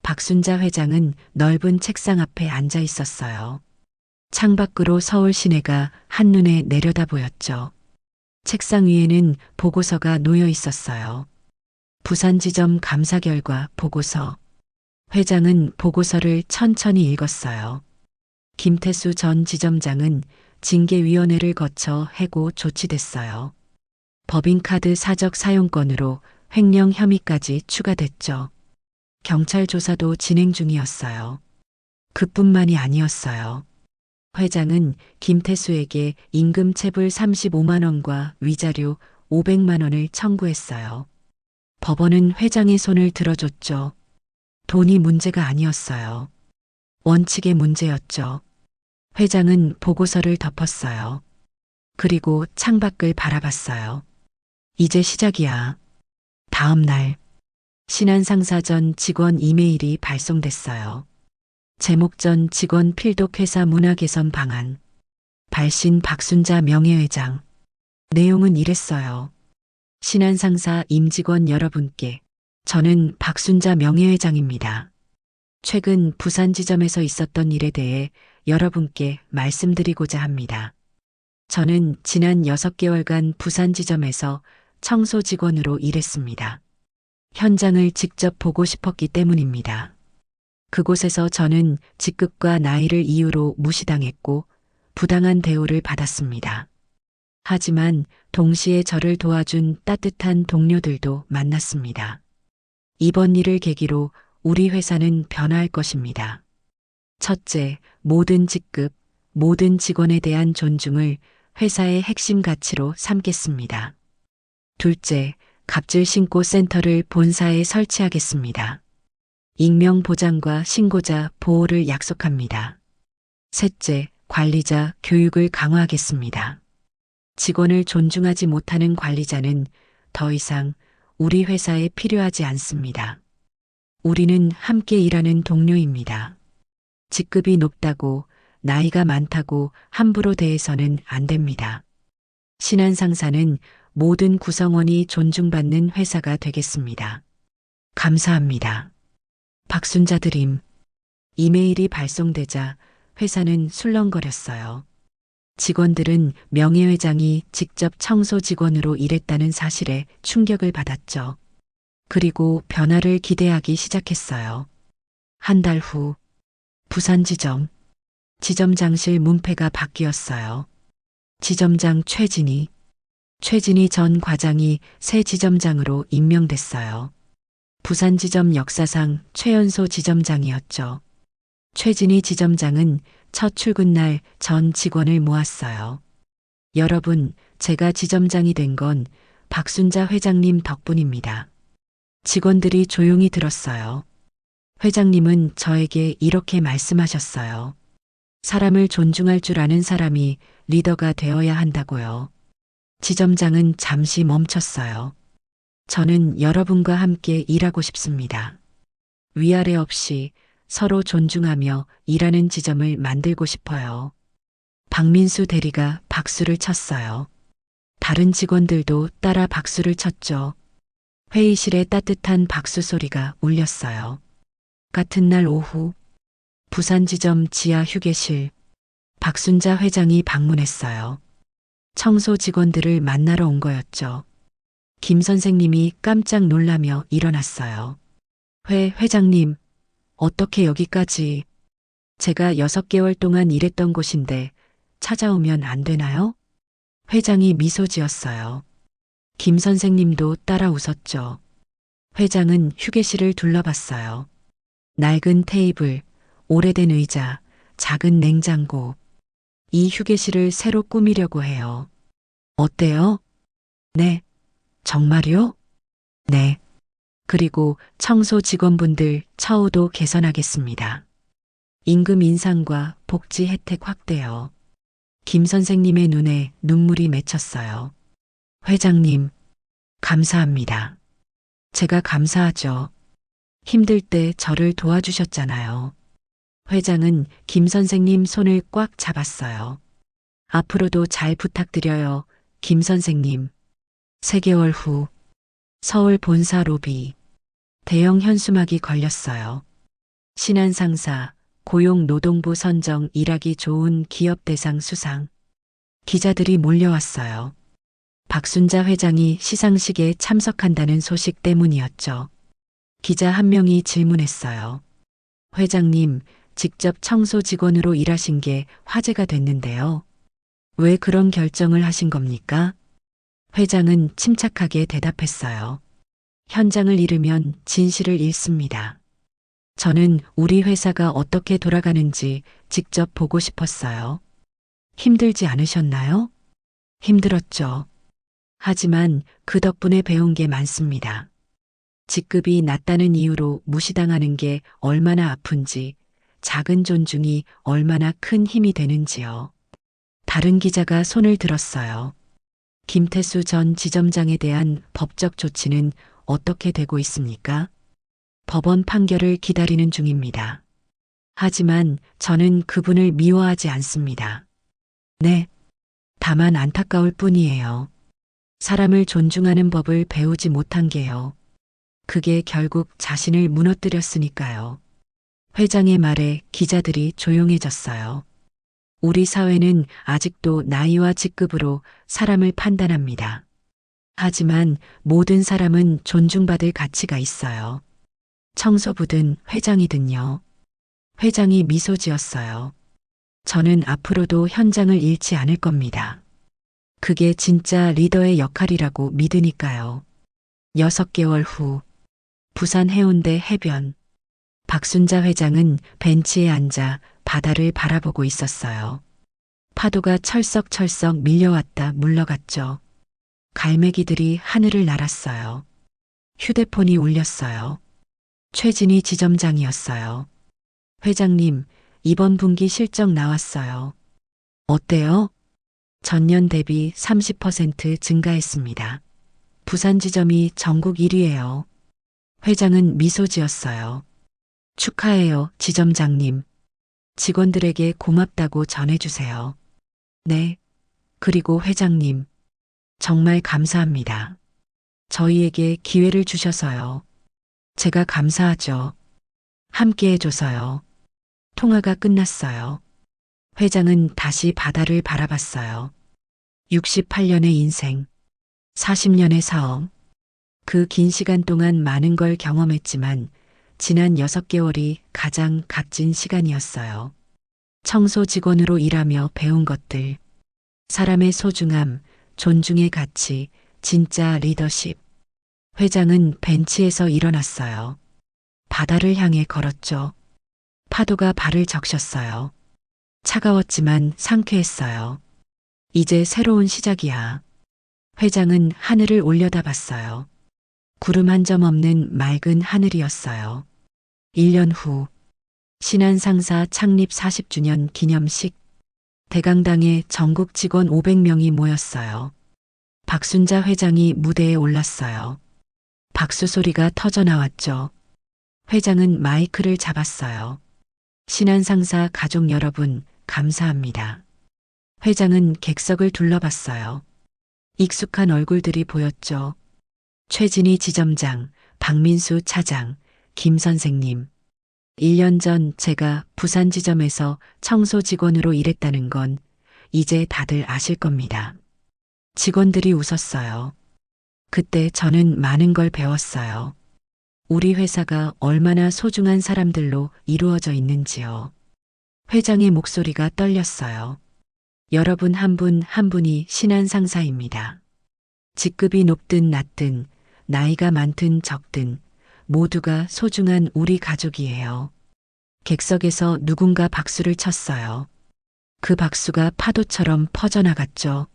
박순자 회장은 넓은 책상 앞에 앉아 있었어요. 창밖으로 서울 시내가 한눈에 내려다 보였죠. 책상 위에는 보고서가 놓여 있었어요. 부산지점 감사 결과 보고서. 회장은 보고서를 천천히 읽었어요. 김태수 전 지점장은 징계위원회를 거쳐 해고 조치됐어요. 법인카드 사적 사용권으로 횡령 혐의까지 추가됐죠. 경찰 조사도 진행 중이었어요. 그뿐만이 아니었어요. 회장은 김태수에게 임금 체불 35만 원과 위자료 500만 원을 청구했어요. 법원은 회장의 손을 들어줬죠. 돈이 문제가 아니었어요. 원칙의 문제였죠. 회장은 보고서를 덮었어요. 그리고 창밖을 바라봤어요. 이제 시작이야. 다음 날 신한상사 전 직원 이메일이 발송됐어요. 제목 전 직원 필독 회사 문화 개선 방안. 발신 박순자 명예회장. 내용은 이랬어요. 신한상사 임직원 여러분께 저는 박순자 명예회장입니다. 최근 부산지점에서 있었던 일에 대해 여러분께 말씀드리고자 합니다. 저는 지난 6개월간 부산지점에서 청소 직원으로 일했습니다. 현장을 직접 보고 싶었기 때문입니다. 그곳에서 저는 직급과 나이를 이유로 무시당했고 부당한 대우를 받았습니다. 하지만 동시에 저를 도와준 따뜻한 동료들도 만났습니다. 이번 일을 계기로 우리 회사는 변화할 것입니다. 첫째, 모든 직급, 모든 직원에 대한 존중을 회사의 핵심 가치로 삼겠습니다. 둘째, 갑질 신고 센터를 본사에 설치하겠습니다. 익명 보장과 신고자 보호를 약속합니다. 셋째, 관리자 교육을 강화하겠습니다. 직원을 존중하지 못하는 관리자는 더 이상 우리 회사에 필요하지 않습니다. 우리는 함께 일하는 동료입니다. 직급이 높다고 나이가 많다고 함부로 대해서는 안 됩니다. 신한상사는 모든 구성원이 존중받는 회사가 되겠습니다. 감사합니다. 박순자 드림. 이메일이 발송되자 회사는 술렁거렸어요. 직원들은 명예회장이 직접 청소 직원으로 일했다는 사실에 충격을 받았죠. 그리고 변화를 기대하기 시작했어요. 한 달 후, 부산지점. 지점장실 문패가 바뀌었어요. 지점장 최진희 전 과장이 새 지점장으로 임명됐어요. 부산지점 역사상 최연소 지점장이었죠. 최진희 지점장은 첫 출근날 전 직원을 모았어요. 여러분, 제가 지점장이 된 건 박순자 회장님 덕분입니다. 직원들이 조용히 들었어요. 회장님은 저에게 이렇게 말씀하셨어요. 사람을 존중할 줄 아는 사람이 리더가 되어야 한다고요. 지점장은 잠시 멈췄어요. 저는 여러분과 함께 일하고 싶습니다. 위아래 없이 서로 존중하며 일하는 지점을 만들고 싶어요. 박민수 대리가 박수를 쳤어요. 다른 직원들도 따라 박수를 쳤죠. 회의실에 따뜻한 박수 소리가 울렸어요. 같은 날 오후, 부산지점 지하 휴게실, 박순자 회장이 방문했어요. 청소 직원들을 만나러 온 거였죠. 김 선생님이 깜짝 놀라며 일어났어요. 회장님, 어떻게 여기까지? 제가 6개월 동안 일했던 곳인데 찾아오면 안 되나요? 회장이 미소 지었어요. 김 선생님도 따라 웃었죠. 회장은 휴게실을 둘러봤어요. 낡은 테이블, 오래된 의자, 작은 냉장고. 이 휴게실을 새로 꾸미려고 해요. 어때요? 네. 정말요? 네. 그리고 청소 직원분들 처우도 개선하겠습니다. 임금 인상과 복지 혜택 확대요. 김 선생님의 눈에 눈물이 맺혔어요. 회장님, 감사합니다. 제가 감사하죠. 힘들 때 저를 도와주셨잖아요. 회장은 김 선생님 손을 꽉 잡았어요. 앞으로도 잘 부탁드려요, 김 선생님. 3개월 후, 서울 본사 로비. 대형 현수막이 걸렸어요. 신한상사, 고용노동부 선정 일하기 좋은 기업 대상 수상. 기자들이 몰려왔어요. 박순자 회장이 시상식에 참석한다는 소식 때문이었죠. 기자 한 명이 질문했어요. 회장님, 직접 청소 직원으로 일하신 게 화제가 됐는데요. 왜 그런 결정을 하신 겁니까? 회장은 침착하게 대답했어요. 현장을 잃으면 진실을 잃습니다. 저는 우리 회사가 어떻게 돌아가는지 직접 보고 싶었어요. 힘들지 않으셨나요? 힘들었죠. 하지만 그 덕분에 배운 게 많습니다. 직급이 낮다는 이유로 무시당하는 게 얼마나 아픈지, 작은 존중이 얼마나 큰 힘이 되는지요. 다른 기자가 손을 들었어요. 김태수 전 지점장에 대한 법적 조치는 어떻게 되고 있습니까? 법원 판결을 기다리는 중입니다. 하지만 저는 그분을 미워하지 않습니다. 네. 다만 안타까울 뿐이에요. 사람을 존중하는 법을 배우지 못한 게요. 그게 결국 자신을 무너뜨렸으니까요. 회장의 말에 기자들이 조용해졌어요. 우리 사회는 아직도 나이와 직급으로 사람을 판단합니다. 하지만 모든 사람은 존중받을 가치가 있어요. 청소부든 회장이든요. 회장이 미소 지었어요. 저는 앞으로도 현장을 잃지 않을 겁니다. 그게 진짜 리더의 역할이라고 믿으니까요. 6개월 후, 부산 해운대 해변. 박순자 회장은 벤치에 앉아 바다를 바라보고 있었어요. 파도가 철썩철썩 밀려왔다 물러갔죠. 갈매기들이 하늘을 날았어요. 휴대폰이 울렸어요. 최진희 지점장이었어요. 회장님, 이번 분기 실적 나왔어요. 어때요? 전년 대비 30% 증가했습니다. 부산 지점이 전국 1위예요. 회장은 미소 지었어요. 축하해요, 지점장님. 직원들에게 고맙다고 전해주세요. 네. 그리고 회장님, 정말 감사합니다. 저희에게 기회를 주셔서요. 제가 감사하죠. 함께 해줘서요. 통화가 끝났어요. 회장은 다시 바다를 바라봤어요. 68년의 인생, 40년의 사업. 그 긴 시간 동안 많은 걸 경험했지만 지난 6개월이 가장 값진 시간이었어요. 청소 직원으로 일하며 배운 것들, 사람의 소중함, 존중의 가치, 진짜 리더십. 회장은 벤치에서 일어났어요. 바다를 향해 걸었죠. 파도가 발을 적셨어요. 차가웠지만 상쾌했어요. 이제 새로운 시작이야. 회장은 하늘을 올려다봤어요. 구름 한 점 없는 맑은 하늘이었어요. 1년 후, 신한상사 창립 40주년 기념식. 대강당에 전국 직원 500명이 모였어요. 박순자 회장이 무대에 올랐어요. 박수 소리가 터져 나왔죠. 회장은 마이크를 잡았어요. 신한상사 가족 여러분, 감사합니다. 회장은 객석을 둘러봤어요. 익숙한 얼굴들이 보였죠. 최진희 지점장, 박민수 차장, 김 선생님. 1년 전 제가 부산 지점에서 청소 직원으로 일했다는 건 이제 다들 아실 겁니다. 직원들이 웃었어요. 그때 저는 많은 걸 배웠어요. 우리 회사가 얼마나 소중한 사람들로 이루어져 있는지요. 회장의 목소리가 떨렸어요. 여러분 한 분 한 분이 신한상사입니다. 직급이 높든 낮든 나이가 많든 적든 모두가 소중한 우리 가족이에요. 객석에서 누군가 박수를 쳤어요. 그 박수가 파도처럼 퍼져나갔죠.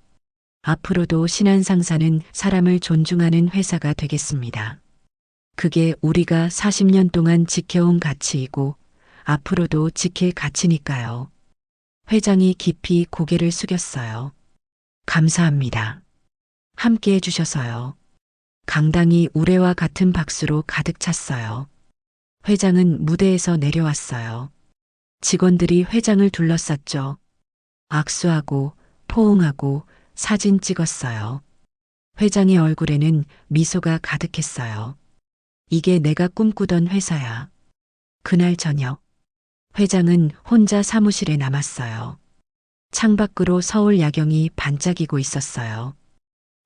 앞으로도 신한상사는 사람을 존중하는 회사가 되겠습니다. 그게 우리가 40년 동안 지켜온 가치이고 앞으로도 지킬 가치니까요. 회장이 깊이 고개를 숙였어요. 감사합니다. 함께 해주셔서요. 강당이 우레와 같은 박수로 가득 찼어요. 회장은 무대에서 내려왔어요. 직원들이 회장을 둘러쌌죠. 악수하고 포옹하고 사진 찍었어요. 회장의 얼굴에는 미소가 가득했어요. 이게 내가 꿈꾸던 회사야. 그날 저녁, 회장은 혼자 사무실에 남았어요. 창밖으로 서울 야경이 반짝이고 있었어요.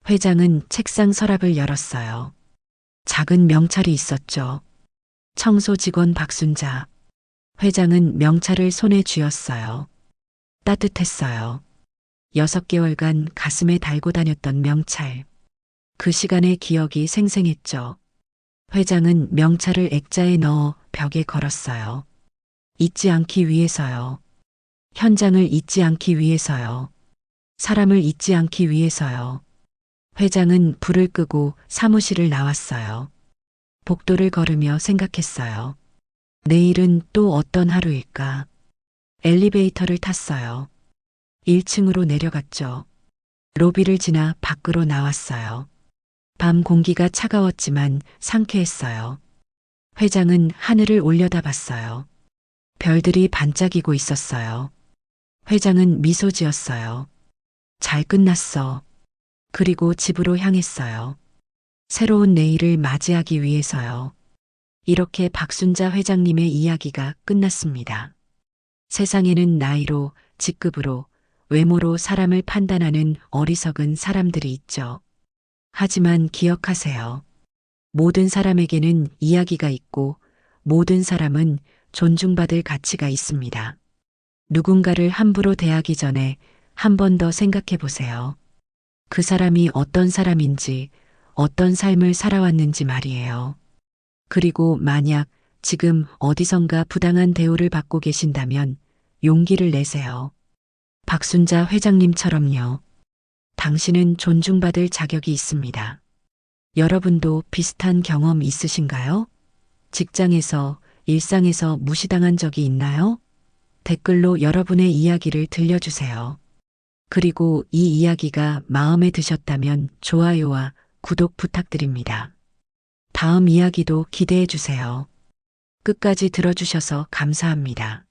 회장은 책상 서랍을 열었어요. 작은 명찰이 있었죠. 청소 직원 박순자. 회장은 명찰을 손에 쥐었어요. 따뜻했어요. 6개월간 가슴에 달고 다녔던 명찰. 그 시간의 기억이 생생했죠. 회장은 명찰을 액자에 넣어 벽에 걸었어요. 잊지 않기 위해서요. 현장을 잊지 않기 위해서요. 사람을 잊지 않기 위해서요. 회장은 불을 끄고 사무실을 나왔어요. 복도를 걸으며 생각했어요. 내일은 또 어떤 하루일까? 엘리베이터를 탔어요. 1층으로 내려갔죠. 로비를 지나 밖으로 나왔어요. 밤 공기가 차가웠지만 상쾌했어요. 회장은 하늘을 올려다봤어요. 별들이 반짝이고 있었어요. 회장은 미소 지었어요. 잘 끝났어. 그리고 집으로 향했어요. 새로운 내일을 맞이하기 위해서요. 이렇게 박순자 회장님의 이야기가 끝났습니다. 세상에는 나이로, 직급으로, 외모로 사람을 판단하는 어리석은 사람들이 있죠. 하지만 기억하세요. 모든 사람에게는 이야기가 있고 모든 사람은 존중받을 가치가 있습니다. 누군가를 함부로 대하기 전에 한 번 더 생각해 보세요. 그 사람이 어떤 사람인지, 어떤 삶을 살아왔는지 말이에요. 그리고 만약 지금 어디선가 부당한 대우를 받고 계신다면 용기를 내세요. 박순자 회장님처럼요. 당신은 존중받을 자격이 있습니다. 여러분도 비슷한 경험 있으신가요? 직장에서, 일상에서 무시당한 적이 있나요? 댓글로 여러분의 이야기를 들려주세요. 그리고 이 이야기가 마음에 드셨다면 좋아요와 구독 부탁드립니다. 다음 이야기도 기대해 주세요. 끝까지 들어주셔서 감사합니다.